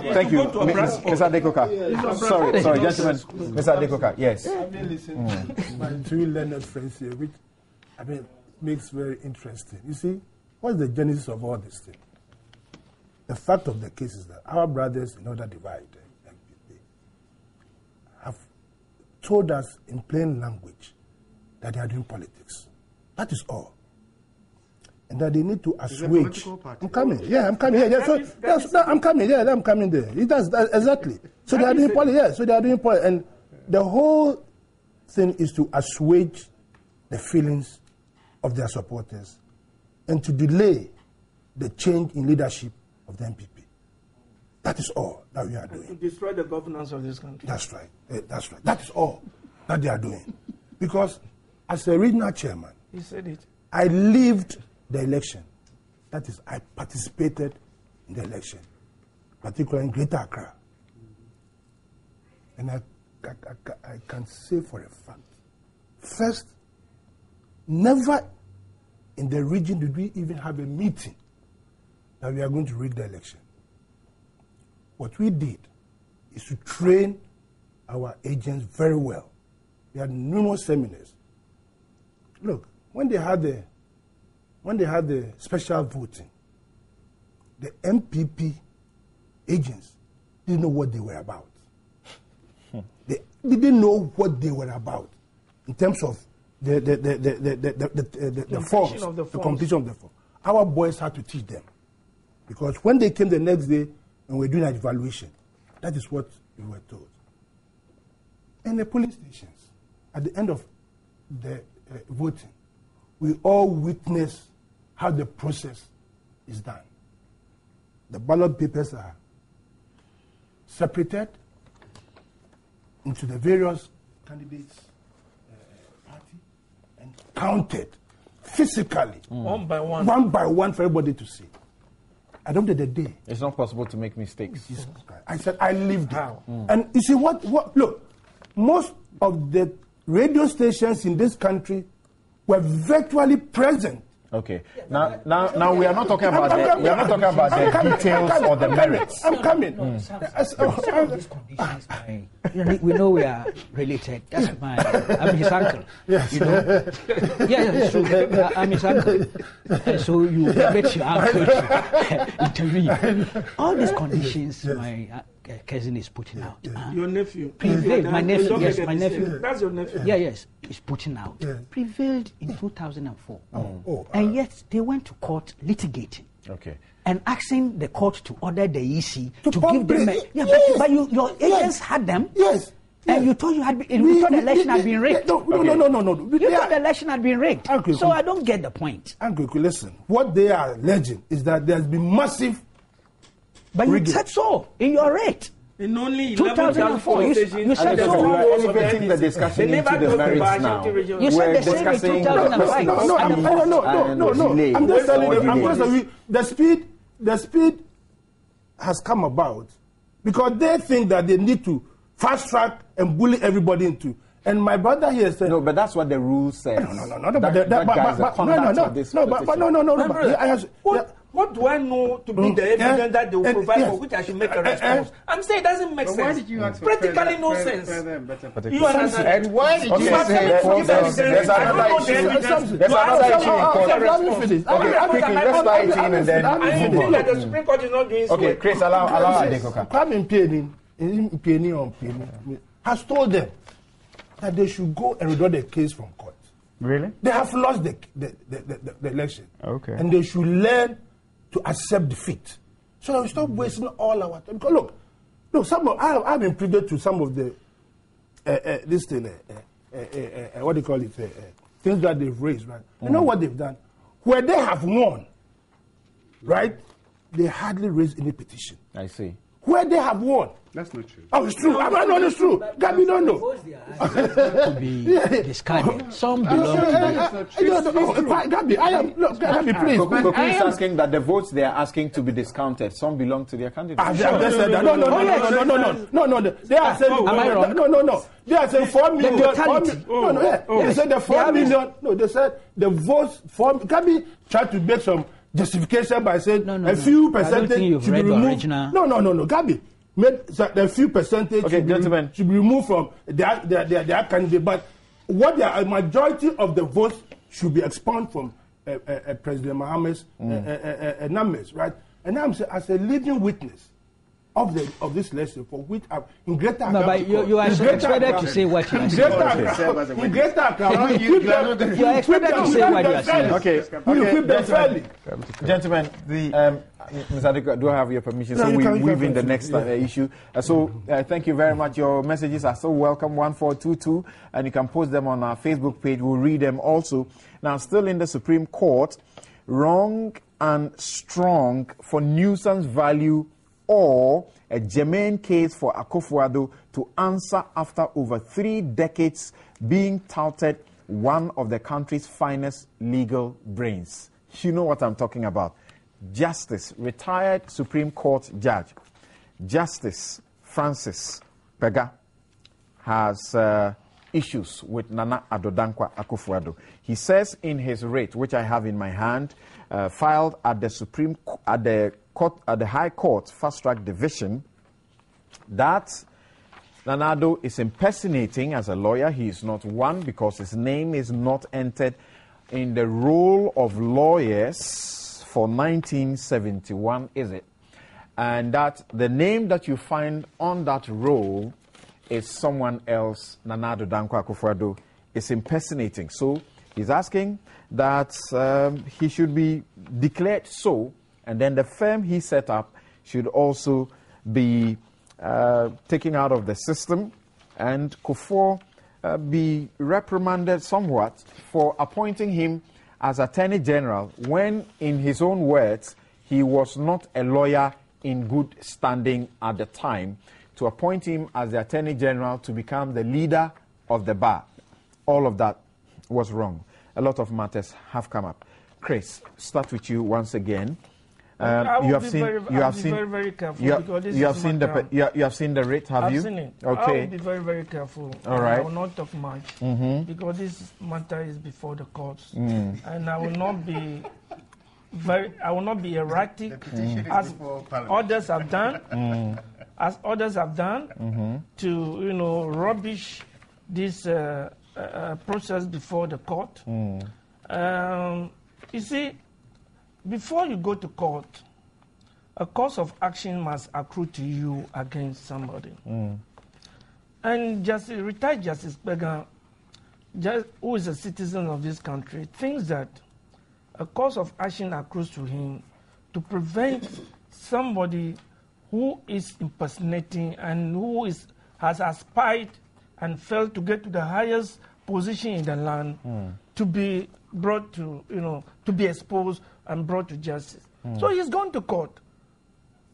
Adekoka. Sorry, gentlemen. Mr. Adekoka, yes. I've been listening to my 2 learned friends here, which makes very interesting. You see, what's the genesis of all this thing? The fact of the case is that our brothers in Order Divide, MPP, have told us in plain language that they are doing politics. That is all. And that they need to assuage. I'm coming. Yeah, I'm coming. Yeah, I'm coming. Yeah, I'm coming there. It does exactly. So they are doing politics. Yeah, so they are doing politics. And the whole thing is to assuage the feelings of their supporters and to delay the change in leadership of the MPP. That is all that we are doing. To destroy the governance of this country. That's right. That's right. That is all that they are doing. Because as a regional chairman, he said it. I lived the election. That is, I participated in the election, particularly in Greater Accra. And I can say for a fact, first, never in the region did we even have a meeting that we are going to rig the election. What we did is to train our agents very well. We had numerous seminars. Look, when they had the special voting, the MPP agents didn't know what they were about. They didn't know what they were about in terms of the forms, the completion of the form. Our boys had to teach them, because when they came the next day and we were doing an evaluation, that is what we were told. In the polling stations, at the end of the voting, we all witness how the process is done. The ballot papers are separated into the various candidates' party and counted physically, one by one, for everybody to see. At the end of the day, it's not possible to make mistakes. Jesus Christ. I said, I lived it. And you see what? Look, most of the radio stations in this country were virtually present. Okay. Now we are not talking about the details or the merits. I'm coming. We know we are related. That's I'm his uncle. Yes. You know? It's true. I'm his uncle. So you permit your uncle to intervene. All these conditions my cousin is putting out. Your nephew. Prevailed. My nephew. Yes, my nephew. That's your nephew. Yes. Is putting out. Prevailed in 2004. And yet they went to court litigating. Okay. And asking the court to order the EC to publish. give them but your agents had them. Yes. And you thought thought the election had been rigged. No. You thought the election had been rigged. So I don't get the point. Uncle, listen. What they are alleging is that there's been massive. But you said so in your rate. In only 2004, you said so. so. We are elevating the discussion into the merits now. You said the same in 2005. No. I'm just telling you. The speed has come about because they think that they need to fast track and bully everybody into. And my brother here said, no, but that's what the rules say. No. What do I know to be the evidence that they will provide for which I should make a response? I'm saying it doesn't make sense. Why did you ask for practically no sense? You understand? And why did you say there's another issue? There's another issue in court. Okay, quickly, let's fly it in and then move on. That the Supreme Court is not doing so. Okay, Chris, allow Adekoka. Kwame Mpieni has told them that they should go and withdraw the case from court. Really? They have lost the election. Okay. And they should learn to accept defeat. So we stop wasting all our time. Because look, I've been privy to some of the what do you call it? Things that they've raised, right? You know what they've done? Where they have won, right? They hardly raise any petition. I see. Where they have won. That's not true. Oh, it's true. I know it's true. Gabi don't know. To be discarded. Some belong to Gabi, Gabi, please. Koku is asking that the votes they are asking to be discounted. Some belong to their candidates. No. They are saying. Am I wrong? No. They are saying 4 million. The They said the 4 million. No, they said the votes. Gabi tried to make some justification by saying a few percentage should be removed. No, Gabi. Made a few percentage should be removed from their candidate, but what a majority of the votes should be expunged from President Mohammed's numbers, right? And I'm saying, as a living witness of this lesson, for which I'm in greater. No, but you are expected to say what you are saying. In greater, you are expected to say what you are saying. Okay, gentlemen, Mr. Adekoka, do I have your permission? So we move in the next issue. Thank you very much. Your messages are so welcome, 1422, and you can post them on our Facebook page. We'll read them also. Now, still in the Supreme Court, wrong and strong for nuisance value or a germane case for Akufo-Addo to answer after over 3 decades being touted one of the country's finest legal brains. You know what I'm talking about. Retired Supreme Court Judge, Justice Francis Pega, has issues with Nana Addo Dankwa Akufo-Addo. He says in his writ, which I have in my hand, filed at the High Court Fast Track Division, that Nana Addo is impersonating as a lawyer. He is not one because his name is not entered in the roll of lawyers for 1971, is it? And that the name that you find on that roll is someone else. Nana Addo Dankwa Akufo-Addo is impersonating. So he's asking that he should be declared so, and then the firm he set up should also be taken out of the system, and Kufuor be reprimanded somewhat for appointing him as Attorney General when, in his own words, he was not a lawyer in good standing at the time, to appoint him as the Attorney General to become the leader of the bar. All of that was wrong. A lot of matters have come up. Chris, start with you once again. You have seen very careful. You have seen the writ, have you? I've seen it. Okay. I will be very, very careful. All right. I will not talk much because this matter is before the courts, and I will not be erratic as others have done. As others have done to rubbish this process before the court. You see, before you go to court, a cause of action must accrue to you against somebody. And retired Justice Berger, who is a citizen of this country, thinks that a cause of action accrues to him to prevent somebody who is impersonating and who has aspired and failed to get to the highest position in the land to be brought to, to be exposed and brought to justice. So he's gone to court.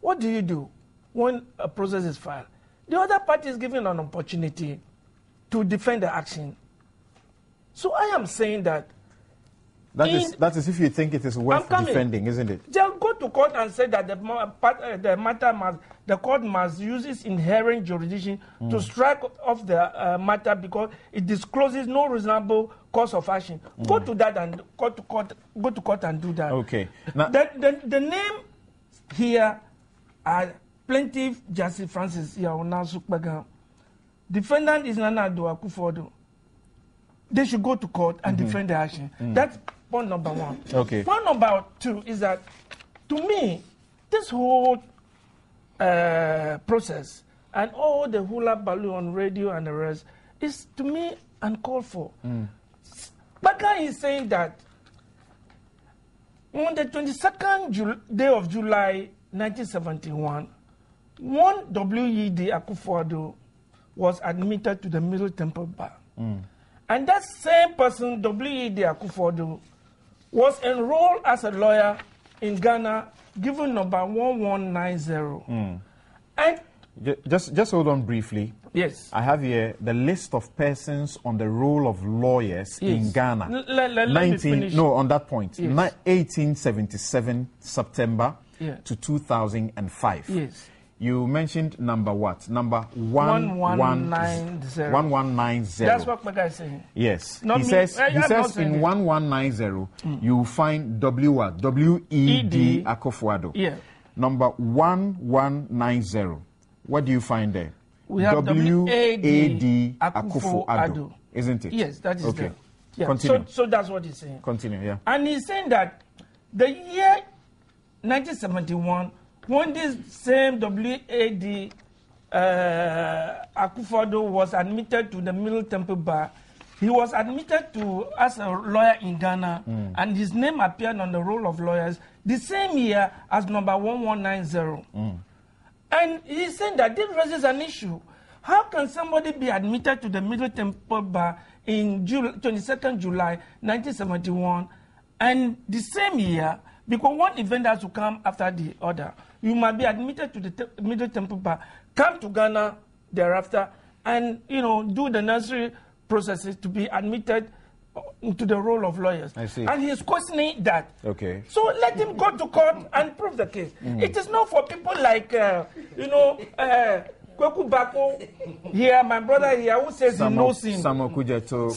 What do you do when a process is filed? The other party is given an opportunity to defend the action. So I am saying that that is if you think it is worth defending, isn't it? Just go to court and say that the court must use its inherent jurisdiction to strike off the matter because it discloses no reasonable cause of action. Go to that and go to court and do that. Okay. Now, the name here are Plaintiff Justice Francis Yaona Sukbagan. Defendant is Nana Addo Akufo-Addo. They should go to court and defend the action. That's point number one. Okay. Point number two is that, to me, this whole process and all the hula baloo on radio and the rest is, to me, uncalled for. Baka is saying that on the 22nd day of July 1971, one W.E.D. Akufo-Addo was admitted to the Middle Temple Bar. And that same person, W.E.D. Akufo-Addo, was enrolled as a lawyer in Ghana, given number 1190. And just hold on briefly. Yes. I have here the list of persons on the roll of lawyers in Ghana. Let me finish. No, on that point. Yes. 1877 September to 2005. Yes. You mentioned number what? Number 1190. 1190. That's what my guy is saying. Yes. Not he me. says I'm not saying in 1190 you find W.E.D. Akufo-Addo. Yeah. Number 1190. What do you find there? We have W.A.D. Akufo-Addo. Isn't it? Yes, that is okay. there. Yeah. Continue. So that's what he's saying. Continue, yeah. And he's saying that the year 1971, when this same W.A.D. Akufo-Addo was admitted to the Middle Temple Bar, he was admitted as a lawyer in Ghana, and his name appeared on the roll of lawyers the same year as number 1190. And he's saying that this raises an issue. How can somebody be admitted to the Middle Temple Bar in 22nd July 1971, and the same year, because one event has to come after the other, you might be admitted to the Middle Temple Bar, come to Ghana thereafter, and do the necessary processes to be admitted into the role of lawyers. I see. And he's questioning that. Okay. So let him go to court and prove the case. It is not for people like, Kweku Bako here, my brother here, who says he knows him. Samuel Kujeto,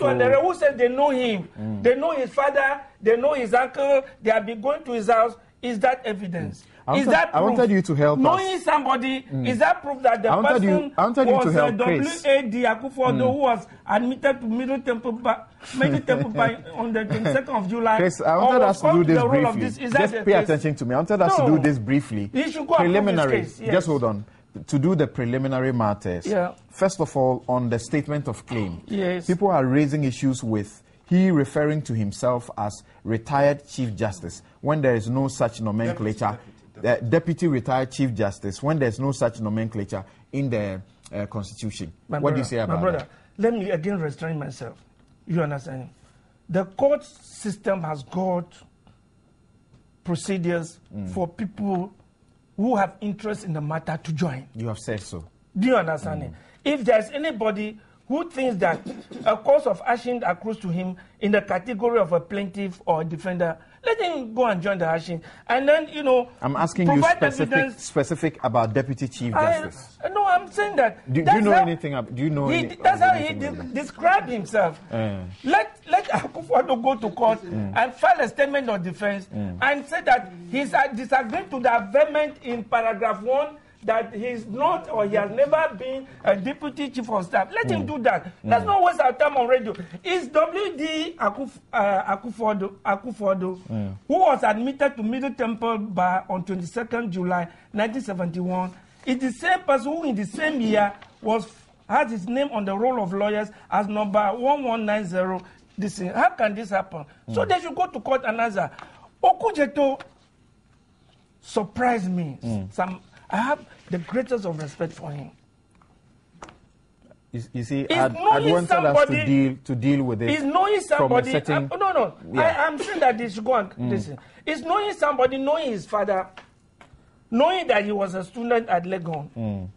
and the who says they know him. They know his father, they know his uncle, they have been going to his house. Is that evidence? Is that proof? I wanted you to help knowing us. Somebody, is that proof that the person was W.A.D. Akufo-Addo who was admitted to Middle Temple Bar on the 22nd of July? Chris, I wanted us to do this briefly. Just pay attention to me. I wanted us to do this briefly. He should go preliminary. Case, yes. Just hold on. To do the preliminary matters. Yeah. First of all, on the statement of claim, yes. people are raising issues with he referring to himself as retired Chief Justice when there is no such nomenclature. Deputy retired Chief Justice when there's no such nomenclature in the Constitution. What do you say about that? Let me again restrain myself. You understand? The court system has got procedures for people who have interest in the matter to join. You have said so. Do you understand it? If there's anybody who thinks that a cause of action accrues to him in the category of a plaintiff or a defender, let him go and join the action. And then, I'm asking you specific about Deputy Chief Justice. No, I'm saying that. Do you know anything? Do you know? That's how he described himself. Let Akufo-Addo go to court and file a statement of defense and say that he's disagreeing to the averment in paragraph 1 that he's not or he has never been a deputy chief of staff. Let him do that. Let's not waste our time on radio. It's W.D. Akufo-Addo who was admitted to Middle Temple Bar on 22nd July 1971. It's the same person who in the same year has his name on the roll of lawyers as number 1190. How can this happen? So they should go to court and answer. Okujeto surprised me. I have the greatest of respect for him. You see, I'd wanted us to deal with it. Is knowing somebody. Certain, I'm saying that they should go and listen. Is knowing somebody, knowing his father, knowing that he was a student at Legon.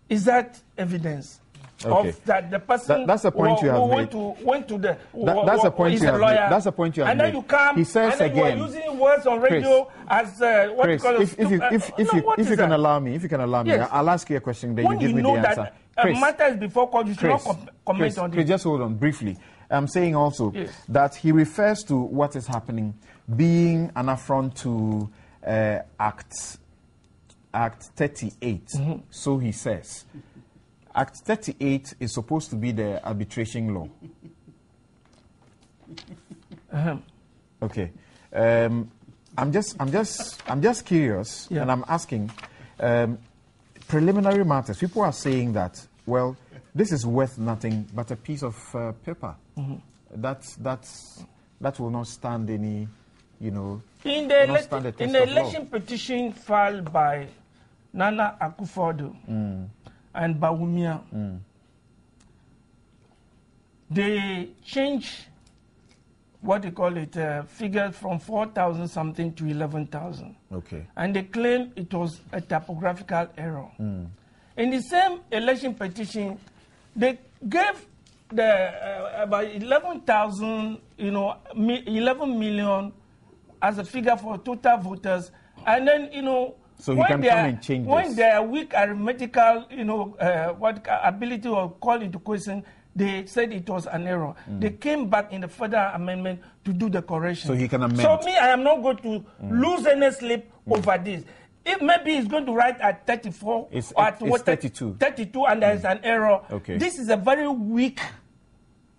Is that evidence? Okay. Of that the person that's the point you have made. Went to the that's the point you have made. That's the point you have made. And then you come. He says and then again. You are using words on radio Chris, as what you call if you can allow me, yes. I'll ask you a question. Then when you give me the answer. When you know that a matter is before court, you should not comment on it. Just hold on briefly. I'm saying also that he refers to what is happening being an affront to Act 38. So he says. Act 38 is supposed to be the arbitration law. Okay. I'm just curious, and I'm asking preliminary matters. People are saying that, well, this is worth nothing but a piece of paper. That will not stand any, in the election petition filed by Nana Akufo-Addo and Bawumia, they changed what they call it figures from 4,000 something to 11,000. Okay. And they claim it was a typographical error. In the same election petition, they gave the about 11,000, 11 million as a figure for total voters, and then so he can come and change when their weak arithmetical, ability or call into question, they said it was an error. They came back in the further amendment to do the correction. So he can amend. So me, I am not going to lose any sleep over this. If maybe he's going to write at 34 it's or at 32. 32 and there is an error. Okay. This is a very weak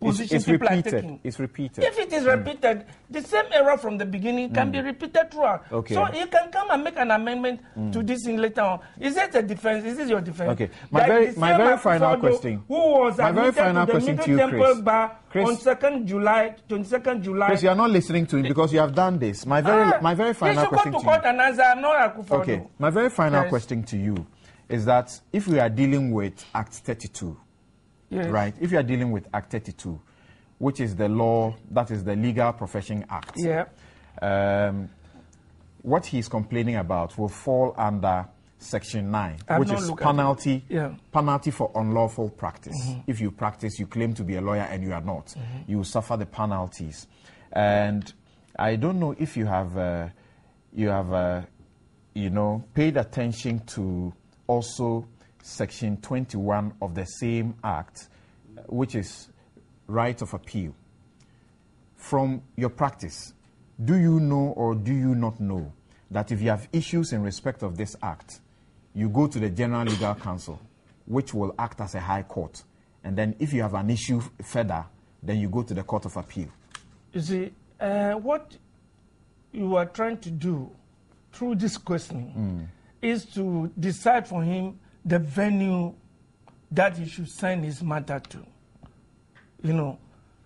position it's people repeated. are taking. It's repeated. If it is repeated, the same error from the beginning can be repeated throughout. Okay. So you can come and make an amendment to this thing later on. Is it a defense? Is this your defense? Okay. My very final question. Who was admitted to the Middle Temple Bar on 22nd July. Chris, you are not listening to him because you have done this. My very final question to you. And answer, I'm not Akufo-Addo. Okay. My very final question to you is that if we are dealing with Act 32, right? If you are dealing with Act 32, which is the law, that is the Legal Profession Act. What he's complaining about will fall under Section 9, which is penalty for unlawful practice. If you practice, you claim to be a lawyer and you are not, you will suffer the penalties. And I don't know if you have, paid attention to also Section 21 of the same Act, which is right of appeal. From your practice, do you know or do you not know that if you have issues in respect of this act, you go to the General Legal Council, which will act as a high court. And then if you have an issue further, then you go to the Court of Appeal. You see, what you are trying to do through this questioning is to decide for him the venue that he should send his matter to. You know,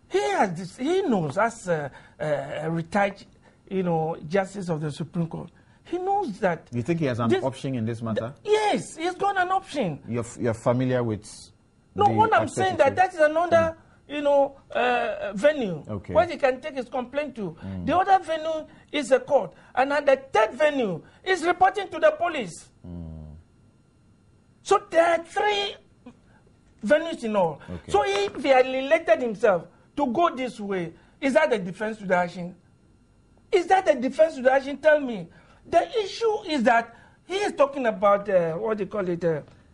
he has this, he knows as a retired, Justice of the Supreme Court. He knows that. You think he has an option in this matter? Yes, he's got an option. You're familiar with? No, what I'm saying that is another, venue where he can take his complaint to. The other venue is a court, and the third venue is reporting to the police. So there are 3 venues in all. So if he had elected himself to go this way, is that a defense to the action? Is that a defense to the action? Tell me. The issue is that he is talking about,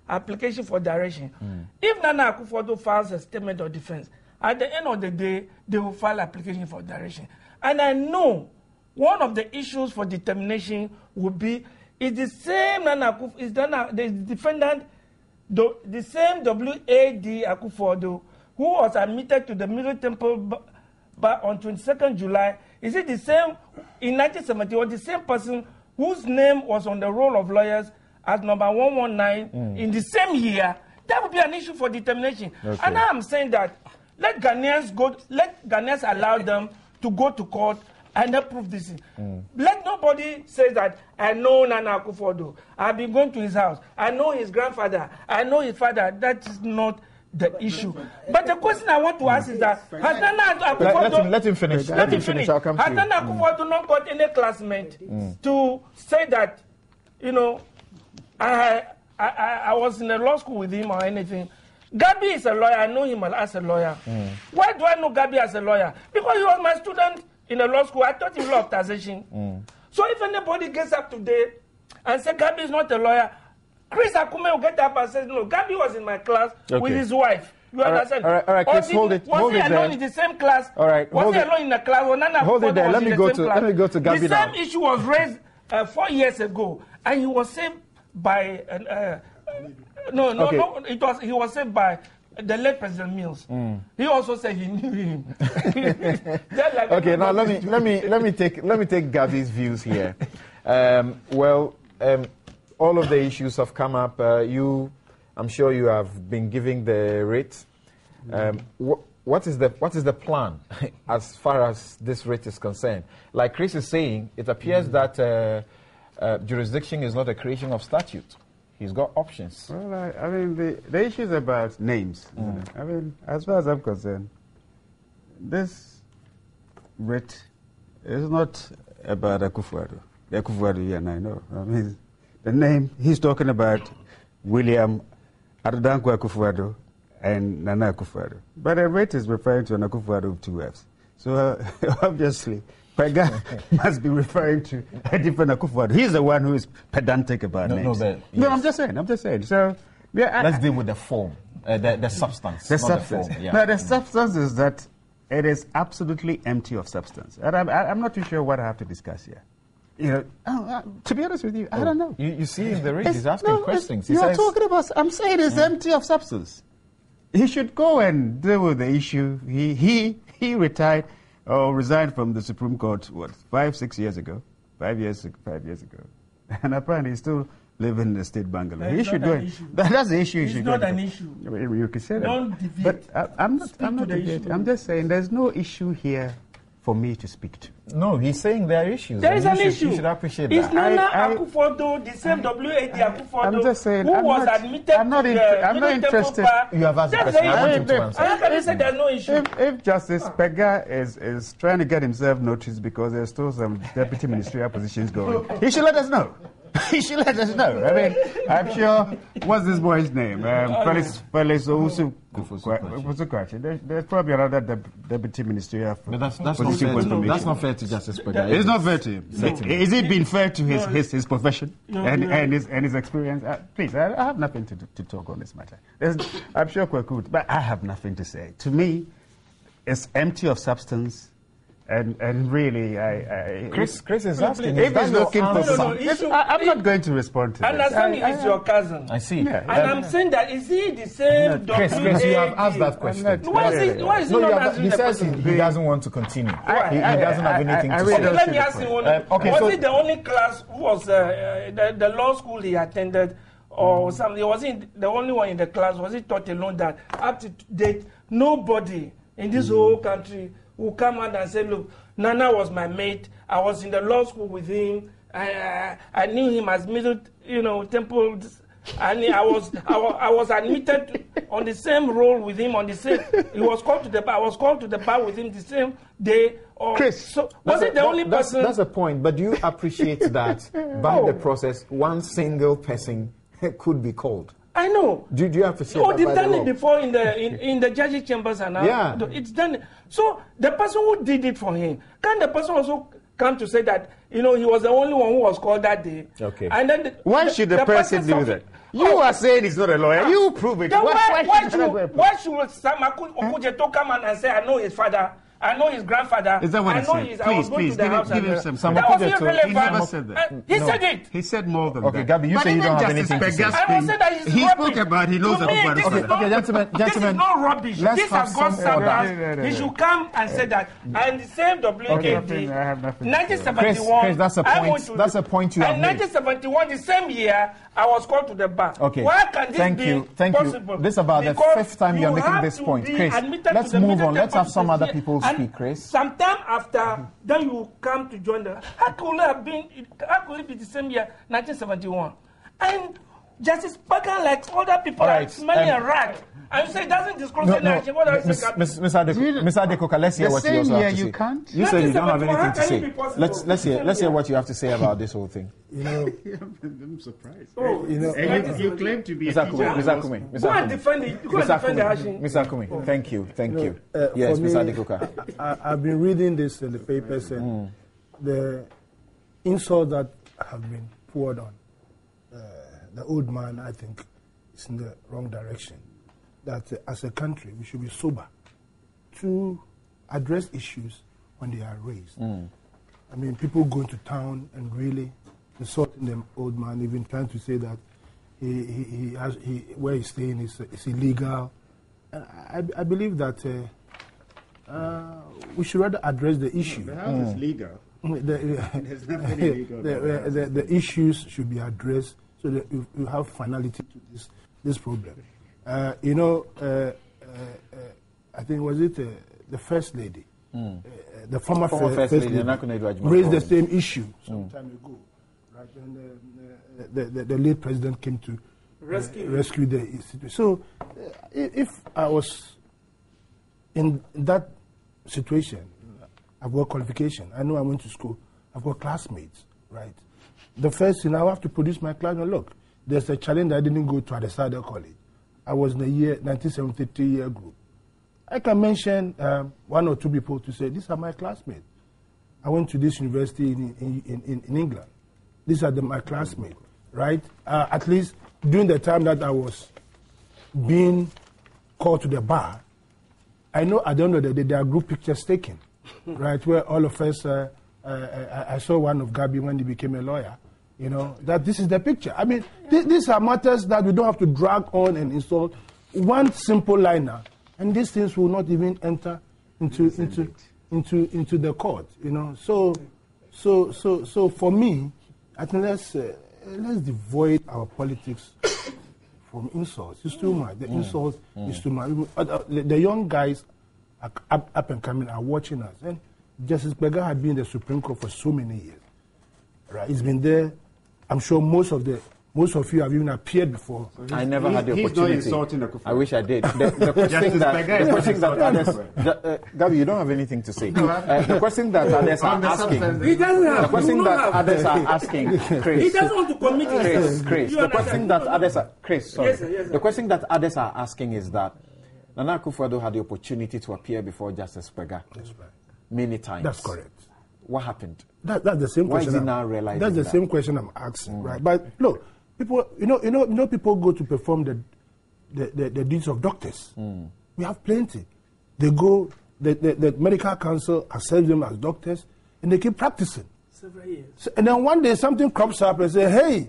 application for direction. If Nana Akufo-Addo files a statement of defense, at the end of the day, they will file application for direction. And I know one of the issues for determination would be, is the same Nana Akufo, is the defendant, the same W.A.D. Akufo-Addo, who was admitted to the Middle Temple on 22nd July, is it the same, in 1971, the same person whose name was on the roll of lawyers as number 119 in the same year? That would be an issue for determination. And now I'm saying that let Ghanaians allow them to go to court and approve this. Let nobody say that I know Nana Akufo-Addo. I've been going to his house. I know his grandfather. I know his father. That is not the issue. But the question I want to ask is that has Nana Akufo-Addo... Let him finish. Let him finish. I'll come to you. Has Nana Akufo-Addo not got any classmate to say that, I was in a law school with him or anything? Gabi is a lawyer. I know him as a lawyer. Why do I know Gabi as a lawyer? Because he was my student in a law school. I taught him law of taxation. So if anybody gets up today and says Gabi is not a lawyer, Chris Akume will get up and say, no, Gabi was in my class with his wife. You understand? All right, Chris, hold it. Was he alone in the same class? All right, was he alone in the class? Hold it there. Let me go to Gabi the now. The same issue was raised 4 years ago, and he was saved by... he was saved by the late President Mills. He also said he knew him. Okay, now let me take Gabi's views here. All of the issues have come up. I'm sure you have been giving the rate. What is the plan as far as this rate is concerned? Like Chris is saying, it appears that jurisdiction is not a creation of statute. He's got options. Well, I mean, the issue is about names. I mean, as far as I'm concerned, this writ is not about Akufo-Addo. The Akufo-Addo, and I know. I mean, the name, he's talking about William Adodankwa Akufo-Addo and Nana Akufo-Addo. But the writ is referring to an Akufo-Addo with 2 Fs. So, obviously, Pega must be referring to a different Akufo-Addo. He's the one who is pedantic about names. No, I'm just saying. So, let's deal with the form, the substance. The substance. No, the substance is that it is absolutely empty of substance. And I'm not too sure what I have to discuss here. To be honest with you, I don't know. You see in the rate, he's asking questions. You are talking about, I'm saying it's empty of substance. He should go and deal with the issue. He retired or resigned from the Supreme Court, 5 years ago? 5 years ago. And apparently he's still living in the state bungalow. He should go. That's the issue. It's not an issue. You can say that. Don't debate. But I'm not debating. I'm just saying there's no issue here for me to speak to. No, he's saying there are issues. There is an issue. You should appreciate it's that. Nana Akufo-Addo, the same W.A.D. Akufo-Addo, I'm just saying, who was admitted I'm not interested. You have asked the question. I want him to answer. How can you say there's no issue? If Justice Pega is trying to get himself noticed because there's still some deputy ministerial positions going, he should let us know. He should let us know. I mean, I'm sure. What's this boy's name? Felix Owusu. There's probably another deputy ministerial position. That's not fair to Justice Pega. It's not fair to him. Is it being fair to his profession and his experience? Please, I have nothing to talk on this matter. I'm sure Kwaku, but I have nothing to say. To me, it's empty of substance. And really, I Chris is asking. if he's looking for I'm not going to respond to this. Understanding is your cousin. I see. Yeah. And I'm saying that, is he the same Chris, you have asked that question. Why is he not answering he the says question? he doesn't want to continue. He Why? doesn't have anything to really say. Okay, let me ask you one. Was it the only class who was the law school he attended, or something? Was he the only one in the class? Was he taught alone that up to date nobody in this whole country will come out and say, look, Nana was my mate. I was in the law school with him. I knew him as middle, Temple. And I was admitted on the same role with him on the same. He was called to the bar. I was called to the bar with him the same day. Chris, so was it the only person? That's a point. But do you appreciate that by the process, one single person could be called? I know. Do you appreciate that? They've done it before in the judges' chambers and yeah. It's done. So the person who did it for him, can the person also come to say that he was the only one who was called that day? Okay. And then why should the person do that? You are saying he's not a lawyer. You prove it. Why should Sam Okujeto come and say, I know his father, I know his grandfather. Is that what I know he said? Please, give him some. That was irrelevant. He never said that. He said it. He said more than that. Okay, Gabby, you say you don't have anything to say. I won't say that he's he rubbish. spoke about he knows about it. Okay, gentlemen. This is not rubbish. This has got standards. He No. should come and say that. And the same WKD, I have nothing. 1971. Chris, that's a point. That's a point you have and made. 1971, the same year, I was called to the bar. Okay. Why can this Thank be you. possible? This is about the Because fifth time you're you making have this to point. be Chris, admitted let's to the move on. middle Let's have some other temple people and speak, Chris. Sometime after, then you come to join the. How could it be the same year, 1971? And Justice Bagan, like other people, All are right, smelling a rat. And you say it doesn't disclose any action. What are you saying? Mr. Adekoka, let's hear what you also have to say. You can't. You said you don't have anything to How can say. it be possible? Let's hear what you have to say about this whole thing. I'm surprised. And you claim to be a Mr. teacher. Akumi, Go and defend it. Go and defend the action. Mr. Akumi, thank you. Yes, Mr. Adekoka. I've been reading this in the papers and the insult that have been poured on the old man, I think, is in the wrong direction. That as a country, we should be sober to address issues when they are raised. I mean, people going to town and really insulting the old man, even trying to say that where he's staying is illegal. And I believe that we should rather address the issue. The house is legal. There's nothing illegal. The issues should be addressed so that you have finality to this problem. I think, was it the First Lady? The former First Lady raised the same issue some time ago. Right? And the late president came to rescue the institution. So if I was in that situation, I've got qualification. I know I went to school. I've got classmates, right? The first thing, I have to produce my class. And look, there's a challenge. I didn't go to Adesada College. I was in the 1973 year group. I can mention one or two people to say, these are my classmates. I went to this university in England. These are my classmates, right? At least during the time that I was being called to the bar, I know at the end of the day, there are group pictures taken, right? Where all of us, I saw one of Gabi when he became a lawyer, that this is the picture. I mean, these are matters that we don't have to drag on and insult. One simple liner, and these things will not even enter into the court, So for me, I think let's devoid our politics from insults. It's too much. The insult is too much. The young guys up and coming are watching us. And Justice Bega had been in the Supreme Court for so many years. Right? He's been there. I'm sure most of you have even appeared before. I never had the opportunity. He's not insulting the I wish I did. The question that others, Gabi, you don't have anything to say. The question that others are asking. He doesn't have. The question that others are asking, Chris. He doesn't want to commit himself. Chris. The question that others are, Chris. Sorry. Yes, sir. The question that others are asking is that Nana Akufo-Addo had the opportunity to appear before Justice Pega. That's right. Many times. That's correct. What happened? That's the same question. Why is he now realizing that's the that? same question I'm asking, right? But look, people, people go to perform the duties of doctors. We have plenty. They go the medical council accepts them as doctors, and they keep practicing. Several years. So, and then one day something crops up and say, hey,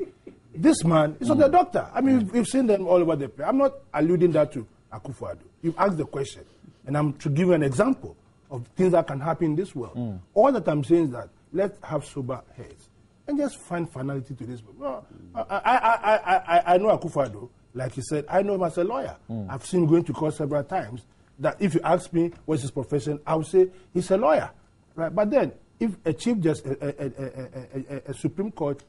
this man is not a doctor. I mean, we've seen them all over the place. I'm not alluding that to Akufo-Addo. You've asked the question, and I'm to give you an example of things that can happen in this world. All that I'm saying is that let's have sober heads and just find finality to this. Well, I know Akufo-Addo, like he said, I know him as a lawyer. I've seen him going to court several times. That if you ask me what's his profession, I would say he's a lawyer, right? But then, if a chief justice, a Supreme Court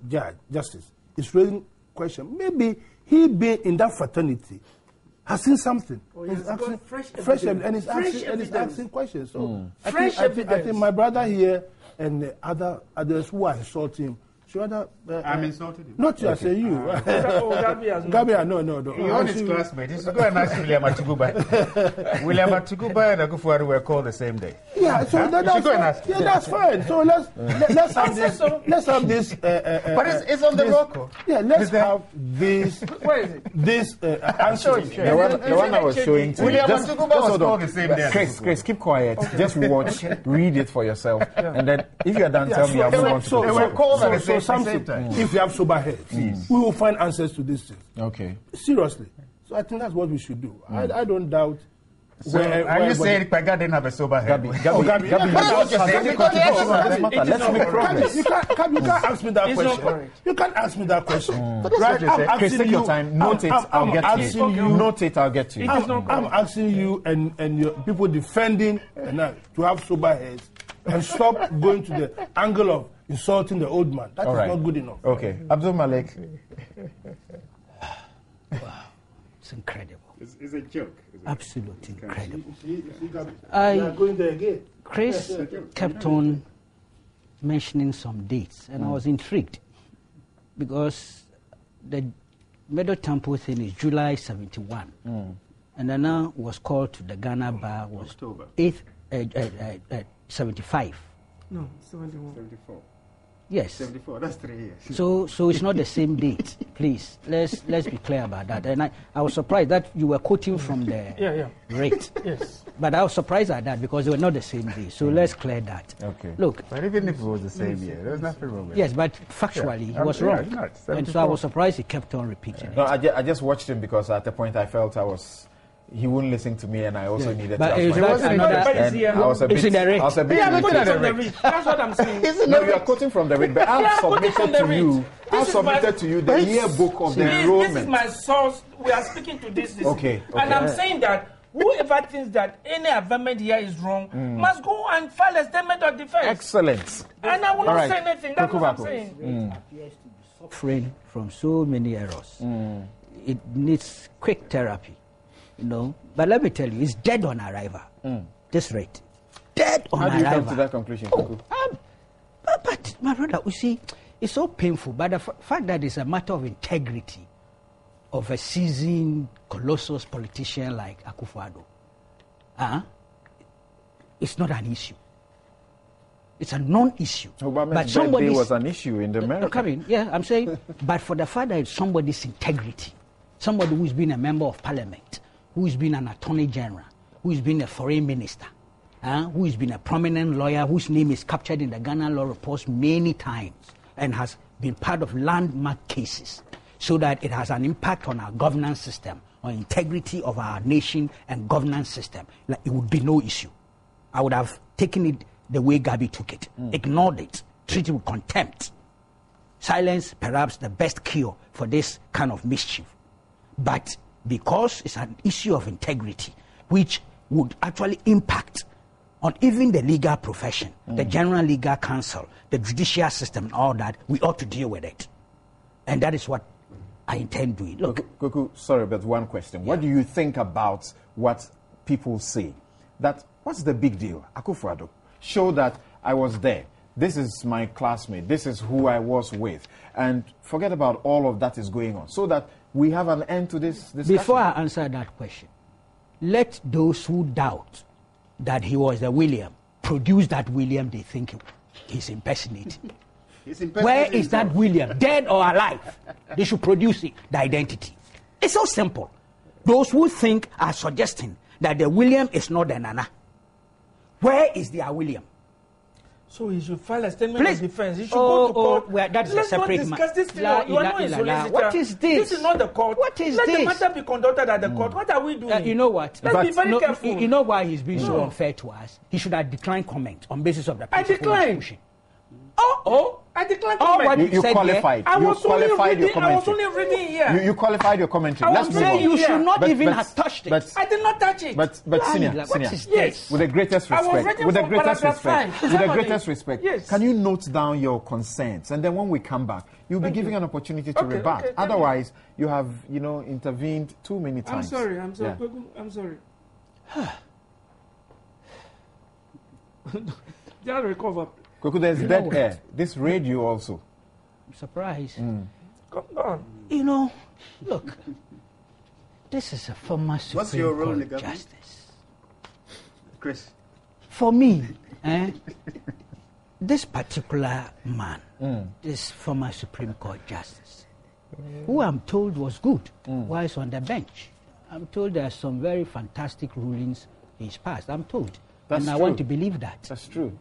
justice is raising question, maybe he being in that fraternity has seen something. He's asking fresh evidence, and he's asking questions. So I think my brother here and the others who are insulting him. I'm insulted him. Not you, I say you. Gabia, no. You're on his classmate. He's going to ask William Atuguba. William Atuguba and Akufo-Addo were called the same day. Yeah, so that's fine. So let's have this. Let's have this. But it's on the record. Yeah, let's have this. Where is it? This answer. The one I was showing to you. William Atuguba was called the same day. Chris, keep quiet. Just watch, read it for yourself, and then if you're done, tell me. I'll move on to so, the so, next so, one. so something, if you have sober heads, we will find answers to these things. Okay. Seriously. So I think that's what we should do. I don't doubt. So are you saying Pega didn't have a sober head? Gabi, let's make progress. You can't ask me that question. You can't ask me that question. Right? Chris, take your time. Note it, I'll get to you. Note it, I'll get to you. I'm asking you and your people defending to have sober heads and stop going to the angle of insulting the old man. That is not good enough. Okay. Abdul Malik. Wow. It's incredible. It's a joke. Absolutely incredible. Going there again. Chris kept on mentioning some dates, and I was intrigued because the Meadow Temple thing is July 71, and then now was called to the Ghana Bar was October 8th 75. No, 71. 74. Yes. 74. That's 3 years. So it's not the same date. Please, let's be clear about that. And I was surprised that you were quoting from the rate. Yes. But I was surprised at that because they were not the same day. So let's clear that. Okay. Look. But even if it was the same year, there's nothing wrong with it. Yes, but factually he was wrong. And so I was surprised he kept on repeating it. No, I just watched him because at the point I felt he wouldn't listen to me, and I also needed to ask my question. I was a bit. That's what I'm saying. No, you are quoting from the read, but I've submitted to you the yearbook of the enrollment. This is my source. We are speaking to this. Okay. And I'm saying that whoever thinks that any amendment here is wrong must go and file a statement of defense. Excellent. And I will not say anything. That's what I'm saying. Appears to be suffering from so many errors. It needs quick therapy. But let me tell you, it's dead on arrival. This rate. Dead on arrival. How do you come to that conclusion, Kuku? But, my brother, you see, it's so painful. But the fact that it's a matter of integrity of a seasoned, colossus politician like Akufo-Addo, it's not an issue. It's a non-issue. But somebody was an issue in America. I'm saying, but for the fact that it's somebody's integrity, somebody who's been a member of parliament, who's been an attorney general, who's been a foreign minister, who's been a prominent lawyer whose name is captured in the Ghana Law Reports many times and has been part of landmark cases so that it has an impact on our governance system, on integrity of our nation and governance system. Like, it would be no issue. I would have taken it the way Gabi took it, ignored it, treated it with contempt. Silence, perhaps the best cure for this kind of mischief. But because it's an issue of integrity, which would actually impact on even the legal profession, the general legal counsel, the judicial system, and all that, we ought to deal with it. And that is what I intend doing. Look, Kuku, sorry, but one question. What do you think about what people say? What's the big deal? Akufo-Addo, show that I was there. This is my classmate. This is who I was with. And forget about all of that is going on, so that we have an end to this discussion. Before I answer that question, let those who doubt that he was the William produce that William they think he's impersonating. Where is that William, dead or alive? They should produce it, the identity. It's so simple. Those who think are suggesting that the William is not the Nana, Where is their William? So he should file a statement of defense. He should go to court. Well, that's Let's a separate not discuss this thing. You are not in solicitor. What is this? This is not the court. What is Let this? the matter be conducted at the court. What are we doing? You know what? Let's be very careful. You know why he's being so unfair to us? He should have declined comment on basis of the principle. I declined. I declined comment. What you qualified. You qualified your commentary. I was only reading here. You qualified your commentary. Let's move on. You should not even have touched it. I did not touch it. But senior, what is this? with the greatest respect, with the greatest respect, yes. Can you note down your concerns, and then when we come back, you'll be given an opportunity to rebut. Okay, Otherwise, you have intervened too many times. I'm sorry. Yeah. I'm sorry. Just recover. Kweku, there's dead air. This radio also. I'm surprised. Come on. Look, this is a former What's your role Supreme in the Court government? justice. Chris. For me, this particular man, this former Supreme Court justice, who I'm told was good while he's on the bench. I'm told there are some very fantastic rulings he's passed. I'm told. That's I true. want to believe that. That's true.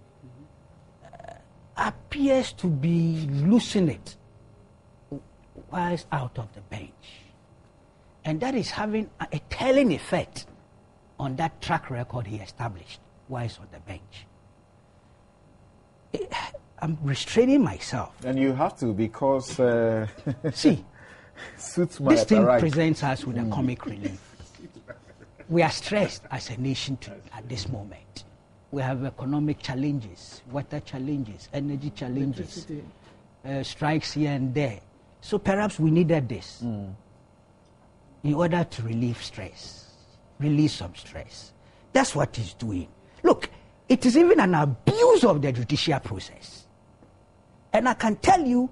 Appears to be losing it whilst out of the bench. And that is having a telling effect on that track record he established whilst on the bench. I'm restraining myself. And you have to, because see, suits might this thing arrive. presents us with a comic relief. We are stressed as a nation at this moment. We have economic challenges, water challenges, energy challenges, strikes here and there. So perhaps we needed this in order to relieve stress, release some stress. That's what he's doing. Look, it is even an abuse of the judicial process. And I can tell you,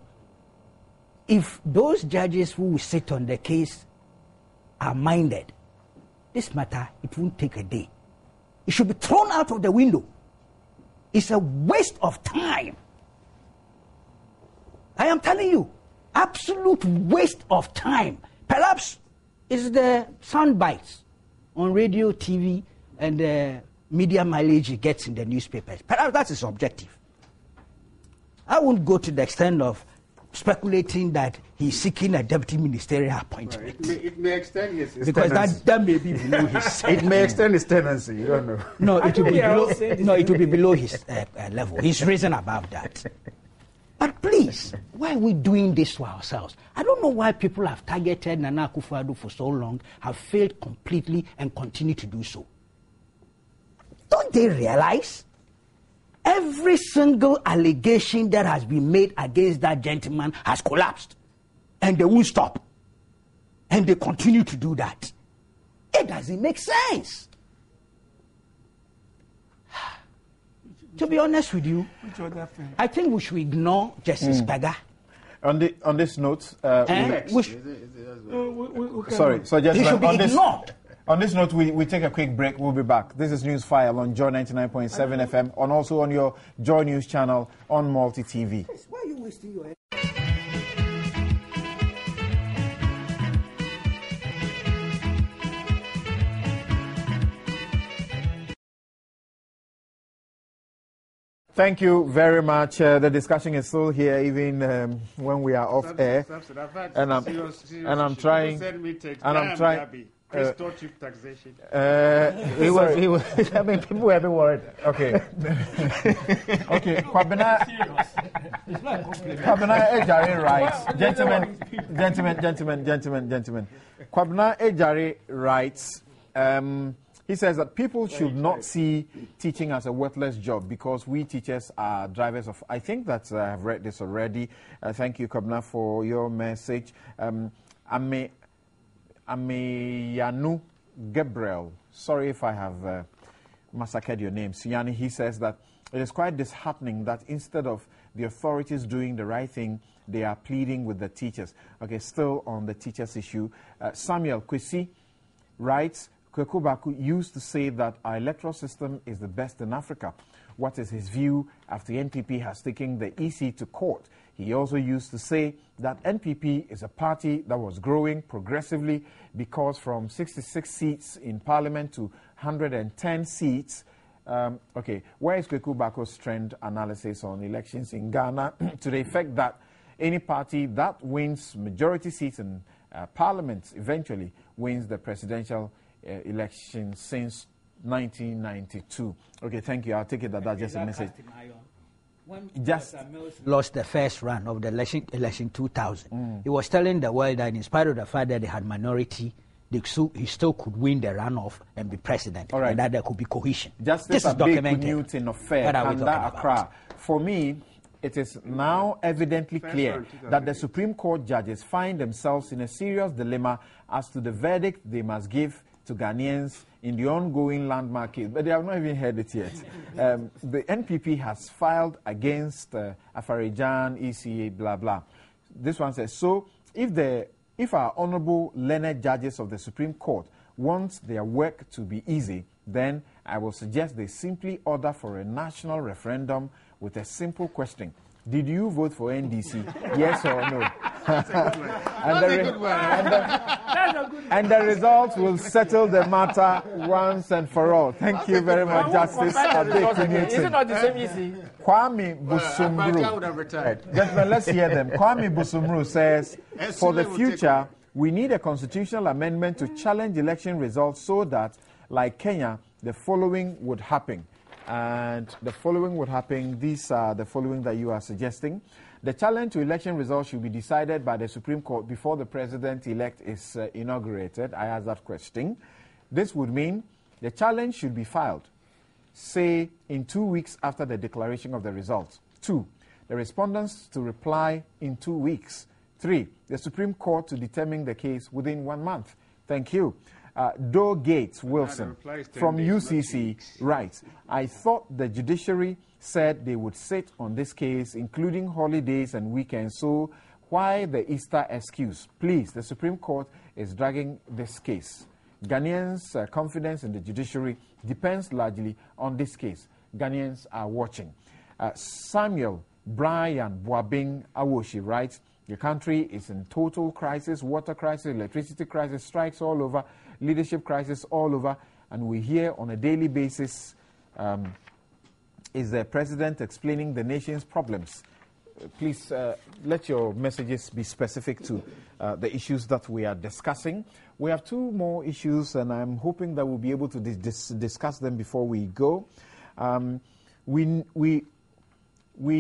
if those judges who sit on the case are minded, this matter, it won't take a day. It should be thrown out of the window. It's a waste of time. I am telling you, absolute waste of time. Perhaps it's the sound bites on radio, TV, and the media mileage he gets in the newspapers. Perhaps that is objective. I won't go to the extent of speculating that he's seeking a deputy ministerial appointment. Well, it may extend his because that may be below his. It may extend his tenancy. You don't know. No, it will be below. No, it will be below his level. He's risen above that. But please, why are we doing this to ourselves? I don't know why people have targeted Nana Akufo-Addo for so long, have failed completely, and continue to do so. Don't they realize? Every single allegation that has been made against that gentleman has collapsed. And they won't stop. And they continue to do that. It doesn't make sense. To be honest with you, I think we should ignore Justice Pega. On this note, sorry, so just he should be ignored. On this note, we take a quick break. We'll be back. This is Newsfile on Joy 99.7 FM, and also on your Joy News channel on Multi TV. Why are you wasting your Thank you very much. The discussion is still here, even when we are off air. And I'm trying. Chris taught you taxation. He was. I mean, people were a bit worried. Okay. Okay. Kwabena Ejari writes, gentlemen. Kwabena Ejari writes. He says that people should not see teaching as a worthless job because we teachers are drivers of. I think that I have read this already. Thank you, Kwabena, for your message. Ameyanu Gabriel, sorry if I have massacred your name, Siyani, he says that it is quite disheartening that instead of the authorities doing the right thing, they are pleading with the teachers. Okay, still on the teachers issue. Samuel Kwesi writes, Kweku Baku used to say that our electoral system is the best in Africa. What is his view after NPP has taken the EC to court? He also used to say that NPP is a party that was growing progressively because from 66 seats in parliament to 110 seats Okay, where is Kweku Bako's trend analysis on elections in Ghana to the effect that any party that wins majority seats in parliament eventually wins the presidential election since 1992? Okay, thank you. I'll take it that that's just a message. When Mills lost the first round of the election 2000, he was telling the world that in spite of the fact that they had minority, he still could win the runoff and be president, all right, and that there could be cohesion. Justice Abeku Newton of Fair, Kanda Accra. For me, it is now evidently clear that the Supreme Court judges find themselves in a serious dilemma as to the verdict they must give to Ghanaians in the ongoing landmark case, but they have not even heard it yet. The NPP has filed against Afarijan, ECA, blah, blah. This one says, so if our honorable learned judges of the Supreme Court want their work to be easy, then I will suggest they simply order for a national referendum with a simple question. Did you vote for NDC? Yes or no? And the results will settle the matter once and for all. Thank you very much, Justice Abeku Newton. Is it not the same easy? Kwame Busumru. Gentlemen, let's hear them. Kwame Busumru says, for the future, we need a constitutional amendment to challenge election results so that, like Kenya, the following would happen. And the following would happen. These are the following that you are suggesting. The challenge to election results should be decided by the Supreme Court before the president-elect is inaugurated. I asked that question. This would mean the challenge should be filed, say, in 2 weeks after the declaration of the results. 2, the respondents to reply in 2 weeks. 3, the Supreme Court to determine the case within 1 month. Thank you. Doe Gates Wilson from UCC writes, I thought the judiciary said they would sit on this case, including holidays and weekends, so why the Easter excuse? Please, the Supreme Court is dragging this case. Ghanaians' confidence in the judiciary depends largely on this case. Ghanaians are watching. Samuel Brian Boabing Awoshi writes, the country is in total crisis, water crisis, electricity crisis, strikes all over, leadership crisis all over, and we hear on a daily basis is the president explaining the nation's problems. Please let your messages be specific to the issues that we are discussing. We have 2 more issues, and I'm hoping that we'll be able to discuss them before we go. We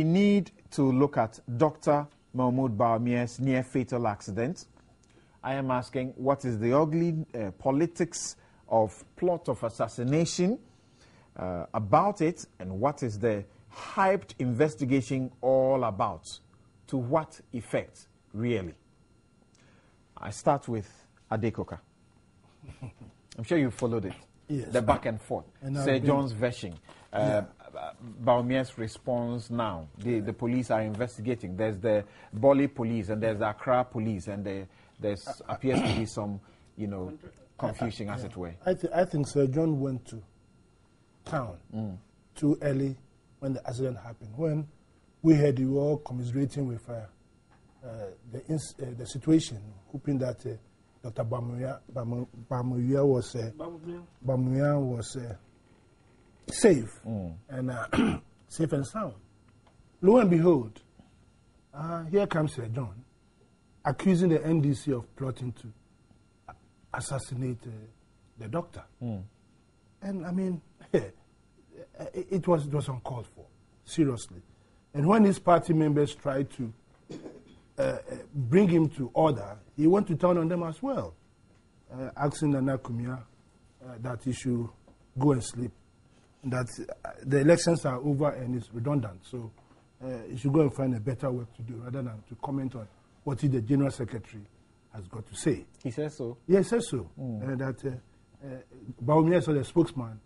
need to look at Dr. Mahmoud Bawumia's near-fatal accident. I am asking, what is the ugly politics of plot of assassination about it, and what is the hyped investigation all about? To what effect, really? I start with Adekoka. I'm sure you followed it. Yes. The back and forth. Sir John's version. Bawumia's response now. The police are investigating. There's the Boli police and there's the Accra police, and there appears to be some, confusion, as it were. I think Sir John went to town too early when the accident happened. When we heard you all commiserating with the situation, hoping that Dr. Bawumia was safe and safe and sound. Lo and behold, here comes Sir John, accusing the NDC of plotting to assassinate the doctor. And I mean, it was uncalled for, seriously. And when his party members tried to bring him to order, he went to town on them as well, asking Nana Kumia that he should go and sleep, that the elections are over and it's redundant, so he should go and find a better work to do rather than to comment on what the General Secretary has got to say. He says so? Yes, he says so. That Bawumia saw the spokesman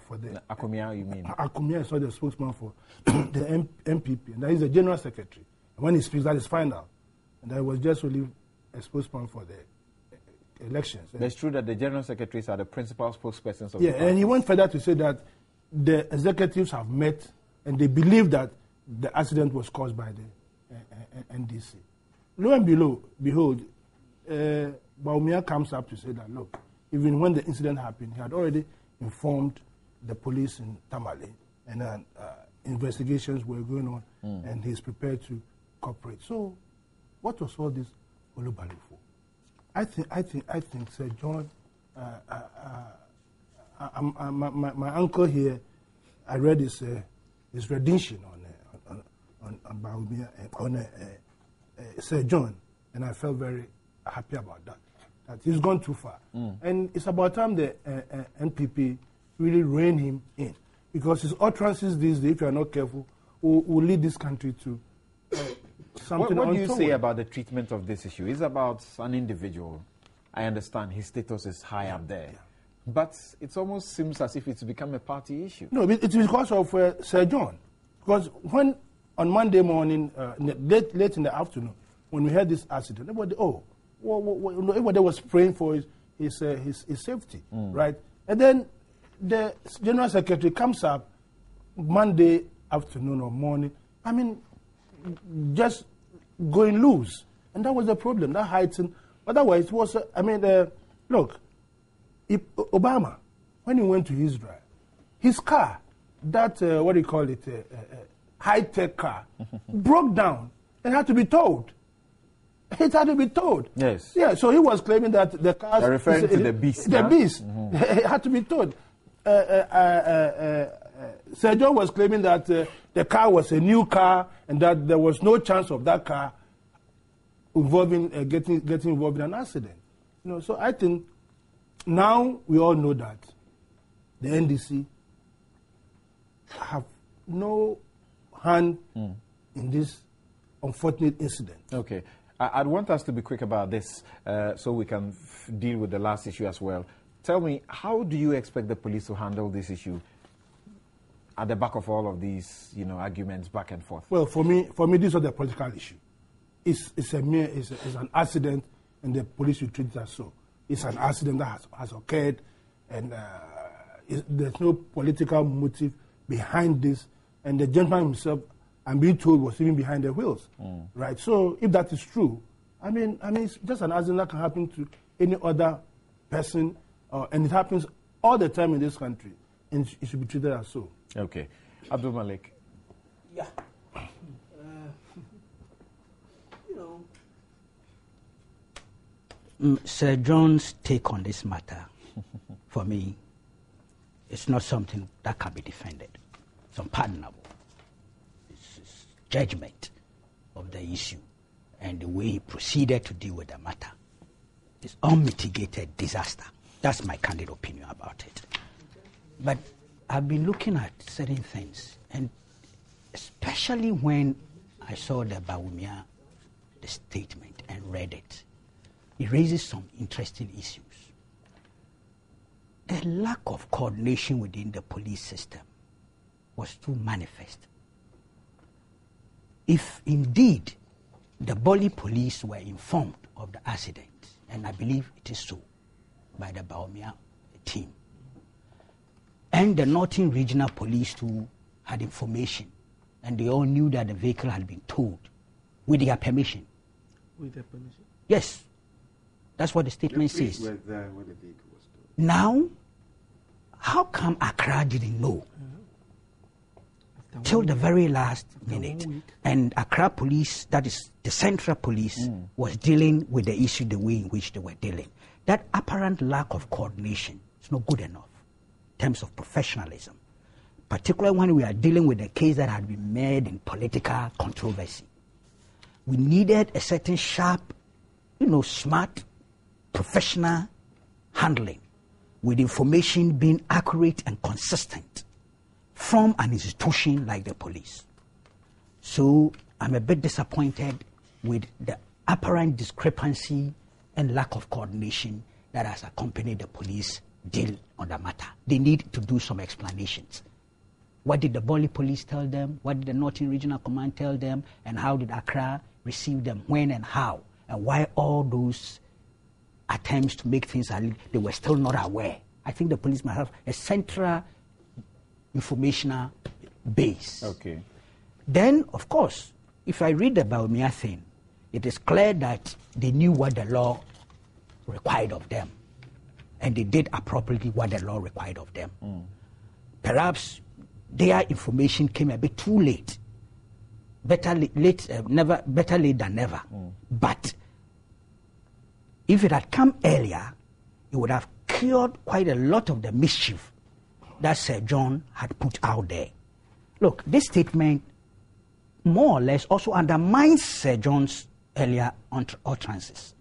for the... Akumia, you mean? Akumia saw the spokesman for the MPP, and that is the General Secretary. And when he speaks, that is final. And that was just only a spokesman for the elections. But it's true that the General Secretaries are the principal spokespersons of the party. And he went further to say that the executives have met and they believe that the accident was caused by the NDC. Lo and behold, Bawumia comes up to say that, look, even when the incident happened, he had already informed the police in Tamale, and investigations were going on, and he's prepared to cooperate. So, what was all this Olubale for? I think, Sir John, my uncle here, I read his rendition on Sir John, and I felt very happy about that. That he's gone too far, and it's about time the NPP really rein him in, because his utterances these days, if you are not careful, will lead this country to something. What do you say about the treatment of this issue? It's about an individual. I understand his status is high up there, but it almost seems as if it's become a party issue. No, it's because of Sir John. Because when on Monday morning, late in the afternoon, when we had this accident, everybody was praying for his safety, right? And then the General Secretary comes up Monday afternoon or morning, I mean, just going loose. And that was the problem, that heightened. Otherwise, it was, look, Obama, when he went to Israel, his car, that, high-tech car, broke down and had to be towed. It had to be towed. Yes. Yeah, so he was claiming that the car... They're referring to the beast. The beast. It had to be towed. Sir John was claiming that the car was a new car and that there was no chance of that car involving getting involved in an accident. You know, so I think now we all know that the NDC have no hand in this unfortunate incident. Okay. I'd want us to be quick about this so we can deal with the last issue as well. Tell me, how do you expect the police to handle this issue at the back of all of these, arguments back and forth? Well, for me, this is not a political issue. It's an accident, and the police will treat it as so. It's an accident that has occurred, and there's no political motive behind this. And the gentleman himself, I'm being told, was even behind the wheels, right? So if that is true, I mean, it's just an accident that can happen to any other person, and it happens all the time in this country, and it should be treated as so. Okay. Abdul Malik. Yeah. Sir John's take on this matter, for me, it's not something that can be defended. It's unpardonable. It's judgment of the issue and the way he proceeded to deal with the matter. It's unmitigated disaster. That's my candid opinion about it. But I've been looking at certain things, and especially when I saw the Bawumia, the statement, and read it, it raises some interesting issues. A lack of coordination within the police system was too manifest. If indeed the Boli police were informed of the accident, and I believe it is so, by the Bawumia team, and the Northern Regional Police too had information, and they all knew that the vehicle had been towed with their permission. With their permission? Yes. That's what the statement says. When the vehicle was towed. Now, how come Accra didn't know? Till the very last minute. And Accra police, that is the Central Police, was dealing with the issue the way in which they were dealing. That apparent lack of coordination is not good enough in terms of professionalism, particularly when we are dealing with a case that had been made in political controversy. We needed a certain sharp, smart, professional handling with information being accurate and consistent from an institution like the police. So I'm a bit disappointed with the apparent discrepancy and lack of coordination that has accompanied the police deal on the matter. They need to do some explanations. What did the Boli police tell them? What did the Northern Regional Command tell them? And how did Accra receive them? When and how? And why all those attempts to make things they were still not aware? I think the police must have a central informational base. Okay. Then, of course, if I read about Bawumia thing, it is clear that they knew what the law required of them, and they did appropriately what the law required of them. perhaps their information came a bit too late. Better late than never. But if it had come earlier, it would have cured quite a lot of the mischief that Sir John had put out there. Look, this statement more or less also undermines Sir John's earlier utterances,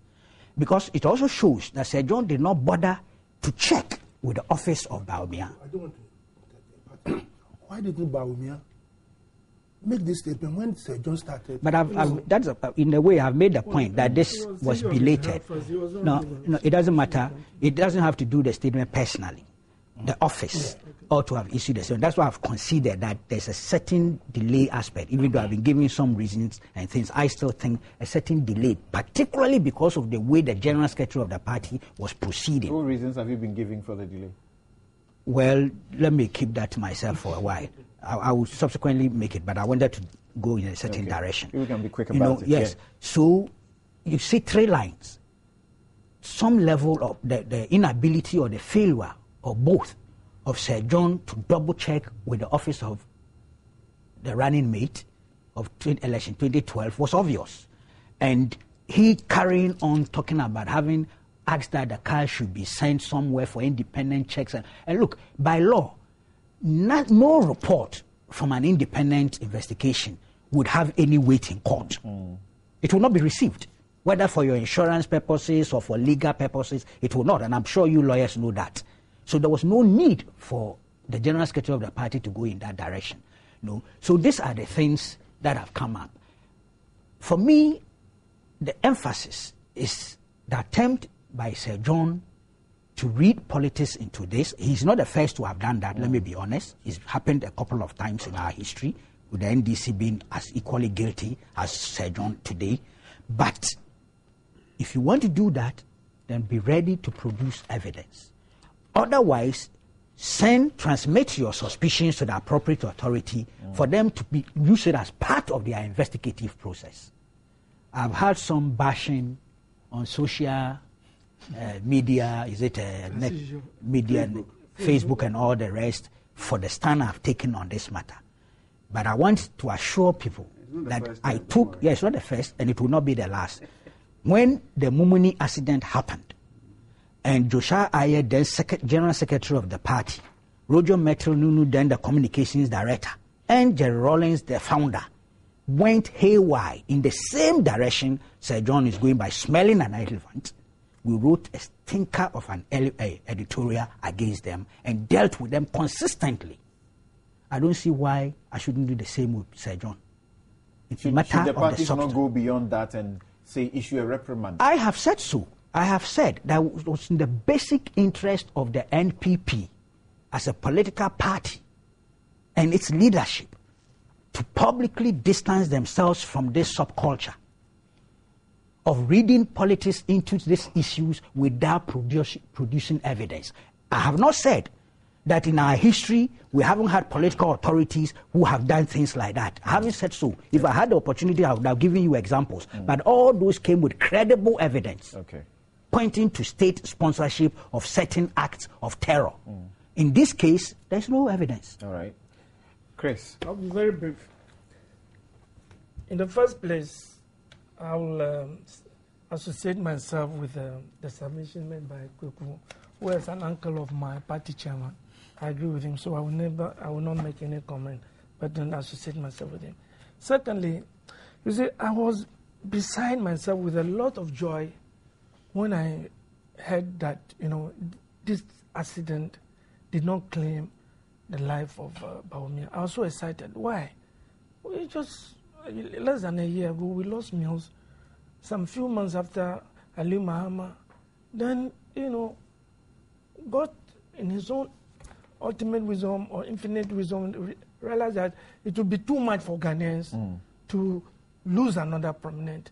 because it also shows that Sir John did not bother to check with the office of Bawumia. I don't want to. Why didn't Bawumia make this statement when Sir John started? But in a way, I've made the point that this was belated. No, it doesn't matter. It doesn't have to do the statement personally. The office ought to have issued a statement. That's why I've considered that there's a certain delay aspect. Even though I've been giving some reasons and things, I still think a certain delay, particularly because of the way the General Secretary of the party was proceeding. What reasons have you been giving for the delay? Well, let me keep that to myself for a while. I will subsequently make it, but I wanted to go in a certain direction. We can be quick about it. Yes. Yeah. So you see 3 lines. Some level of the inability or the failure or both of Sir John to double check with the office of the running mate of election 2012 was obvious. And he carrying on talking about having asked that the car should be sent somewhere for independent checks. And look, by law, no report from an independent investigation would have any weight in court. It will not be received. Whether for your insurance purposes or for legal purposes, it will not. And I'm sure you lawyers know that. So there was no need for the General Secretary of the party to go in that direction. No. So these are the things that have come up. For me, the emphasis is the attempt by Sir John to read politics into this. He's not the first to have done that, let me be honest. It's happened a couple of times in our history, with the NDC being as equally guilty as Sir John today. But if you want to do that, then be ready to produce evidence. Otherwise, transmit your suspicions to the appropriate authority for them to use it as part of their investigative process. I've had some bashing on social media, media, Facebook and all the rest, for the stand I've taken on this matter. But I want to assure people that I took, it's not the first and it will not be the last. When the Mumuni accident happened, and Joshua Ayer, then General Secretary of the party, Roger Metal Nunu, then the Communications Director, and Jerry Rawlings, the founder, went haywire in the same direction Sir John is going by smelling an elephant. We wrote a stinker of an editorial against them and dealt with them consistently. I don't see why I shouldn't do the same with Sir John. It's a matter of the substance. Should the parties not go beyond that and say issue a reprimand? I have said so. I have said that it was in the basic interest of the NPP as a political party and its leadership to publicly distance themselves from this subculture of reading politics into these issues without producing evidence. I have not said that in our history we haven't had political authorities who have done things like that. I haven't said so. If I had the opportunity, I would have given you examples. But all those came with credible evidence. Pointing to state sponsorship of certain acts of terror. In this case, there's no evidence. All right. Chris? I'll be very brief. In the first place, I will associate myself with the submission made by Kweku, who is an uncle of my party chairman. I agree with him, so I will not make any comment, but then associate myself with him. Secondly, you see, I was beside myself with a lot of joy when I heard that, this accident did not claim the life of Bawumia. I was so excited. Why? Just less than a year ago, we lost Mills. Some few months after Ali Mahama, then, God, in his own ultimate wisdom or infinite wisdom, realized that it would be too much for Ghanaians to lose another prominent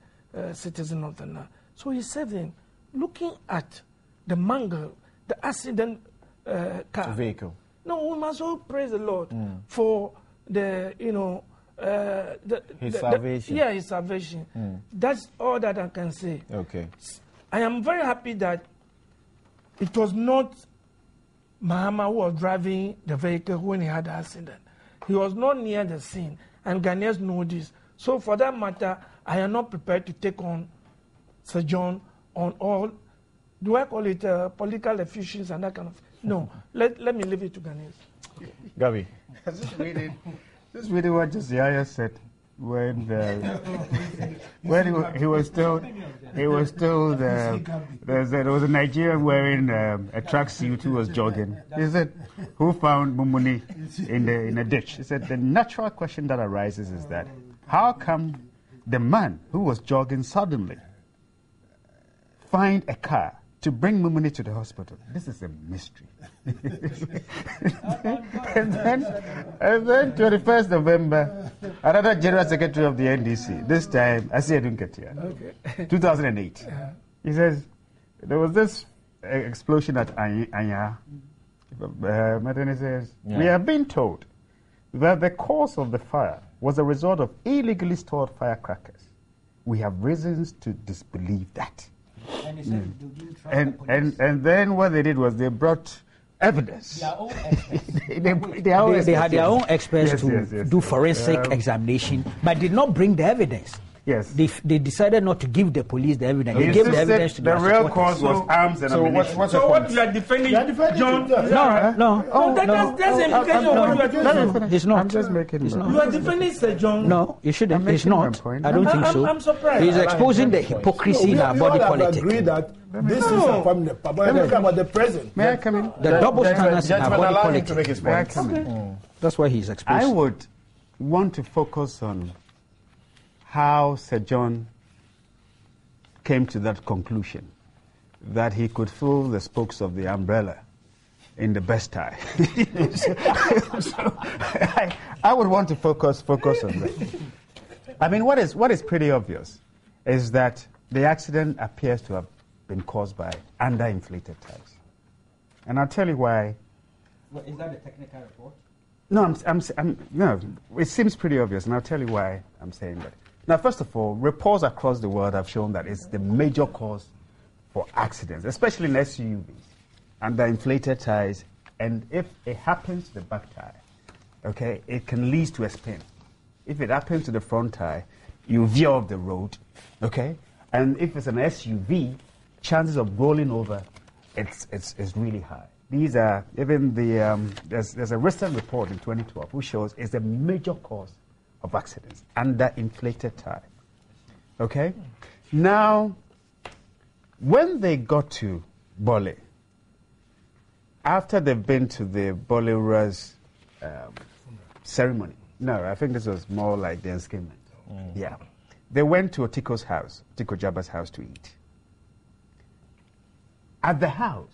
citizen of the land. So he saved him. Looking at the mangle, the accident car. Vehicle. No, we must all praise the Lord for the, his salvation. His salvation. That's all that I can say. Okay. I am very happy that it was not Mahama, who was driving the vehicle when he had the accident. He was not near the scene, and Ghanaians know this. So for that matter, I am not prepared to take on Sir John on all, do I call it political efficiency and that kind of, no, let me leave it to Ghanaians. Gabi. Just reading what Josiah said when he was still there was a Nigerian wearing a tracksuit who was jogging. He said, "Who found Mumuni in a ditch?" He said, "The natural question that arises is that how come the man who was jogging suddenly find a car to bring Mumuni to the hospital? This is a mystery." and then 21st November, another General Secretary of the NDC, this time Asia Dunketia, 2008. He says, there was this explosion at Anya. Madene says, we have been told that the cause of the fire was a result of illegally stored firecrackers. We have reasons to disbelieve that. And, he said, and then what they did was they brought evidence. Their own experts. They had their own experts to do forensic examination, but did not bring the evidence. Yes. They decided not to give the police the evidence. They gave the evidence to the real cause was arms and ammunition. So what you are defending, John? No. That's the implication of what you are doing. It's not. I'm just making You are defending Sir John. No, you shouldn't. It's not. I don't think so. I'm surprised. He's exposing the hypocrisy in our body politics. Agree that this is from the public about the present. May I come in? The double standards in our body politics. May I come in? That's why he's exposing. I would want to focus on how Sir John came to that conclusion, that he could fill the spokes of the umbrella in the best tie. I would want to focus on that. I mean, what is pretty obvious is that the accident appears to have been caused by underinflated tires. And I'll tell you why. Well, is that a technical report? No, no, it seems pretty obvious, and I'll tell you why I'm saying that. Now, first of all, reports across the world have shown that it's the major cause for accidents, especially in SUVs, underinflated tires, and if it happens to the back tire, okay, it can lead to a spin. If it happens to the front tire, you veer off the road, okay, and if it's an SUV, chances of rolling over, it's really high. These are even there's a recent report in 2012 which shows it's a major cause of accidents, underinflated tire. Okay? Now, when they got to Bole, after they've been to the Bolera's ceremony, no, I think this was more like the enskinment. Yeah. They went to Otiko's house, Otiko Jaba's house, to eat. At the house,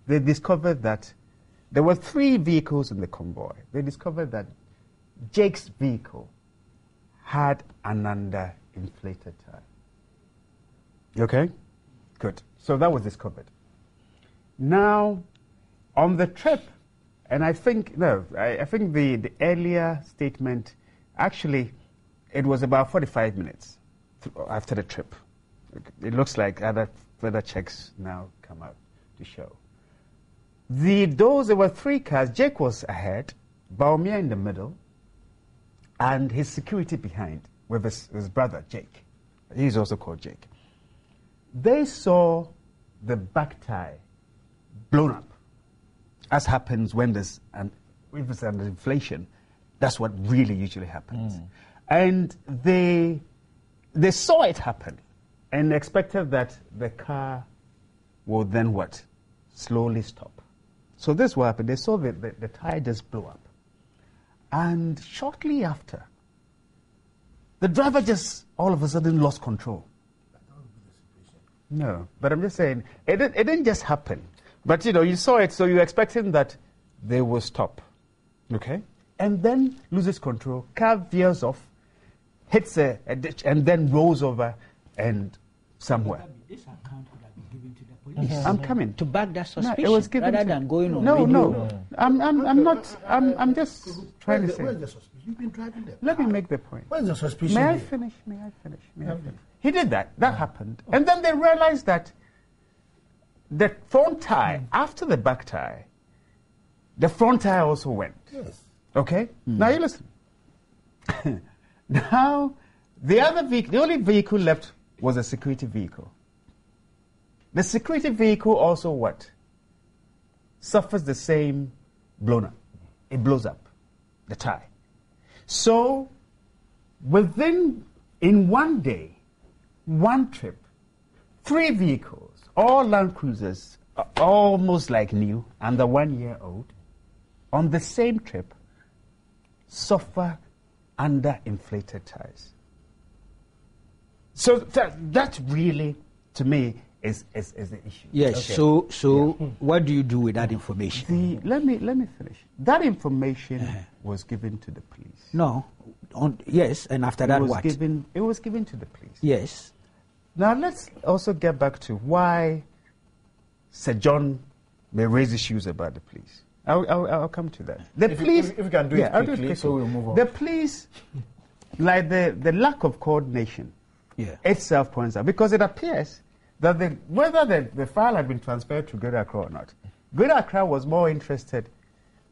they discovered that there were 3 vehicles in the convoy. They discovered that Jake's vehicle had an underinflated tire. Okay? Good. So that was discovered. Now, on the trip, and I think the earlier statement, actually, it was about 45 minutes after the trip. It looks like other further checks now come out to show. There were 3 cars. Jake was ahead, Baumia in the middle, and his security behind with his brother, Jake. He's also called Jake. They saw the back tire blown up, as happens when if it's an inflation, that's what really usually happens. And they saw it happen and expected that the car would then what? Slowly stop. So this what happened. They saw the tire just blow up. And shortly after, the driver just all of a sudden lost control. No, but I'm just saying, it didn't just happen. But, you saw it, so you're expecting that they will stop. Okay? And then loses control, car veers off, hits a ditch, and then rolls over and somewhere. This account would have been given to the police. I'm coming. To back that suspicion, it was given rather than going on No, radio. no. I'm not. I'm just trying to say. Where's the suspicion? You've been driving there. Let me make the point. Where's the suspicion? May I finish? He did that. That happened. And then they realized that the front tire, after the back tire, The front tire also went. Yes. Okay? Now you listen. Now, the only vehicle left was a security vehicle. The security vehicle also what? Suffers the same blown up. It blows up, the tire. So, in one day, one trip, 3 vehicles, all Land Cruisers, almost like new, under 1 year old, on the same trip, suffer under inflated tires. So that really, to me, is the issue. Yes. Okay. So what do you do with that information? Let me finish. That information was given to the police. No. Yes, and after that, what? It was given to the police. Yes. Now let's also get back to why Sir John may raise issues about the police. I'll come to that. The police, if we can do it quickly, so we'll move on. The police, like the lack of coordination, itself points out, because it appears that whether the file had been transferred to Greater Accra or not, Greater Accra was more interested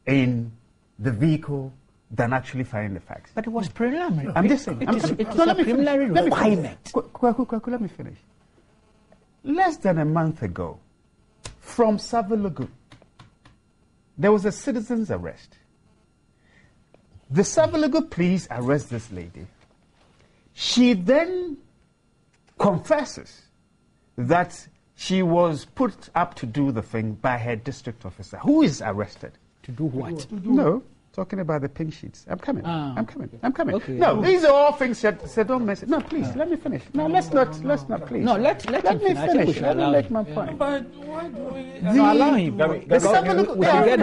in the vehicle than actually finding the facts. But it was preliminary. I'm just saying. It is a preliminary requirement. Let me finish. Less than a month ago, from Savalogu, there was a citizen's arrest. The Savalogu police arrest this lady. She then confesses that she was put up to do the thing by her district officer, who is arrested. To do what? No, talking about the pink sheets. I'm coming. I'm coming. Okay. No, these are all things that don't mess it. No, please, let me finish. No, let's not, please. No, let me finish. Let me make my point. But why do we... allow him. The Savalogu, I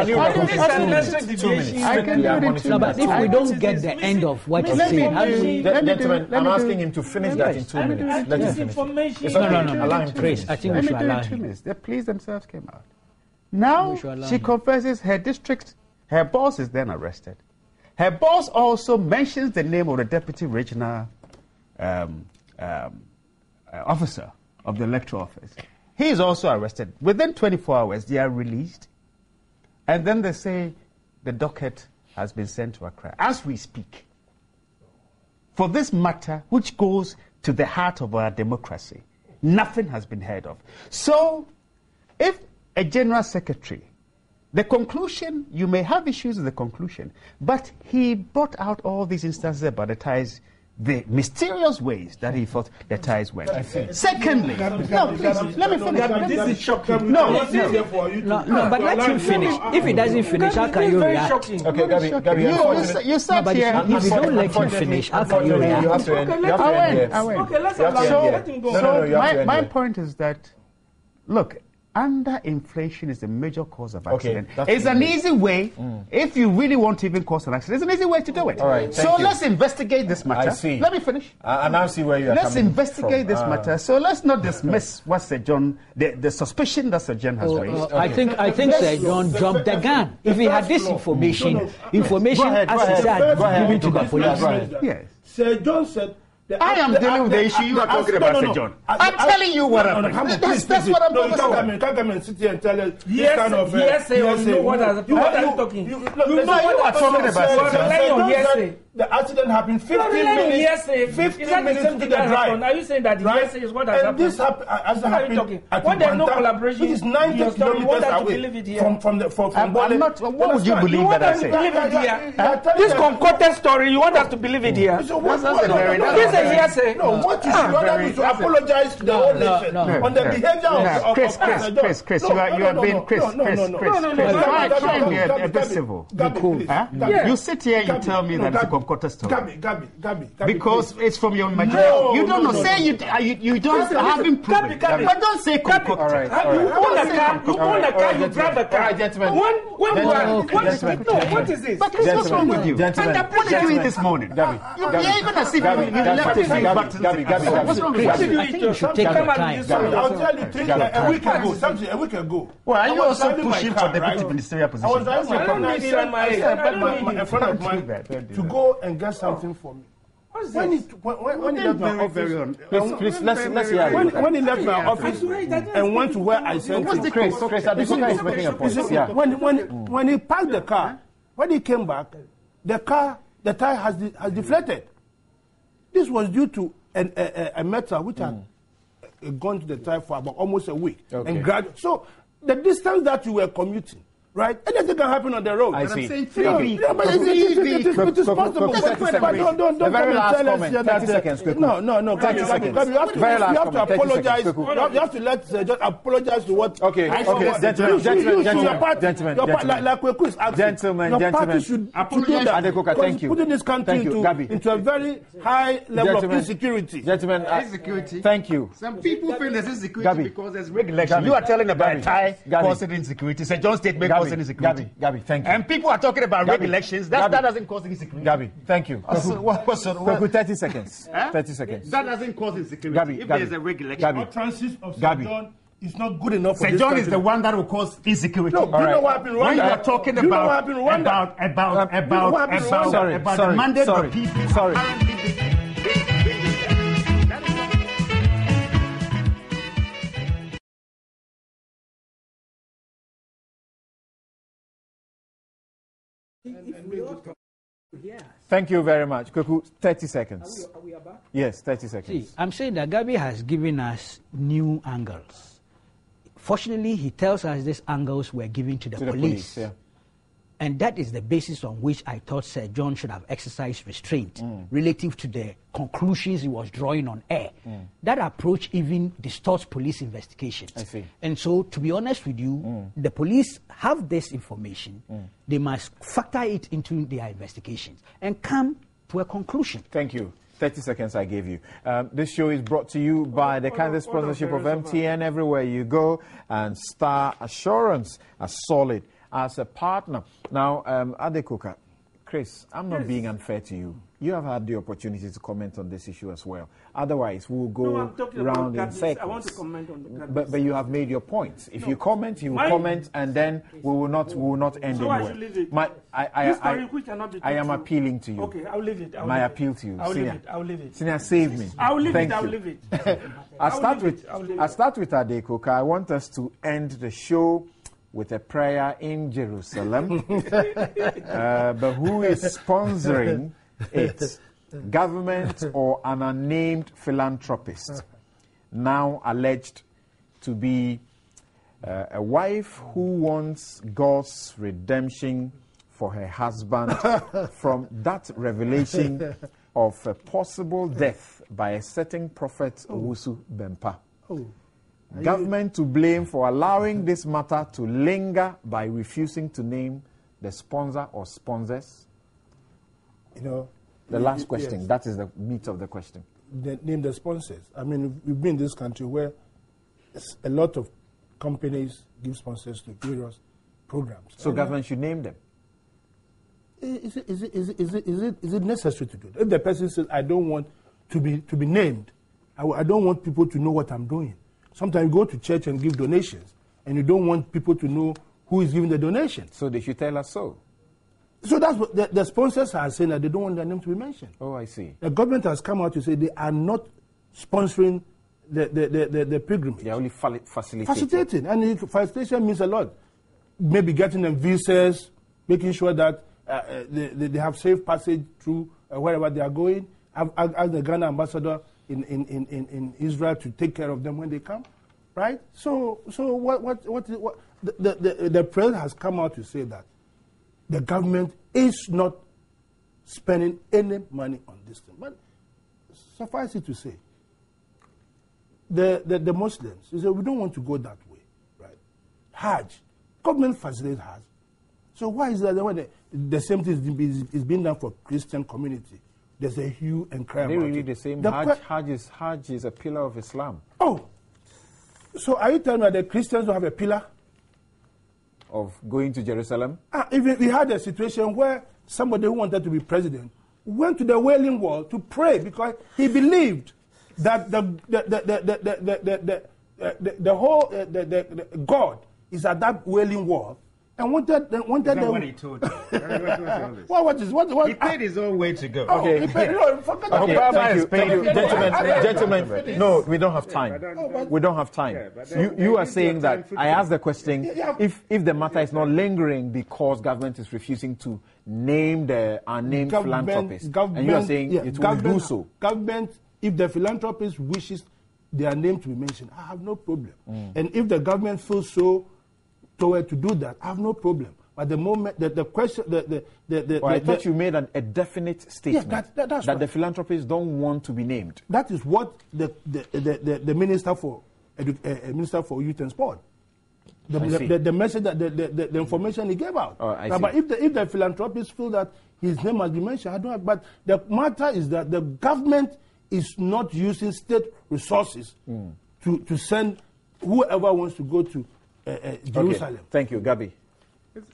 can do it in 2 minutes. No, but if we don't get the end of what he's saying, how do we... Gentlemen, I'm asking him to finish that in 2 minutes. Let him finish. It's okay. No. Allow him, Chris, I think we should allow him. The police themselves came out. Now, she confesses her boss is then arrested. Her boss also mentions the name of the deputy regional officer of the electoral office. He is also arrested. Within 24 hours, they are released. And then they say the docket has been sent to Accra, as we speak, for this matter, which goes to the heart of our democracy. Nothing has been heard of. So, if a general secretary, the conclusion, you may have issues with the conclusion, but he brought out all these instances about the ties, the mysterious ways that he thought the ties went. Secondly, no, please, let me finish. This is shocking. No, but let him finish. If he doesn't finish, how can you react? Okay, Gabby, you sat here. If you don't let him finish, how can you react? You have to end. I went. Okay, let's allow him. Let him go. So my point is that, look, under-inflation is a major cause of accident. It's an easy way, if you really want to even cause an accident, it's an easy way to do it. All right, so let's investigate this matter. I see. Let me finish. I now see where you are Let's coming investigate this matter. So let's not dismiss what Sir John, the suspicion that Sir John has raised. I think Sir John jumped the gun. If he had this information, as he said, given to the police. Yes. Sir John said... I am dealing with the issue you are talking about, Sir John. I'm telling you what happened. That's what I'm talking about. You can't come and sit here and tell us this kind of... Hearsay, you know what are you talking? You know what I'm talking about. The accident happened 15 minutes into the drive. Are you saying that the hearsay is what has happened? And this happened when there's no collaboration, which is 90 kilometers away from what would you believe that I say? This concocted story, you want us to believe it here? This is a hearsay. No, what you should do is to apologize to the whole nation on the behavior of Chris, you are being Chris. Try and be a bit civil. You sit here and you tell me that it's a concocted story. Gabi. Because it's from your imagination. You don't know. Say you don't haven't proven it. But don't say concocted. You own a car, you drive a car. All right, gentlemen. What is this? But Chris, what's wrong with you? Gentlemen. What did you eat this morning? Gabi. You're even as if you left it back to the What's wrong with you? I think you should take your time. I'll tell you things a week ago. Well, are you also pushing for deputy ministerial position? I was driving a friend of mine to go and get something for me. When he left my office, Please, let's hear it. When he left my office and went to where I sent him, Chris, Adekoka is making a point. Yeah. When he parked the car, when he came back, the tire has deflated. This was due to a metal which had gone to the tire for about almost a week. Okay. And so the distance that you were commuting, right? Anything can happen on the road. I see. Yeah, but it is possible. But don't the very last tell us comment. here 30 that seconds. No. 30 seconds. You have to, Very last you have to comment. 30 apologize. seconds. You have to let just apologize to what. Okay. Gentlemen. Like Kweku is asking. Your party should do that. Adekoka, thank you. Putting this country into a very high level of insecurity. Gentlemen, insecurity. Thank you. Some people feel there's insecurity because there's regulation. Gabi. You are telling about Gabi. causing insecurity. St. John's Statement causing insecurity. Gabi, thank you. And people are talking about regulations. That doesn't cause insecurity. Gabi, thank you. Kweku, 30 seconds. 30 seconds. That doesn't cause insecurity. If there's a regulation. Our transit of St. John is not good enough for St. this John country. is the one that will cause insecurity. No, you know what happened in Rwanda? When you are talking about the mandate of people. Sorry. Thank you very much. Kweku, 30 seconds. Are we back? Yes, 30 seconds. See, I'm saying that Gabi has given us new angles. Fortunately, he tells us these angles were given to the police. Yeah. And that is the basis on which I thought Sir John should have exercised restraint relative to the conclusions he was drawing on air. That approach even distorts police investigations. I see. And so, to be honest with you, the police have this information. They must factor it into their investigations and come to a conclusion. Thank you. 30 seconds I gave you. This show is brought to you by the kind sponsorship of MTN everywhere you go, and Star Assurance, a solid as a partner. Now, Adekoka, Chris, I'm not being unfair to you. You have had the opportunity to comment on this issue as well. Otherwise, we'll go round in circles. I want to comment on the but you have made your points. If you comment, you will comment, and then we will not end so anywhere. I should leave it. I am appealing to you. Okay, I'll leave it. My appeal to you. I'll leave it. I'll leave it. Senior, save me. I'll leave Thank it. you. I'll leave it. I'll start with Adekoka. I want us to end the show with a prayer in Jerusalem. But who is sponsoring it? Government or an unnamed philanthropist, now alleged to be a wife who wants God's redemption for her husband from that revelation of a possible death by a certain prophet, Owusu Bempa. Government to blame for allowing this matter to linger by refusing to name the sponsor or sponsors. You know, the last question, yes. That is the meat of the question. Name the sponsors. I mean, we've been in this country where a lot of companies give sponsors to various programs. So government should name them. Is it necessary to do that? If the person says, I don't want to be named, I don't want people to know what I'm doing. Sometimes you go to church and give donations, and you don't want people to know who is giving the donation. So they should tell us so. So that's what the sponsors are saying, that they don't want their name to be mentioned. Oh, I see. The government has come out to say they are not sponsoring the pilgrimage. They are only facilitating. Facilitating. And facilitation means a lot. Maybe getting them visas, making sure that they have safe passage through wherever they are going. I've asked the Ghana ambassador in Israel to take care of them when they come, right? So the president has come out to say that the government is not spending any money on this thing. But suffice it to say, the Muslims, they say, we don't want to go that way, right? Hajj, government facilitates Hajj. So why is that when the same thing is being done for Christian community? There's a hue and cry about it. Really the same. Hajj is a pillar of Islam. Oh, so are you telling me that the Christians don't have a pillar? Of going to Jerusalem? Even we had a situation where somebody who wanted to be president went to the Wailing Wall to pray because he believed that the whole God is at that Wailing Wall, and wanted That's what he told you. What? He paid his own way to go. Okay. He paid, forget Okay, about thank you. Gentlemen, finished. no, we don't have time. We don't have time. You are saying that I asked the question, if the matter is not lingering because government is refusing to name the unnamed philanthropist, and you are saying it will do so. Government, if the philanthropist wishes their name to be mentioned, I have no problem. And if the government feels so toward to do that, I have no problem. But the moment the question, I thought you made a definite statement that's that right. the philanthropists don't want to be named. That is what the minister for youth and sport, the message that the information he gave out. But if the philanthropists feel that his name has been mentioned, I don't have, but the matter is that the government is not using state resources to send whoever wants to go to Jerusalem. Okay. Thank you, Gabi.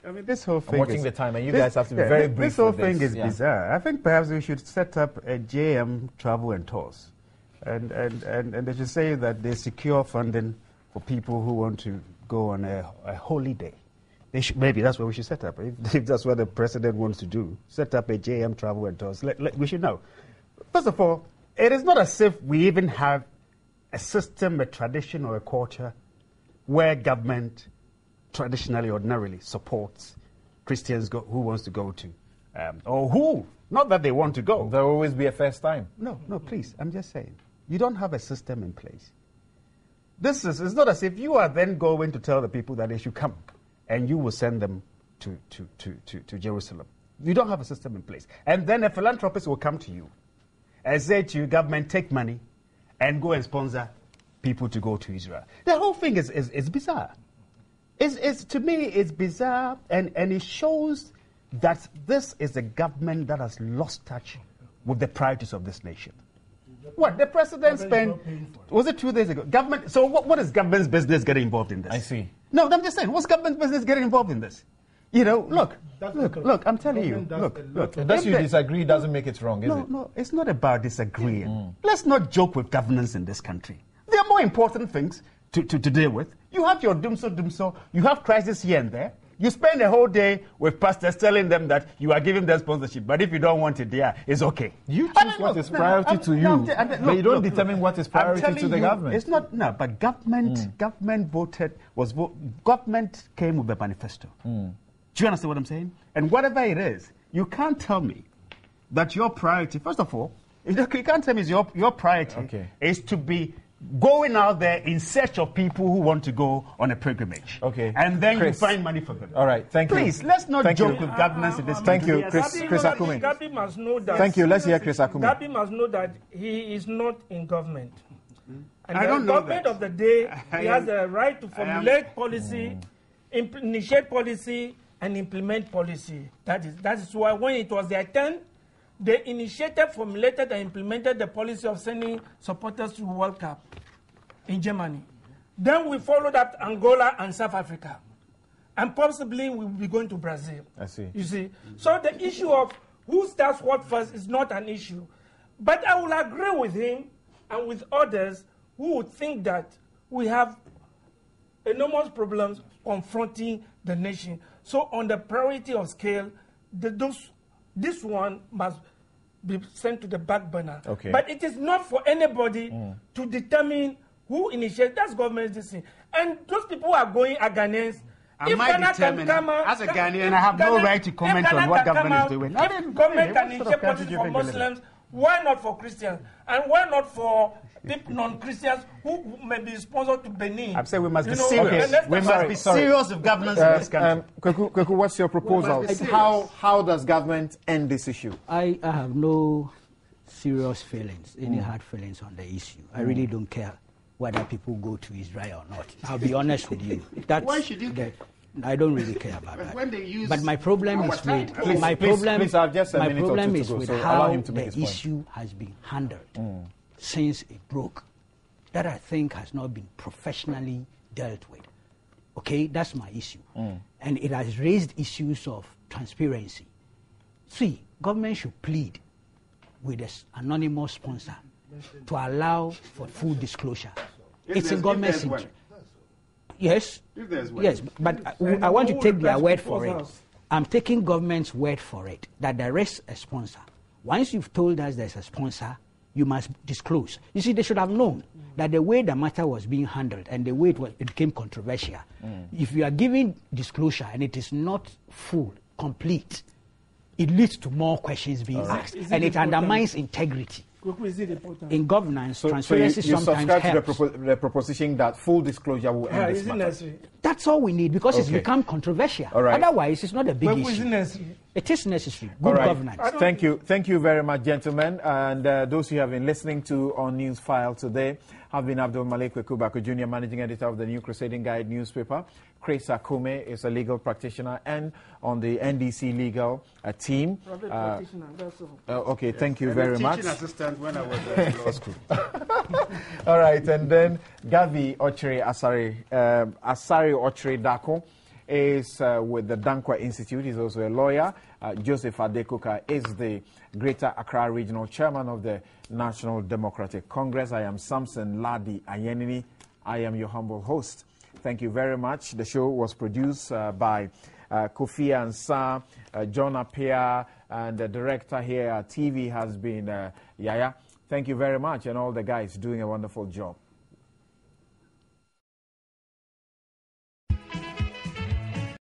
I mean, this whole thing. I'm watching the time, and you guys have to be very brief. This whole thing is bizarre. I think perhaps we should set up a JM Travel and Tours, and they should say that they secure funding for people who want to go on a holiday. Maybe that's what we should set up. If that's what the president wants to do, set up a JM Travel and Tours. We should know. First of all, it is not as if we even have a system, a tradition, or a culture where government traditionally, ordinarily supports Christians who wants to go to, or who, not that they want to go. There will always be a first time. No, please, I'm just saying. You don't have a system in place. It's not as if you are then going to tell the people that they should come and you will send them to Jerusalem. You don't have a system in place. And then a philanthropist will come to you and say to you, government, take money and go and sponsor people to go to Israel. The whole thing is bizarre. To me, it's bizarre, and it shows that this is a government that has lost touch with the priorities of this nation. What the president spent, was it 2 days ago? Government. So what is government's business getting involved in this? I see. No, I'm just saying, what's government's business getting involved in this? You know, look, I'm telling you, look. Unless you disagree, doesn't make it wrong, is it? No, it's not about disagreeing. Let's not joke with governance in this country. There are more important things to deal with. You have your dumso. You have crisis here and there. You spend a whole day with pastors telling them that you are giving them sponsorship, but if you don't want it there, it's okay. You choose what is priority to you, but you don't determine what is priority to the government. It's not, but government government came with a manifesto. Do you understand what I'm saying? And whatever it is, you can't tell me that your priority, first of all, you can't tell me your priority is to be going out there in search of people who want to go on a pilgrimage. Okay. And then you find money for them. All right, thank you. Please, let's not joke with governance in this country. Thank you, Chris Akume. Gabi must know that. Thank you. Let's hear Chris Akume. Gabi must know that he is not in government. And I don't know government of the day, he has the right to formulate policy, initiate policy, and implement policy. That is why when it was their turn, they initiated, formulated, and implemented the policy of sending supporters to World Cup in Germany. Then we followed up Angola and South Africa. And possibly we will be going to Brazil. I see. You see? So the issue of who starts what first is not an issue. But I will agree with him and with others who would think that we have enormous problems confronting the nation. So on the priority of scale, this one must be sent to the back burner. Okay. But it is not for anybody to determine who initiates. That's government's decision. And those people who are going are Ghanaians. Am I determined, as a Ghanaian, I have no right to comment on what government is doing. If government can initiate policy for Muslims, why not for Christians? And why not for people, non-Christians who may be sponsored to Benin? I'm saying we must be serious. We must be serious with governance in this country. Kweku, what's your proposal? How does government end this issue? I have no serious feelings, any hard feelings on the issue. I really don't care whether people go to Israel or not. I'll be honest with you. Why should you care? I don't really care about that. When they use but my problem is with how the issue has been handled since it broke. That I think has not been professionally dealt with. Okay, that's my issue. And it has raised issues of transparency. See, government should plead with this anonymous sponsor to allow for full disclosure. It's in government's interest. Yes. If there's way. Yes, but I want to take their word for it. I'm taking government's word for it that there is a sponsor. Once you've told us there's a sponsor, you must disclose. You see, they should have known that the way the matter was being handled and the way it became controversial, if you are giving disclosure and it is not full, complete, it leads to more questions being asked, and it undermines integrity. In governance, transparency you sometimes subscribe helps. to the proposition that full disclosure will end this matter. That's all we need, because it's become controversial. All right. Otherwise, it's not a big issue. It is necessary. Good governance. Thank you. Thank you very much, gentlemen. And those who have been listening to on Newsfile today have been Abdul Malik Wekubako, Jr., Managing Editor of the New Crusading Guide newspaper. Chris Akume is a legal practitioner and on the NDC legal team. Okay, thank you very much. Teaching assistant when I was at law school. All right, and then Gavi Ochre Asari Ochre Dako is with the Dankwa Institute. He's also a lawyer. Joseph Adekoka is the Greater Accra Regional Chairman of the National Democratic Congress. I am Samson Ladi Ayenini. I am your humble host. Thank you very much. The show was produced by Kofi Ansah, John Appiah, and the director here at TV has been Yaya. Thank you very much, and all the guys doing a wonderful job.